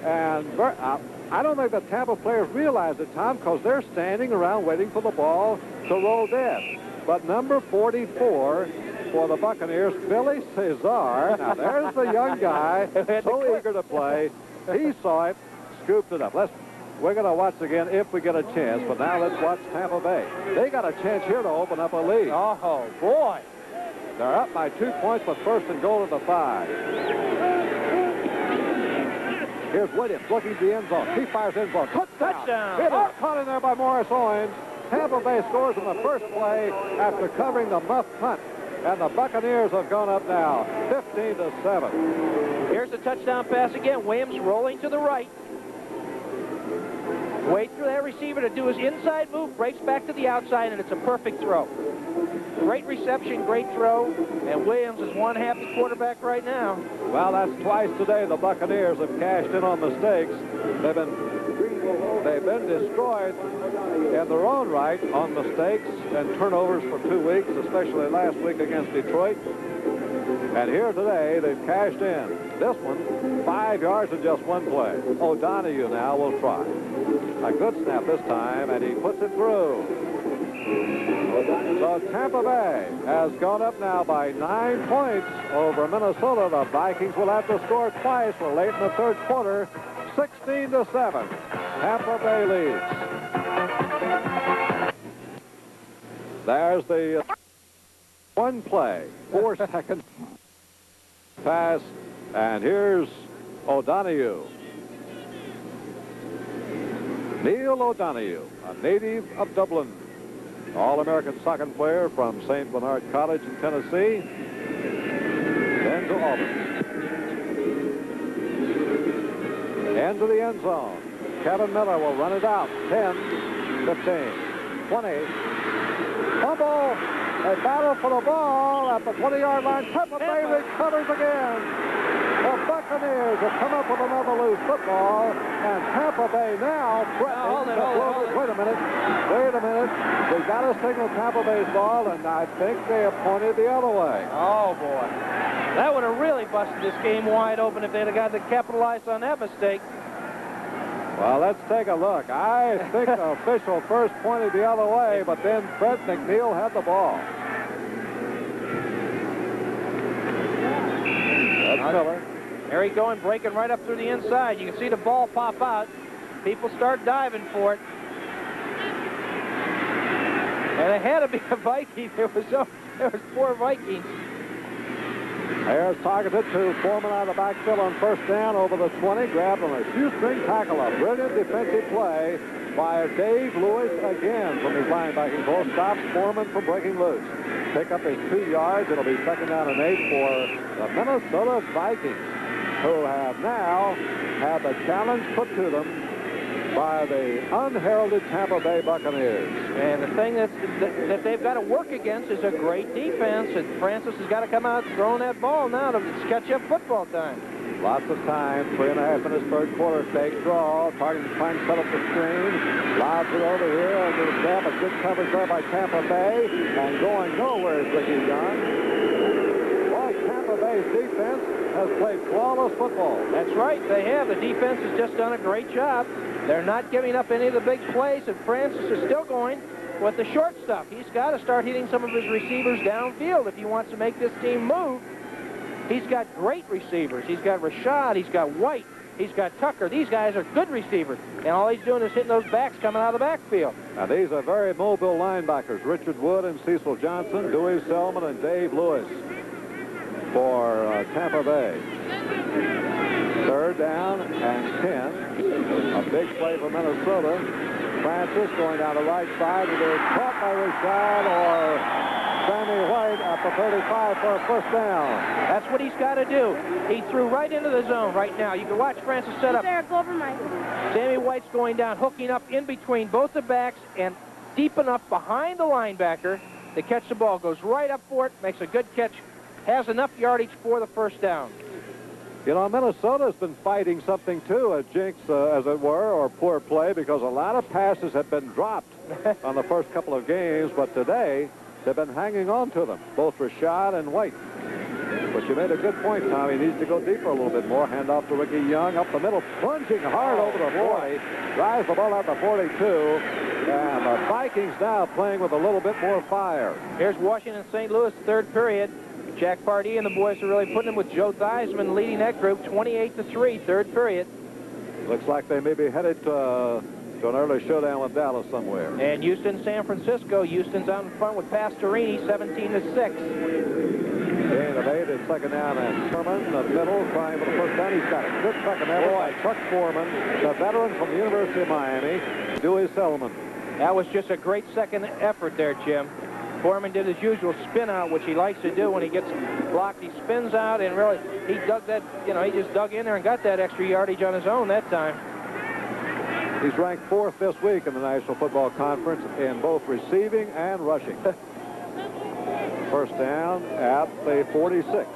And I don't think the Tampa players realize it, Tom, because they're standing around waiting for the ball to roll dead. But number 44 for the Buccaneers, Billy Cesar. Now, there's the young guy, so eager to play. He saw it, scooped it up. We're going to watch again if we get a chance, but now let's watch Tampa Bay. They got a chance here to open up a lead. Oh, boy. They're up by 2 points with first and goal at the 5. Here's Williams looking at the end zone. He fires in zone. Touchdown. It is caught in there by Morris Owens. Tampa Bay scores in the first play after covering the muff punt. And the Buccaneers have gone up now 15-7. Here's the touchdown pass again. Williams rolling to the right. Waits for that receiver to do his inside move, breaks back to the outside, and it's a perfect throw. Great reception, great throw, and Williams is one happy quarterback right now. Well, that's twice today the Buccaneers have cashed in on mistakes. They've been destroyed in their own right on mistakes and turnovers for 2 weeks, especially last week against Detroit. And here today, they've cashed in. This one, 5 yards in just one play. O'Donoghue now will try. A good snap this time, and he puts it through. So Tampa Bay has gone up now by 9 points over Minnesota. The Vikings will have to score twice. We're late in the third quarter. 16-7. Tampa Bay leads. There's the one play, 4 second pass, and here's O'Donoghue. Neil O'Donoghue, a native of Dublin, All-American soccer player from St. Bernard College in Tennessee, then to Auburn. Into the end zone. Kevin Miller will run it out. 10, 15, 20. Fumble. They battle for the ball at the 20-yard line. Tampa Bay recovers again. The Buccaneers have come up with another loose football, and Tampa Bay now threatening to blow it. Wait a minute. They got a signal Tampa Bay's ball, and I think they have pointed the other way. Oh, boy. That would have really busted this game wide open if they'd have got to capitalize on that mistake. Well, let's take a look. I think the official first pointed the other way, but then Fred McNeil had the ball. That's Miller. There he going, breaking right up through the inside. You can see the ball pop out. People start diving for it. And it had to be a Viking. There was 4 Vikings. There's Tarkenton to Foreman out of the backfield on first down over the 20. Grabbed on a shoestring tackle. A brilliant defensive play by Dave Lewis again from his linebacking core. Stops Foreman from breaking loose. Pick up his 2 yards. It'll be 2nd down and 8 for the Minnesota Vikings, who have now had the challenge put to them by the unheralded Tampa Bay Buccaneers. And the thing that they've got to work against is a great defense, and Francis has got to come out throwing that ball now to catch up football time. Lots of time, 3.5 minutes, third quarter, fake draw. Tarkenton trying to set up the screen. Lobs it over here under the snap. A good coverage there by Tampa Bay. And going nowhere is Ricky Young. Boy, Tampa Bay's defense has played flawless football. That's right, they have. The defense has just done a great job. They're not giving up any of the big plays, and Francis is still going with the short stuff. He's got to start hitting some of his receivers downfield if he wants to make this team move. He's got great receivers. He's got Rashad. He's got White. He's got Tucker. These guys are good receivers, and all he's doing is hitting those backs coming out of the backfield. Now, these are very mobile linebackers. Richard Wood and Cecil Johnson, Dewey Selmon, and Dave Lewis for Tampa Bay. 3rd down and 10. A big play for Minnesota. Francis going down the right side. It is caught by Rashad or Sammy White at the 35 for a first down. That's what he's got to do. He threw right into the zone right now. You can watch Francis set up. Sammy White's going down, hooking up in between both the backs and deep enough behind the linebacker to catch the ball. Goes right up for it, makes a good catch, has enough yardage for the first down. You know, Minnesota's been fighting something, too, a jinx, as it were, or poor play, because a lot of passes have been dropped on the first couple of games, but today they've been hanging on to them, both Rashad and White. But you made a good point, Tom. He needs to go deeper a little bit more. Hand off to Ricky Young up the middle, plunging hard over the 40. Drives the ball out the 42. And the Vikings now playing with a little bit more fire. Here's Washington St. Louis, 3rd period. Jack Pardee and the boys are really putting him with Joe Theismann leading that group 28-3, 3rd period. Looks like they may be headed to an early showdown with Dallas somewhere. And Houston, San Francisco. Houston's out in front with Pastorini, 17-6. Gain of 8 at 2nd down, and Sherman, the middle, trying for the first down. He's got a good second effort by Chuck Foreman, the veteran from the University of Miami, Dewey Selmon. That was just a great second effort there, Jim. Foreman did his usual spin out, which he likes to do when he gets blocked. He spins out, and really, he dug that, he just dug in there and got that extra yardage on his own that time. He's ranked 4th this week in the National Football Conference in both receiving and rushing. First down at the 46.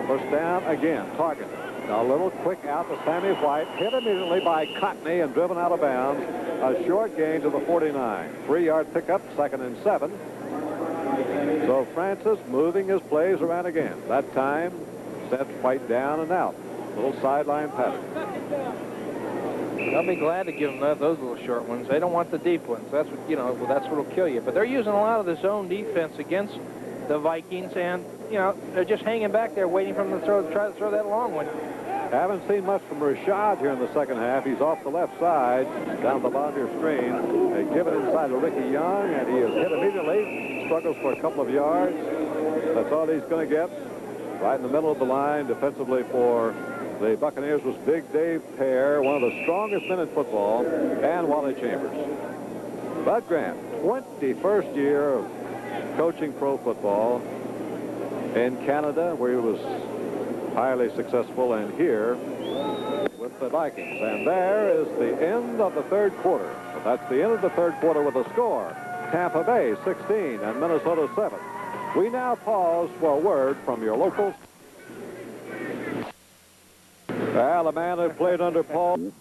First down again, Tarkenton. A little quick out to Sammy White, hit immediately by Cotney and driven out of bounds. A short gain to the 49. 3-yard pickup, 2nd and 7. So Francis moving his plays around again. That time, set White down and out. Little sideline pattern. They'll be glad to give them those little short ones. They don't want the deep ones. That's what, you know, well, that's what'll kill you. But they're using a lot of the zone defense against the Vikings, and, you know, they're just hanging back there waiting for them to try to throw that long one. Haven't seen much from Rashad here in the second half. He's off the left side, down the bottom of your screen. They give it inside to Ricky Young, and he is hit immediately. Struggles for a couple of yards. That's all he's going to get. Right in the middle of the line, defensively for the Buccaneers was Big Dave Pear, one of the strongest men in football, and Wally Chambers. Bud Grant, 21st year of coaching pro football in Canada, where he was highly successful, and here with the Vikings. And there is the end of the third quarter. That's the end of the third quarter with a score. Tampa Bay 16 and Minnesota 7. We now pause for a word from your locals. Well, the man who played under Paul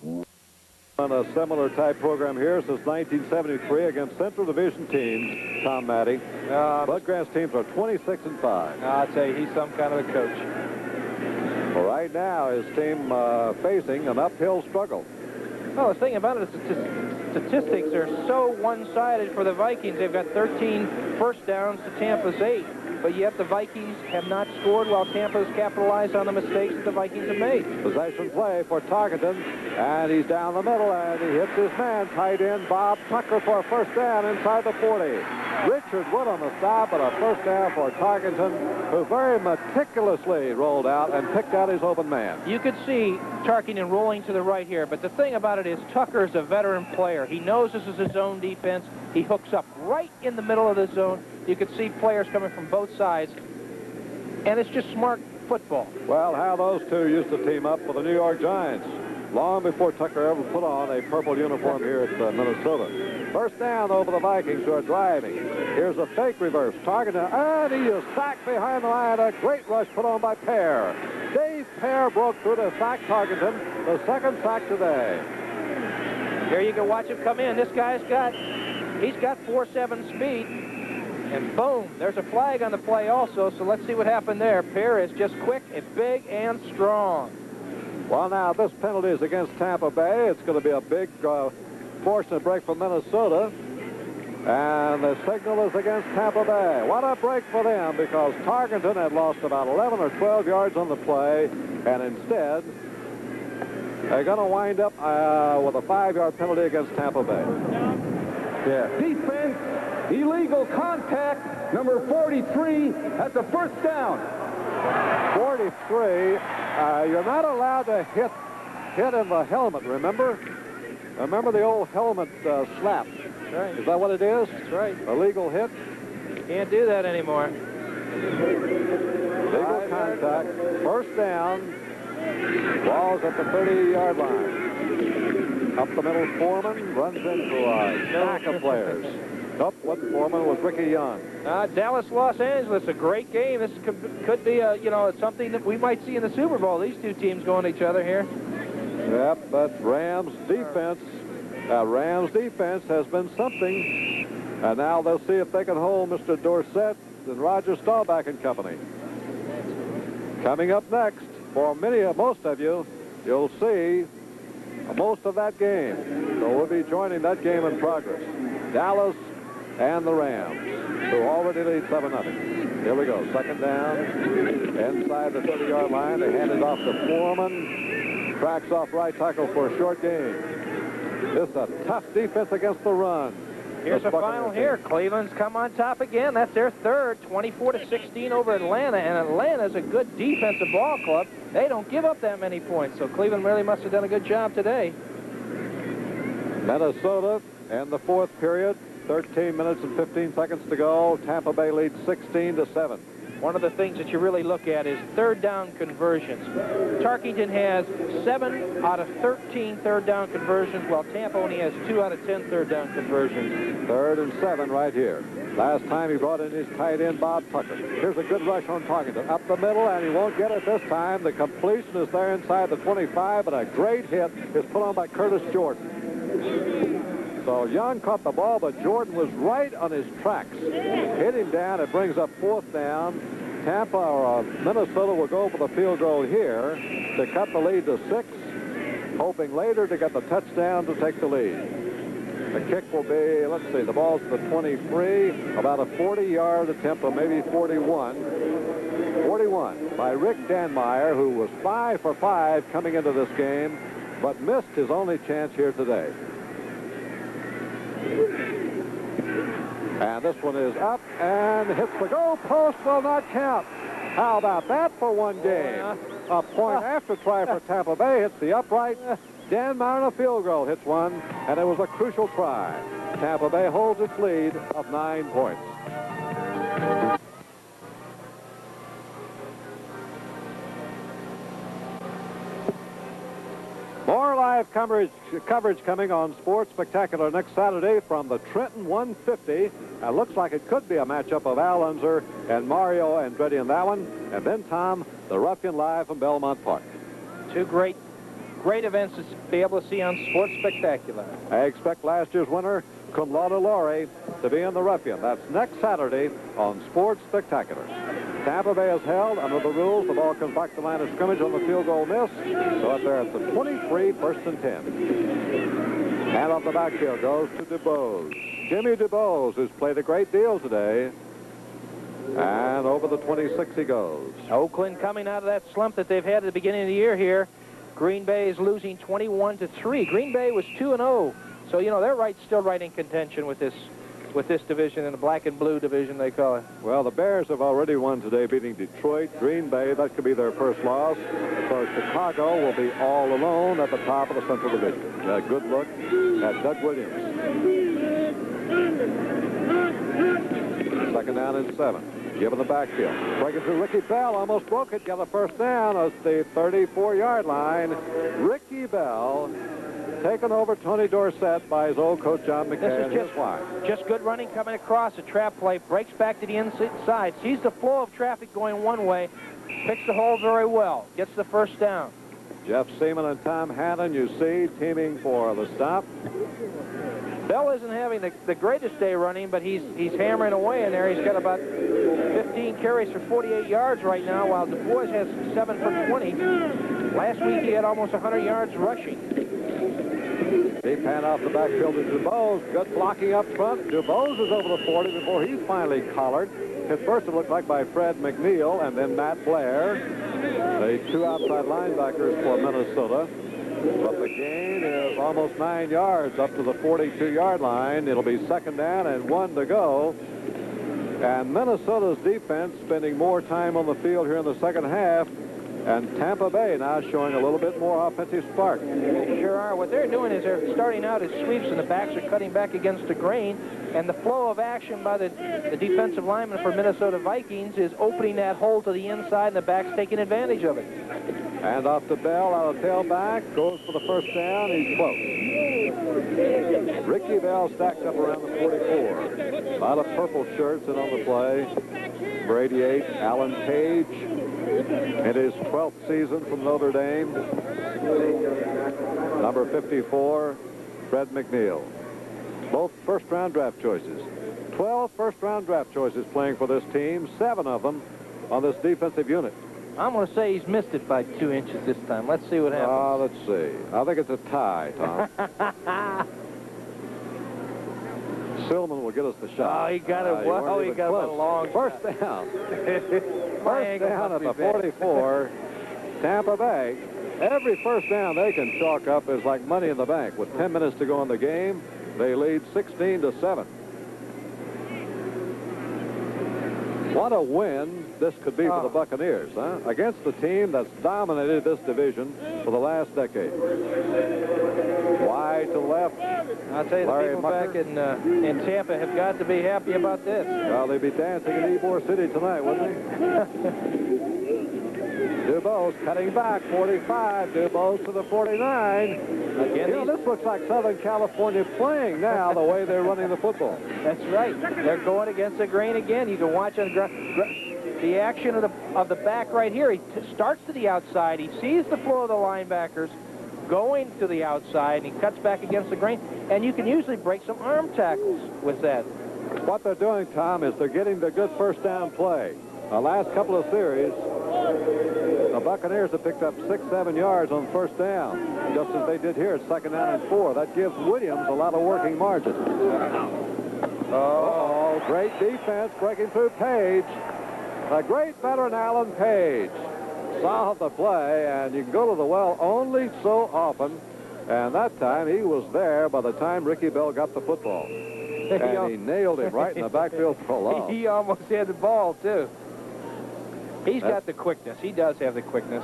on a similar type program here since 1973 against Central Division teams, Tom Matty. Bud Grant's teams are 26-5. I'll tell you, he's some kind of a coach. Well, right now, his team facing an uphill struggle. Well, the thing about it is the statistics are so one-sided for the Vikings. They've got 13 first downs to Tampa's 8. But yet the Vikings have not scored while Tampa's capitalized on the mistakes that the Vikings have made. Possession play for Tarkenton, and he's down the middle, and he hits his man, tight end Bob Tucker, for a first down inside the 40. Richard Wood on the stop, but a first down for Tarkenton, who very meticulously rolled out and picked out his open man. You could see Tarkenton rolling to the right here, but the thing about it is Tucker's a veteran player. He knows this is his zone defense. He hooks up right in the middle of the zone. You could see players coming from both sides, and it's just smart football. Well, how those two used to team up with the New York Giants long before Tucker ever put on a purple uniform here at Minnesota. First down over the Vikings, who are driving. Here's a fake reverse. Tarkenton, and he is sacked behind the line. A great rush put on by Pear. Dave Pear broke through to sack Tarkenton, the second sack today. Here you can watch him come in. This guy's got 4.7 speed. And boom, there's a flag on the play also, so let's see what happened there. Pear is just quick and big and strong. Well, now, this penalty is against Tampa Bay. It's going to be a big fortunate break for Minnesota. And the signal is against Tampa Bay. What a break for them, because Tarkenton had lost about 11 or 12 yards on the play, and instead, they're going to wind up with a 5-yard penalty against Tampa Bay. Yeah. Defense. Illegal contact, number 43, that's a first down. 43, you're not allowed to hit in the helmet, remember? Remember the old helmet slap? That's right. Is that what it is? That's right. Illegal hit? Can't do that anymore. Legal contact, first down, ball's at the 30-yard line. Up the middle, Foreman runs into a stack of players. Nope, wasn't Foreman, was Ricky Young. Dallas, Los Angeles, a great game. This could be, something that we might see in the Super Bowl. These two teams going at each other here. Yep, but Rams defense has been something. And now they'll see if they can hold Mr. Dorsett and Roger Staubach and company. Coming up next, for most of you, you'll see most of that game. So we'll be joining that game in progress. Dallas and the Rams, who already lead 7-0. Here we go. Second down, inside the 30-yard line. They hand it off to Foreman. Tracks off right tackle for a short gain. This is a tough defense against the run. Here's the final here. Cleveland's come on top again. That's their third, 24-16 over Atlanta. And Atlanta's a good defensive ball club. They don't give up that many points. So Cleveland really must have done a good job today. Minnesota in the fourth period. 13 minutes and 15 seconds to go. Tampa Bay leads 16-7. One of the things that you really look at is third down conversions. Tarkenton has 7 out of 13 third down conversions, while Tampa only has 2 out of 10 third down conversions. 3rd and 7 right here. Last time he brought in his tight end, Bob Tucker. Here's a good rush on Tarkenton. Up the middle, and he won't get it this time. The completion is there inside the 25, but a great hit is put on by Curtis Jordan. So Young caught the ball, but Jordan was right on his tracks. Hit him down. It brings up 4th down. Tampa or Minnesota will go for the field goal here to cut the lead to 6. hoping later to get the touchdown to take the lead. The kick will be, let's see, the ball's at the 23, about a 40-yard attempt, or maybe 41. 41 by Rick Danmeyer, who was 5 for 5 coming into this game, but missed his only chance here today. And this one is up and hits the goal post, will not count. How about that for one game? A point after try for Tampa Bay hits the upright. Danmeyer on a field goal hits one, and it was a crucial try. Tampa Bay holds its lead of 9 points. More live coverage coming on Sports Spectacular next Saturday from the Trenton 150. It looks like it could be a matchup of Al Unser and Mario Andretti in that one. And then, Tom, the Ruffian live from Belmont Park. Two great events to be able to see on Sports Spectacular. I expect last year's winner, cum laude laureate, to be in the Ruffian. That's next Saturday on Sports Spectacular. Tampa Bay is held under the rules. The ball comes back to the line of scrimmage on the field goal miss. So up there at the 23, first and 10. And off the backfield goes to DuBose. Jimmy DuBose, who's played a great deal today. And over the 26 he goes. Oakland coming out of that slump that they've had at the beginning of the year here. Green Bay is losing 21-3. Green Bay was 2-0. So, you know, they're still right in contention with this division, in the black and blue division, they call it. Well, the Bears have already won today, beating Detroit. Green Bay, that could be their first loss. So Chicago will be all alone at the top of the Central Division. A good look at Doug Williams. Second down and 7. Given the backfield. Breaking through Ricky Bell. Almost broke it. Got a first down at the 34-yard line. Ricky Bell taken over Tony Dorsett by his old coach John McKay. This is just good running coming across a trap play. Breaks back to the inside. Sees the flow of traffic going one way. Picks the hole very well. Gets the first down. Jeff Seaman and Tom Hannon, you see, teaming for the stop. Bell isn't having the greatest day running, but he's hammering away in there. He's got about 15 carries for 48 yards right now, while DuBose has 7 for 20. Last week he had almost 100 yards rushing. Deep hand off the backfield to DuBose. Good blocking up front. DuBose is over the 40 before he's finally collared. Hit first, it looked like, by Fred McNeil and then Matt Blair, the two outside linebackers for Minnesota. But the gain is almost 9 yards up to the 42-yard line. It'll be second down and 1 to go. And Minnesota's defense spending more time on the field here in the second half. And Tampa Bay now showing a little bit more offensive spark. They sure are. What they're doing is they're starting out as sweeps, and the backs are cutting back against the grain. And the flow of action by the defensive lineman for Minnesota Vikings is opening that hole to the inside, and the backs taking advantage of it. And off to Bell out of tailback. Goes for the first down. He's close. Ricky Bell stacked up around the 44. A lot of purple shirts in on the play. For 88, Alan Page. In his 12th season from Notre Dame. Number 54, Fred McNeil. Both first-round draft choices. 12 first-round draft choices playing for this team, 7 of them on this defensive unit. I'm going to say he's missed it by 2 inches this time. Let's see what happens. Let's see. I think it's a tie, Tom. Selmon will get us the shot. Oh, he got it. Well, he got it a long first down. First down at the 44. Tampa Bay. Every first down they can chalk up is like money in the bank. With 10 minutes to go in the game, they lead 16-7. What a win this could be for the Buccaneers, huh? Against the team that's dominated this division for the last decade. Wide to left. I'll tell you, the people back in Tampa have got to be happy about this. Well, they'd be dancing in Ybor City tonight, wouldn't they? DuBose cutting back, 45. DuBose to the 49. Again, this looks like Southern California playing now, the way they're running the football. That's right. They're going against the grain again. You can watch on the action of the back right here. He starts to the outside. He sees the flow of the linebackers going to the outside, and he cuts back against the grain. And you can usually break some arm tackles with that. What they're doing, Tom, is they're getting the good first down play. The last couple of series, The Buccaneers have picked up 6-7 yards on first down, just as they did here at 2nd down and 4. That gives Williams a lot of working margin. Oh, great defense breaking through Page. The great veteran Alan Page saw the play, and you can go to the well only so often. And that time he was there by the time Ricky Bell got the football. And he nailed him right in the backfield for a loss. He almost had the ball, too. He's got the quickness. He does have the quickness.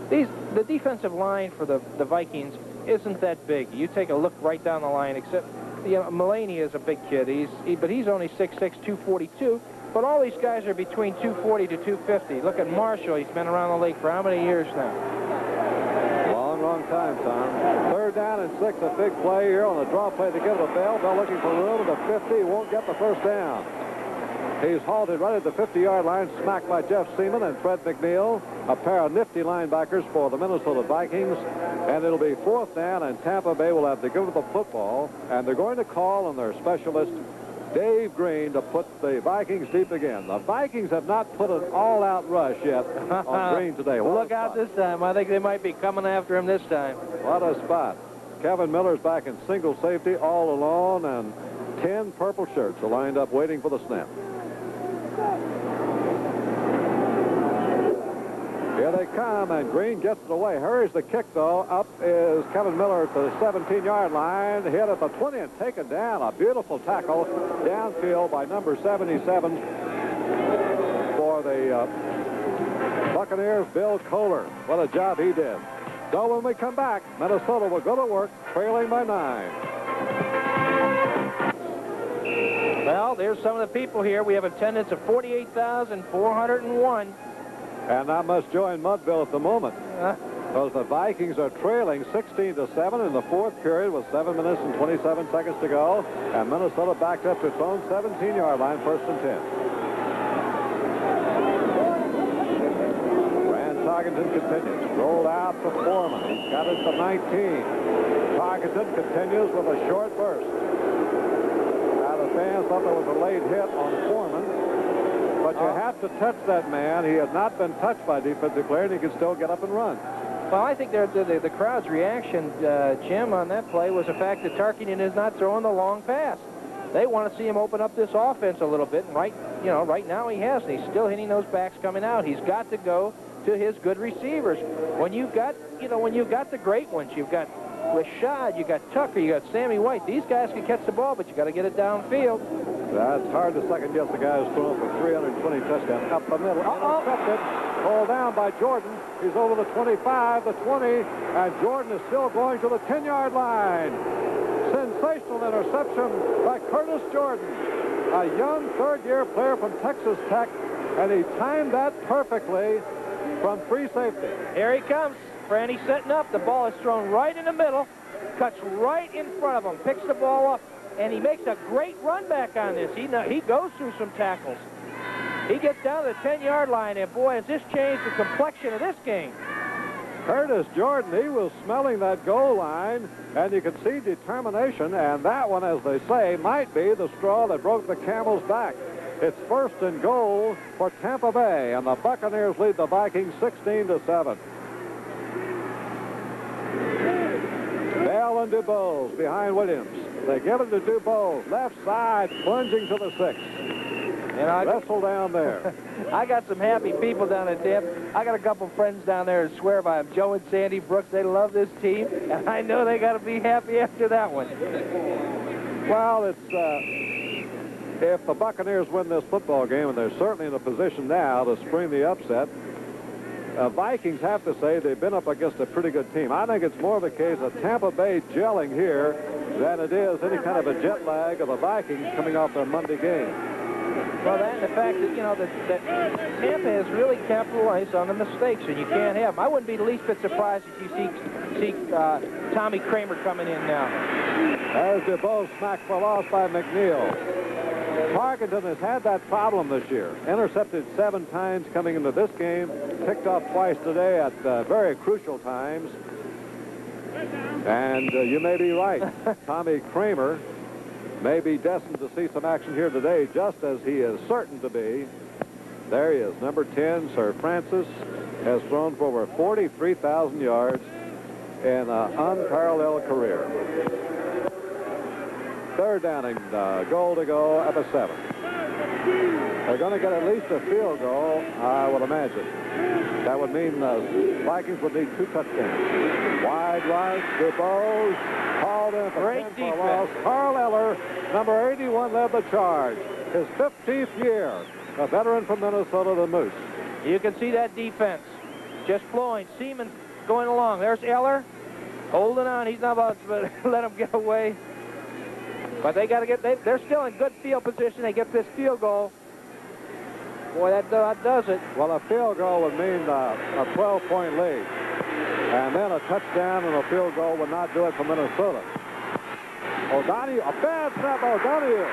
The defensive line for the Vikings isn't that big. You take a look right down the line, except, Mulaney is a big kid. But he's only 6'6", 242. But all these guys are between 240 to 250. Look at Marshall. He's been around the league for how many years now? Long time, Tom. 3rd down and 6, a big play here on the draw play to give to Bell. Bell looking for room at the 50. Won't get the first down. He's halted right at the 50-yard line, smacked by Jeff Seaman and Fred McNeil, a pair of nifty linebackers for the Minnesota Vikings. And it'll be 4th down, and Tampa Bay will have to give the football. And they're going to call on their specialist, Dave Green, to put the Vikings deep again. The Vikings have not put an all-out rush yet on Green today. Look out this time. I think they might be coming after him this time. What a spot. Kevin Miller's back in single safety all alone, and 10 purple shirts are lined up waiting for the snap. Here they come, and Green gets it away. Hurries the kick, though. Up is Kevin Miller at the 17-yard line. Hit at the 20 and taken down. A beautiful tackle downfield by number 77 for the Buccaneers, Bill Kohler. What a job he did. So when we come back, Minnesota will go to work, trailing by 9. Well, there's some of the people here. We have attendance of 48,401. And not much joy in Mudville at the moment, because the Vikings are trailing 16-7 in the 4th period with 7 minutes and 27 seconds to go, and Minnesota backed up to its own 17-yard line, 1st and 10. Fran Tarkenton continues, rolled out to Foreman. He's got it to 19. Tarkenton continues with a short burst. Now the fans thought there was a late hit on Foreman. But you have to touch that man. He has not been touched by a defensive player, and he can still get up and run. Well, I think the crowd's reaction, Jim, on that play was the fact that Tarkenton is not throwing the long pass. They want to see him open up this offense a little bit, and right now he has. He's still hitting those backs coming out. He's got to go to his good receivers. When you've got the great ones, you've got Rashad, you got Tucker, you got Sammy White. These guys can catch the ball, but you got to get it downfield. That's hard to second-guess the guy who's thrown for 320 touchdowns. Up the middle, intercepted, pulled down by Jordan. He's over the 25, the 20, and Jordan is still going to the 10-yard line. Sensational interception by Curtis Jordan, a young 3rd-year player from Texas Tech, and he timed that perfectly from free safety. Here he comes. Franny's setting up. The ball is thrown right in the middle, cuts right in front of him, picks the ball up, and he makes a great run back on this. He goes through some tackles. He gets down to the 10-yard line, and boy, has this changed the complexion of this game. Curtis Jordan, he was smelling that goal line, and you can see determination, and that one, as they say, might be the straw that broke the camel's back. It's 1st and goal for Tampa Bay, and the Buccaneers lead the Vikings 16-7. Bell and DuBose behind Williams. They give it to DuBose. Left side, plunging to the 6. And I wrestle down there. I got some happy people down at Tampa. I got a couple friends down there who swear by him. Joe and Sandy Brooks, they love this team, and I know they got to be happy after that one. Well, it's if the Buccaneers win this football game, and they're certainly in a position now to spring the upset, Vikings have to say they've been up against a pretty good team. I think it's more of a case of Tampa Bay gelling here than it is any kind of a jet lag of the Vikings coming off their Monday game. Well, that and the fact that, that Tampa has really capitalized on the mistakes, and you can't have them. I wouldn't be the least bit surprised if you see Tommy Kramer coming in now. As DuBose smacked for loss by McNeil. Tarkenton has had that problem this year. Intercepted 7 times coming into this game. Picked off twice today at very crucial times. And you may be right. Tommy Kramer may be destined to see some action here today, just as he is certain to be There he is, number 10, Sir Francis, has thrown for over 43,000 yards in an unparalleled career. Third down and goal to go at the 7. They're going to get at least a field goal, I would imagine. That would mean the Vikings would need 2 touchdowns. Wide right, DuBose, hauled in for 10 for a loss. Carl Eller, number 81, led the charge. His 15th year, a veteran from Minnesota, the Moose. You can see that defense just flowing. Seaman going along. There's Eller holding on. He's not about to let him get away. But they got to get, they're still in good field position. They get this field goal. Boy, that does it. Well, a field goal would mean a 12-point lead. And then a touchdown and a field goal would not do it for Minnesota. O'Donoghue, a bad snap by O'Donoghue.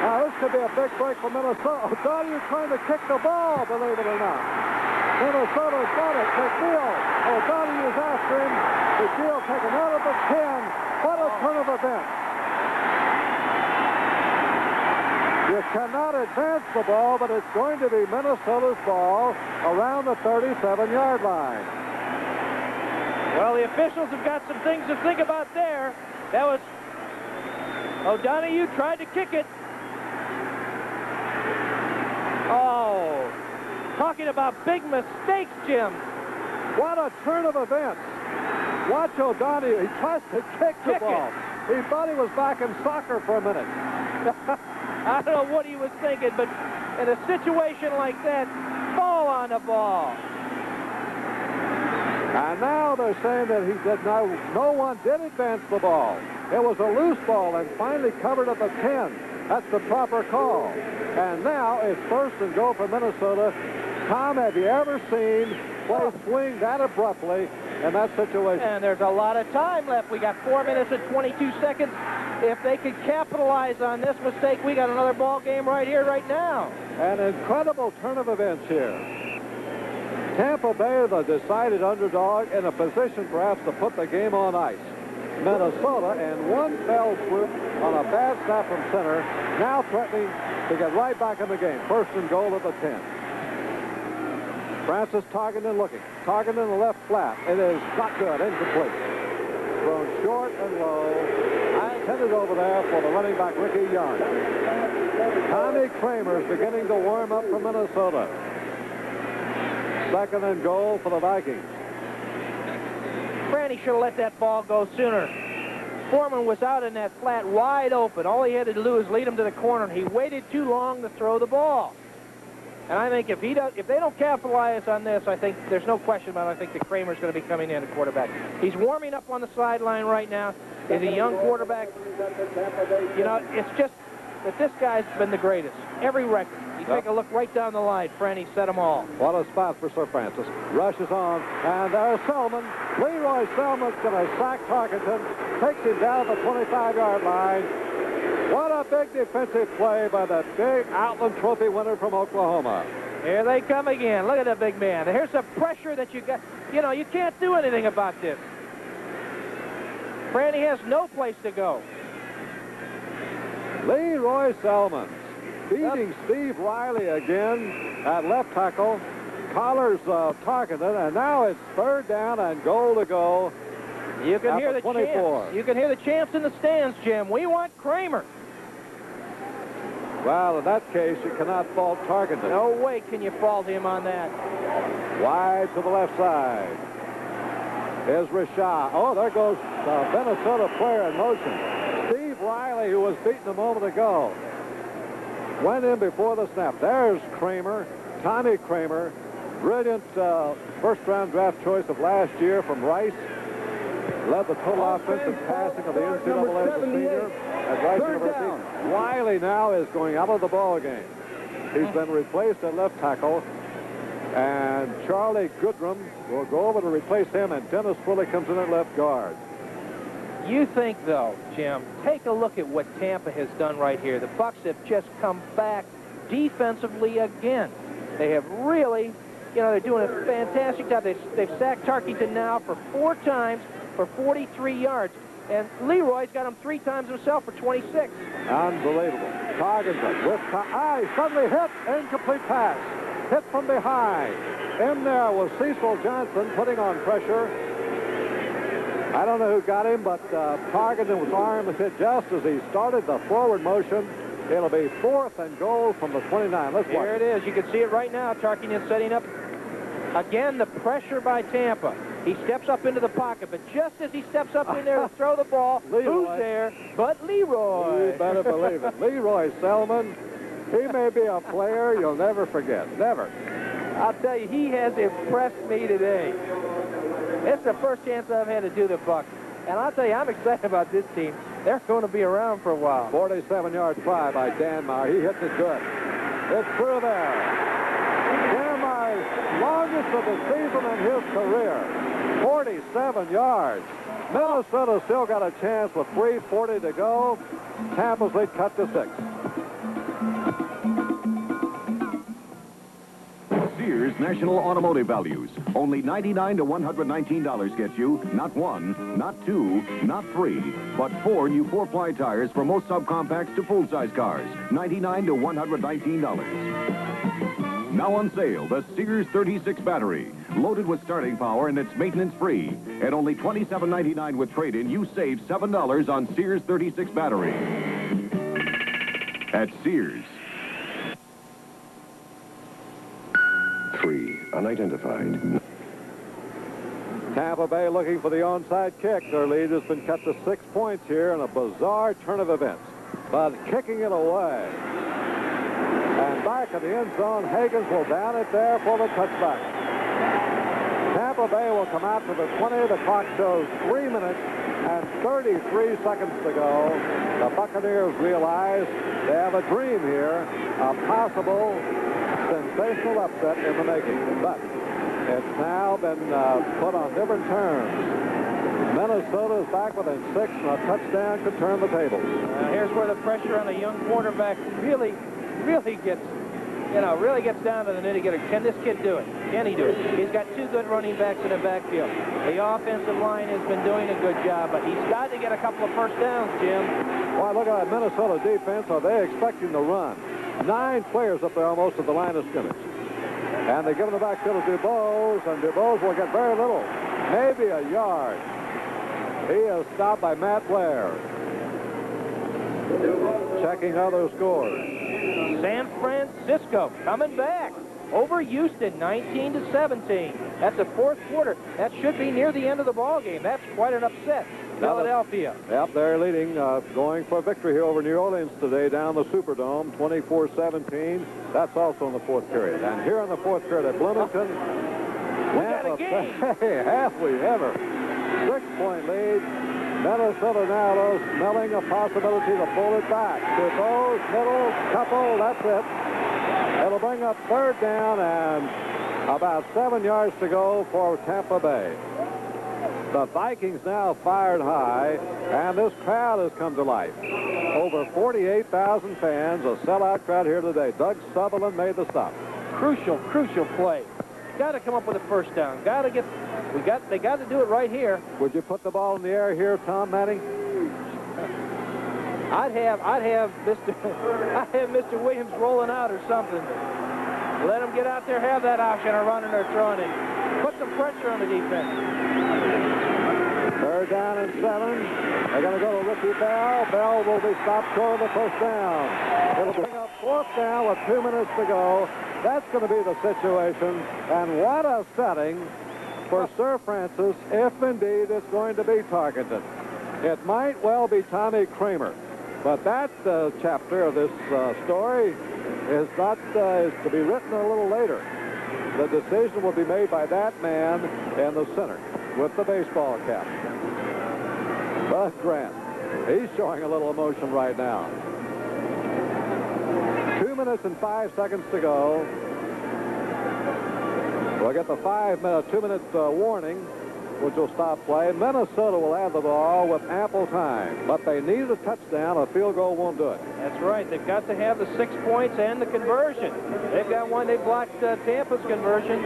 Now, this could be a big break for Minnesota. O'Donoghue trying to kick the ball, believe it or not. Minnesota's got it. McNeil. O'Donoghue's after him. McNeil taken out of the 10. What a turn of events. You cannot advance the ball, but it's going to be Minnesota's ball around the 37-yard line. Well, the officials have got some things to think about there. That was O'Donoghue tried to kick it. Oh, talking about big mistakes, Jim. What a turn of events. Watch O'Donoghue. He tries to kick the ball. He thought he was back in soccer for a minute. I don't know what he was thinking, but in a situation like that, fall on the ball. And now they're saying that he did no one did advance the ball. It was a loose ball and finally covered at the 10. That's the proper call. And now it's first and goal for Minnesota. Tom, have you ever seen play swing that abruptly in that situation? And there's a lot of time left. We got 4 minutes and 22 seconds. If they could capitalize on this mistake, we got another ball game right here, right now. An incredible turn of events here. Tampa Bay, the decided underdog, in a position perhaps to put the game on ice. Minnesota, and one fell swoop on a bad snap from center, now threatening to get right back in the game. First and goal at the 10. Francis Tarkenton looking. Tarkenton the left flat. It is not good. Incomplete. Thrown short and low. Intended over there for the running back, Ricky Young. Tommy Kramer's beginning to warm up for Minnesota. Second and goal for the Vikings. Franny should have let that ball go sooner. Foreman was out in that flat wide open. All he had to do was lead him to the corner, and he waited too long to throw the ball. And I think if they don't capitalize on this, I think there's no question about it. I think that Kramer's going to be coming in at quarterback. He's warming up on the sideline right now. He's a young quarterback. You know, it's just that this guy's been the greatest. Every record. You take a look right down the line. Franny set them all. What a spot for Sir Francis. Rushes on, and there's Selmon. Leroy Selmon's going to sack Tarkenton. Takes him down the 25-yard line. What a big defensive play by that big Outland Trophy winner from Oklahoma. Here they come again. Look at that big man. Here's the pressure that you got. You know, you can't do anything about this. Franny has no place to go. Leroy Selmon beating Steve Riley again at left tackle. Collars Tarkenton, and now it's third down and goal to go. You can hear the 24. chants. You can hear the chants in the stands, Jim. We want Kramer. Well, in that case, you cannot fault Tarkenton. No way can you fault him on that. Wide to the left side. Here's Rashad. Oh, there goes the Minnesota player in motion. Steve Riley, who was beaten a moment ago, went in before the snap. There's Kramer, Tommy Kramer, brilliant first-round draft choice of last year from Rice. Led the total offensive passing of the NCAA as a senior at Rice University. Riley now is going out of the ball game. He's been replaced at left tackle. And Charlie Goodrum will go over to replace him, and Dennis Fuller comes in at left guard. You think, though, Jim, take a look at what Tampa has done right here. The Bucs have just come back defensively again. They have really, you know, they're doing a fantastic job. They've sacked Tarkenton now for 4 times for 43 yards. And Leroy's got him 3 times himself for 26. Unbelievable. Tarkenton with he suddenly hit. Incomplete pass. hit from behind. In there was Cecil Johnson putting on pressure. I don't know who got him, but Tarkenton was arm was hit just as he started the forward motion. It'll be 4th and goal from the 29. Let's watch. Here it is. You can see it right now. Tarkenton setting up. Again, the pressure by Tampa. He steps up into the pocket, but just as he steps up in there to throw the ball, who's there but Leroy? You better believe it. Leroy Selmon. He may be a player you'll never forget. Never. I'll tell you, he has impressed me today. It's the first chance I've had to do the Bucs. And I'll tell you, I'm excited about this team. They're going to be around for a while. 47-yard try by Danmar. He hits it good. It's through there. Danmar's longest of the season in his career. 47 yards. Minnesota still got a chance with 3:40 to go. Tampa's lead cut to 6. Sears National Automotive Values. Only $99 to $119 gets you not 1, not 2, not 3, but 4 new 4-ply tires for most subcompacts to full-size cars. $99 to $119. Now on sale, the Sears 36 battery. Loaded with starting power and it's maintenance-free. At only $27.99 with trade-in, you save $7 on Sears 36 battery. At Sears. 3, unidentified. Tampa Bay looking for the onside kick. Their lead has been cut to 6 points here in a bizarre turn of events. But kicking it away. And back at the end zone, Higgins will down it there for the touchback. Tampa Bay will come out to the 20. The clock shows 3 minutes and 33 seconds to go. The Buccaneers realize they have a dream here, a possible sensational upset in the making. But it's now been put on different terms. Minnesota's back within 6, and a touchdown could turn the tables. Here's where the pressure on the young quarterback really gets, really gets down to the nitty-gritty. Can this kid do it? Can he do it? He's got 2 good running backs in the backfield. The offensive line has been doing a good job, but he's got to get a couple of first downs, Jim. Why, look at that Minnesota defense. Are they expecting to run? 9 players up there almost at the line of scrimmage. And they give him the backfield to DuBose, and DuBose will get very little. Maybe a yard. He is stopped by Matt Blair. Checking other scores. San Francisco coming back over Houston, 19-17. That's the 4th quarter. That should be near the end of the ball game. That's quite an upset. Philadelphia. Yep, they're leading, going for a victory here over New Orleans today down the Superdome, 24-17. That's also in the 4th period. And here in the 4th period at Bloomington, we got a game. Hey, have we ever? 6-point lead. Minnesota now smelling a possibility to pull it back. DuBose, middle, couple, that's it. It'll bring up 3rd down and about 7 yards to go for Tampa Bay. The Vikings now fired high, and this crowd has come to life. Over 48,000 fans, a sellout crowd here today. Doug Sutherland made the stop. Crucial play. Got to come up with a first down. They got to do it right here. Would you put the ball in the air here, Tom Manning? I'd have Mr. Williams rolling out or something. Let him get out there, have that option of running or throwing it. Put some pressure on the defense. 3rd down and 7. They're going to go to Ricky Bell. Bell will be stopped short of the first down. It'll bring up 4th down with 2 minutes to go. That's going to be the situation. And what a setting for Sir Francis, if indeed it's going to be Tarkenton. It might well be Tommy Kramer. But that chapter of this story is to be written a little later. The decision will be made by that man in the center with the baseball cap. Bud Grant, he's showing a little emotion right now. 2 minutes and 5 seconds to go. We'll get the 2-minute warning, which will stop play. Minnesota will have the ball with ample time, but they need a touchdown. A field goal won't do it. That's right. They've got to have the 6 points and the conversion. They've got one. They blocked Tampa's conversion.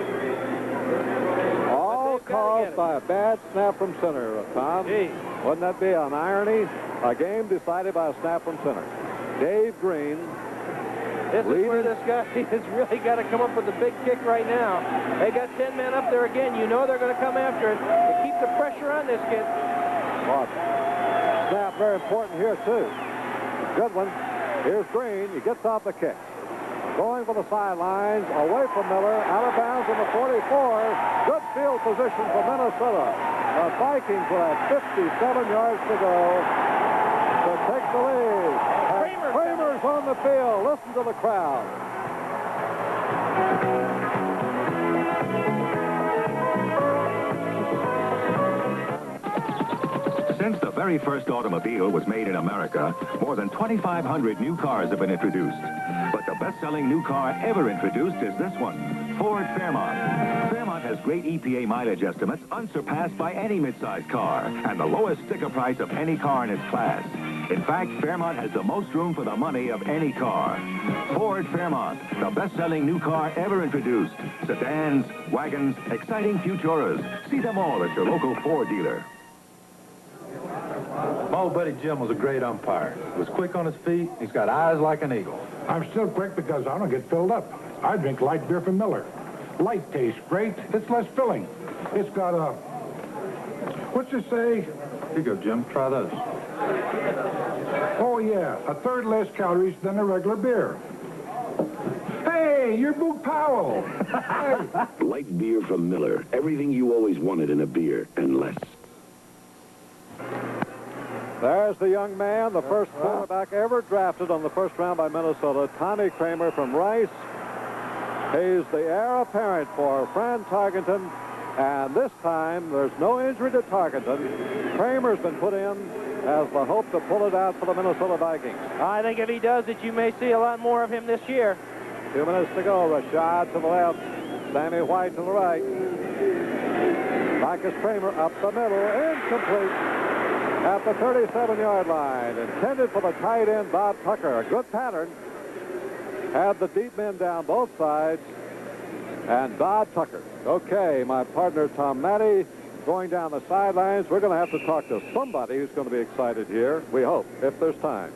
All caused by a bad snap from center, Tom. Gee. Wouldn't that be an irony? A game decided by a snap from center. Dave Green This is where this guy has really got to come up with a big kick right now. They got 10 men up there again. You know they're going to come after it. They keep the pressure on this kid. Snap, very important here, too. Good one. Here's Green. He gets off the kick. Going for the sidelines, away from Miller, out of bounds on the 44. Good field position for Minnesota. The Vikings will have 57 yards to go to take the lead. Kramer's on the field. Listen to the crowd. Since the very first automobile was made in America, more than 2,500 new cars have been introduced. But the best-selling new car ever introduced is this one, Ford Fairmont. Fairmont has great EPA mileage estimates unsurpassed by any midsize car, and the lowest sticker price of any car in its class. In fact, Fairmont has the most room for the money of any car. Ford Fairmont, the best-selling new car ever introduced. Sedans, wagons, exciting Futuras. See them all at your local Ford dealer. My old buddy Jim was a great umpire. He was quick on his feet. He's got eyes like an eagle. I'm still quick because I don't get filled up. I drink light beer from Miller. Light tastes great. It's less filling. It's got a... What's it say? Here you go, Jim. Try those. Oh, yeah. A third less calories than a regular beer. Hey, you're Boog Powell. Hey. Light beer from Miller. Everything you always wanted in a beer, and less. There's the young man, the first quarterback ever drafted on the first round by Minnesota, Tommy Kramer from Rice. He's the heir apparent for Fran Tarkenton, and this time there's no injury to Tarkenton. Kramer's been put in as the hope to pull it out for the Minnesota Vikings. I think if he does it, you may see a lot more of him this year. 2 minutes to go. Rashad to the left, Sammy White to the right. Marcus Kramer up the middle, incomplete. At the 37-yard line, intended for the tight end, Bob Tucker. A good pattern. Had the deep men down both sides. And Bob Tucker. Okay, my partner, Tom Matty, going down the sidelines. We're going to have to talk to somebody who's going to be excited here, we hope, if there's time.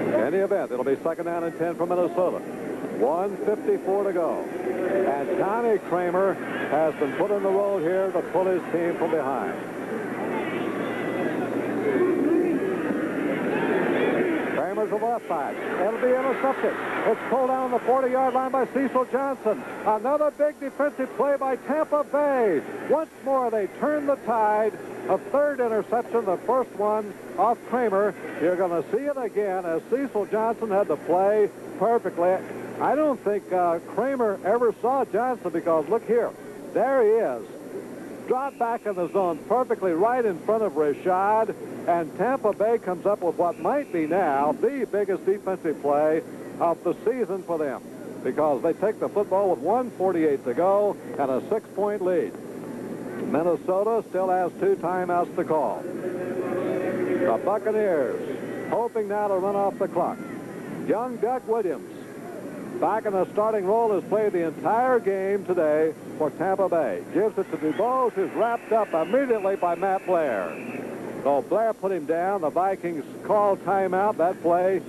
In any event, it'll be 2nd down and 10 for Minnesota. 1:54 to go. And Tommy Kramer has been put in the role here to pull his team from behind. Kramer's the left side. It'll be intercepted. It's pulled down the 40-yard line by Cecil Johnson. Another big defensive play by Tampa Bay. Once more, they turn the tide. A third interception, the first one off Kramer. You're going to see it again as Cecil Johnson had to play perfectly. I don't think Kramer ever saw Johnson because look here. There he is. Dropped back in the zone perfectly right in front of Rashad, and Tampa Bay comes up with what might be now the biggest defensive play of the season for them because they take the football with 1:48 to go and a 6-point lead. Minnesota still has 2 timeouts to call. The Buccaneers hoping now to run off the clock. Young Doug Williams, back in the starting role, has played the entire game today for Tampa Bay. Gives it to DuBose, who's wrapped up immediately by Matt Blair. So Blair put him down. The Vikings call timeout. That play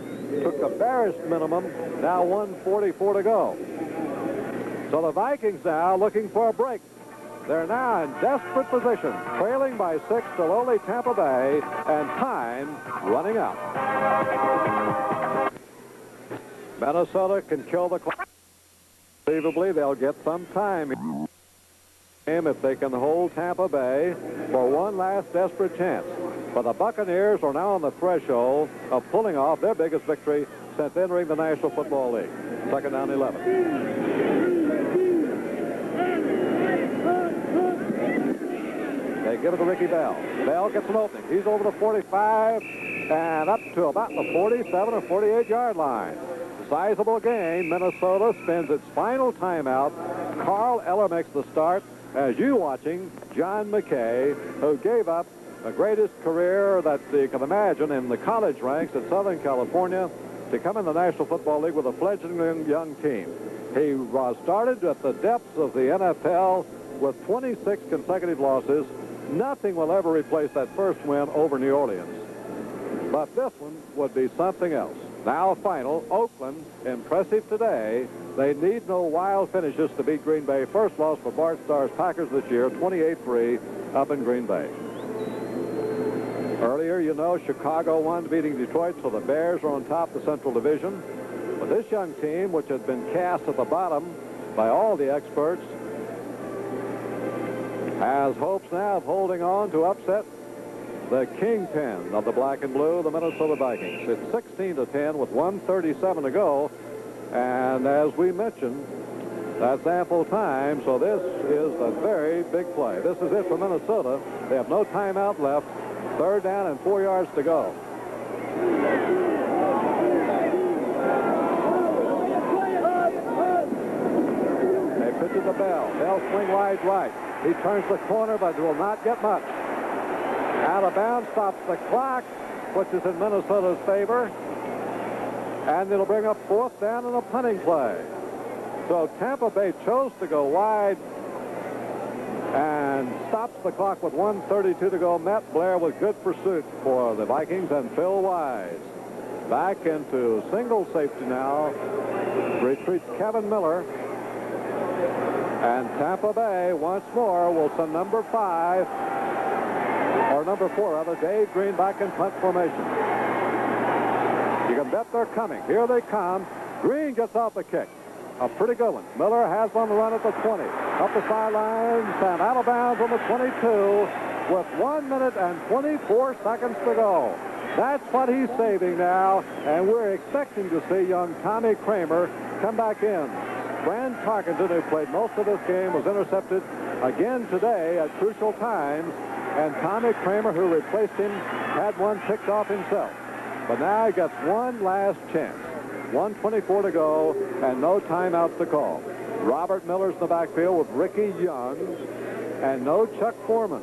took the barest minimum. Now 1:44 to go. So the Vikings now looking for a break. They're now in desperate position, trailing by 6 to lowly Tampa Bay, and time running out. Minnesota can kill the clock. Unbelievably, they'll get some time if they can hold Tampa Bay for one last desperate chance. But the Buccaneers are now on the threshold of pulling off their biggest victory since entering the National Football League. 2nd down 11. They give it to Ricky Bell. Bell gets an opening. He's over the 45 and up to about the 47 or 48-yard line. Sizable game. Minnesota spends its final timeout. Carl Eller makes the start. As you watching John McKay, who gave up the greatest career that you can imagine in the college ranks at Southern California to come in the National Football League with a fledgling young team. He started at the depths of the NFL with 26 consecutive losses. Nothing will ever replace that first win over New Orleans. But this one would be something else. Now final, Oakland, impressive today. They need no wild finishes to beat Green Bay. First loss for Bart Starr's Packers this year, 28-3 up in Green Bay. Earlier, you know, Chicago won, beating Detroit, so the Bears are on top of the Central Division. But this young team, which had been cast at the bottom by all the experts, has hopes now of holding on to upset the kingpin of the black and blue, the Minnesota Vikings. It's 16-10 with 1:37 to go. And as we mentioned, that's ample time, so this is a very big play. This is it for Minnesota. They have no timeout left. 3rd down and 4 yards to go. They pitch it to Bell. Bell swing wide right. He turns the corner, but will not get much. Out of bounds, stops the clock, which is in Minnesota's favor. And it'll bring up 4th down and a punting play. So Tampa Bay chose to go wide and stops the clock with 1:32 to go. Matt Blair with good pursuit for the Vikings, and Phil Wise back into single safety now. Retreats Kevin Miller. And Tampa Bay once more will send number 5, or number 4 rather, Dave Green back in punt formation. You can bet they're coming. Here they come. Green gets off the kick. A pretty good one. Miller has one to run at the 20. Up the sidelines and out of bounds on the 22 with 1 minute and 24 seconds to go. That's what he's saving now, and we're expecting to see young Tommy Kramer come back in. Fran Tarkenton, who played most of this game, was intercepted again today at crucial times, and Tommy Kramer, who replaced him, had one picked off himself. But now he gets one last chance. 1:24 to go, and no timeouts to call. Robert Miller's in the backfield with Ricky Young, and no Chuck Foreman.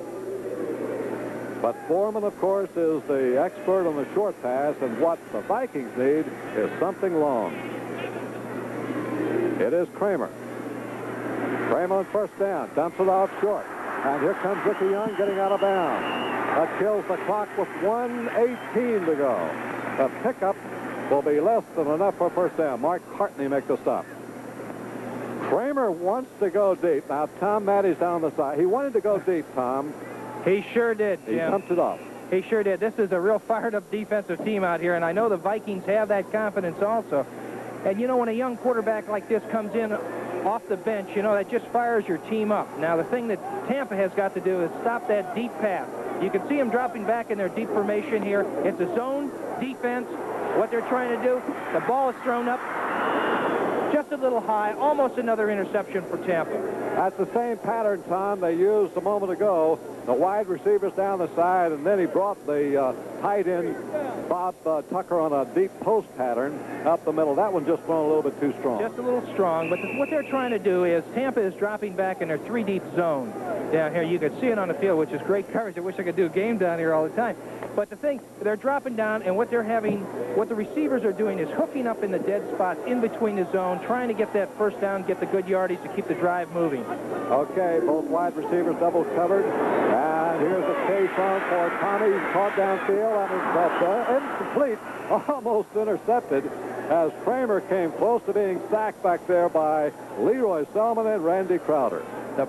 But Foreman, of course, is the expert on the short pass, and what the Vikings need is something long. It is Kramer. Kramer on 1st down, dumps it off short. And here comes Ricky Young getting out of bounds. That kills the clock with 1:18 to go. The pickup will be less than enough for 1st down. Mark Hartney make the stop. Kramer wants to go deep. Now, Tom Matty's down the side. He wanted to go deep, Tom. He sure did, Jim. He dumped it off. He sure did. This is a real fired-up defensive team out here, and I know the Vikings have that confidence also. And, you know, when a young quarterback like this comes in off the bench, you know, that just fires your team up. Now, the thing that Tampa has got to do is stop that deep pass. You can see them dropping back in their deep formation here. It's a zone defense. What they're trying to do, the ball is thrown up just a little high, almost another interception for Tampa. That's the same pattern, Tom, they used a moment ago. The wide receivers down the side, and then he brought the tight end, Bob Tucker, on a deep post pattern up the middle. That one just went a little bit too strong. Just a little strong, but what they're trying to do is Tampa is dropping back in their 3-deep zone down here. You can see it on the field, which is great coverage. I wish I could do a game down here all the time. But the thing, they're dropping down, and what the receivers are doing is hooking up in the dead spots in between the zone, trying to get that 1st down, get the good yardage to keep the drive moving. Okay, both wide receivers double covered. And here's a chase on for Tommy. He's caught downfield, and it's incomplete, almost intercepted, as Kramer came close to being sacked back there by Leroy Selmon and Randy Crowder.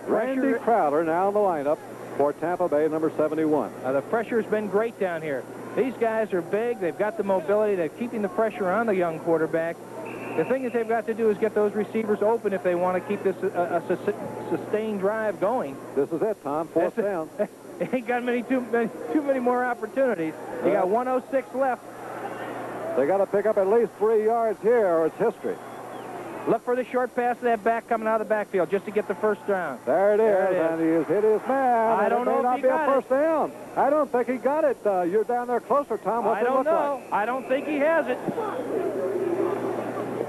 Randy Crowder now in the lineup for Tampa Bay, number 71. The pressure's been great down here. These guys are big. They've got the mobility. They're keeping the pressure on the young quarterback. The thing that they've got to do is get those receivers open if they want to keep this a sustained drive going. This is it, Tom. 4th down. Ain't got too many more opportunities. They got 1:06 left. They got to pick up at least 3 yards here, or it's history. Look for the short pass to that back coming out of the backfield just to get the 1st down. There it is, and he has hit his man. I don't know if he got it. 1st down. I don't think he got it. You're down there closer, Tom. What's I don't know. Like? I don't think he has it.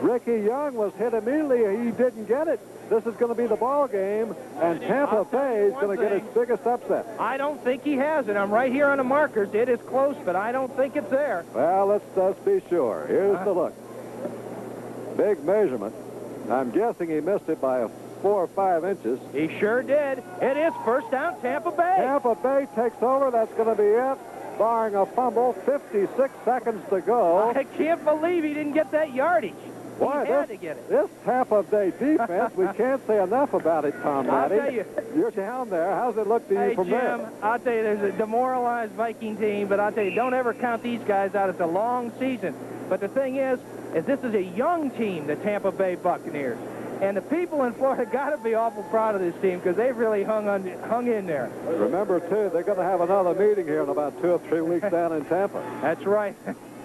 Ricky Young was hit immediately. He didn't get it. This is going to be the ball game, and Tampa Bay is going to get its biggest upset. I don't think he has it. I'm right here on the markers. It is close, but I don't think it's there. Well, let's be sure. Here's the look. Big measurement. I'm guessing he missed it by 4 or 5 inches. He sure did. It is 1st down, Tampa Bay. Tampa Bay takes over. That's going to be it. barring a fumble, 56 seconds to go. I can't believe he didn't get that yardage. Boy, he had to get it. This Tampa Bay defense, we can't say enough about it, Tom Matty. I'll tell you. You're down there. How's it look to you from Jim, there? I'll tell you, there's a demoralized Viking team, but I'll tell you, don't ever count these guys out. It's a long season. But the thing is this is a young team, the Tampa Bay Buccaneers. And the people in Florida got to be awful proud of this team because they've really hung in there. Remember, too, they're going to have another meeting here in about 2 or 3 weeks down in Tampa. That's right.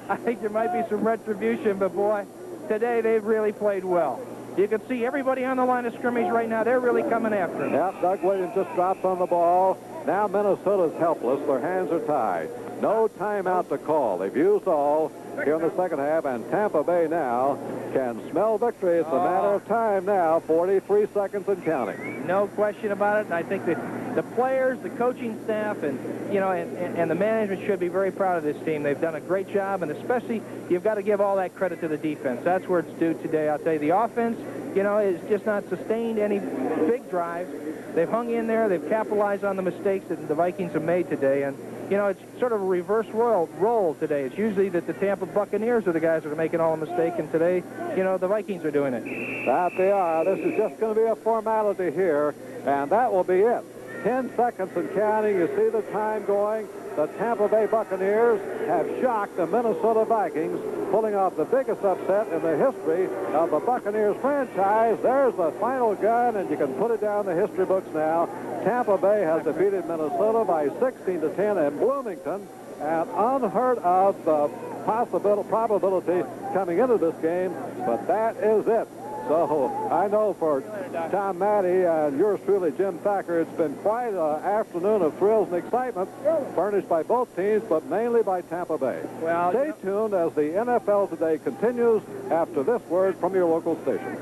I think there might be some retribution, but, boy, today they've really played well. You can see everybody on the line of scrimmage right now. They're really coming after him. Yep, Doug Williams just drops on the ball. Now Minnesota's helpless. Their hands are tied. No timeout to call. They've used all here in the second half, and Tampa Bay now can smell victory. It's a matter of time now, 43 seconds and counting. No question about it, and I think that the players, the coaching staff, and the management should be very proud of this team. They've done a great job, and especially you've got to give all that credit to the defense. That's where it's due today. I'll tell you, the offense, is just not sustained any big drives. They've hung in there. They've capitalized on the mistakes that the Vikings have made today, and it's sort of a reverse role today. It's usually that the Tampa Buccaneers are the guys that are making all the mistakes, and today, the Vikings are doing it. That they are. This is just going to be a formality here, and that will be it. 10 seconds and counting. You see the time going. The Tampa Bay Buccaneers have shocked the Minnesota Vikings, pulling off the biggest upset in the history of the Buccaneers franchise. There's the final gun, and you can put it down in the history books now. Tampa Bay has defeated Minnesota by 16-10 in Bloomington, and unheard of probability coming into this game, but that is it. So I know for Tom Matty and yours truly, Jim Thacker, it's been quite an afternoon of thrills and excitement furnished by both teams, but mainly by Tampa Bay. Well, stay tuned as the NFL Today continues after this word from your local station.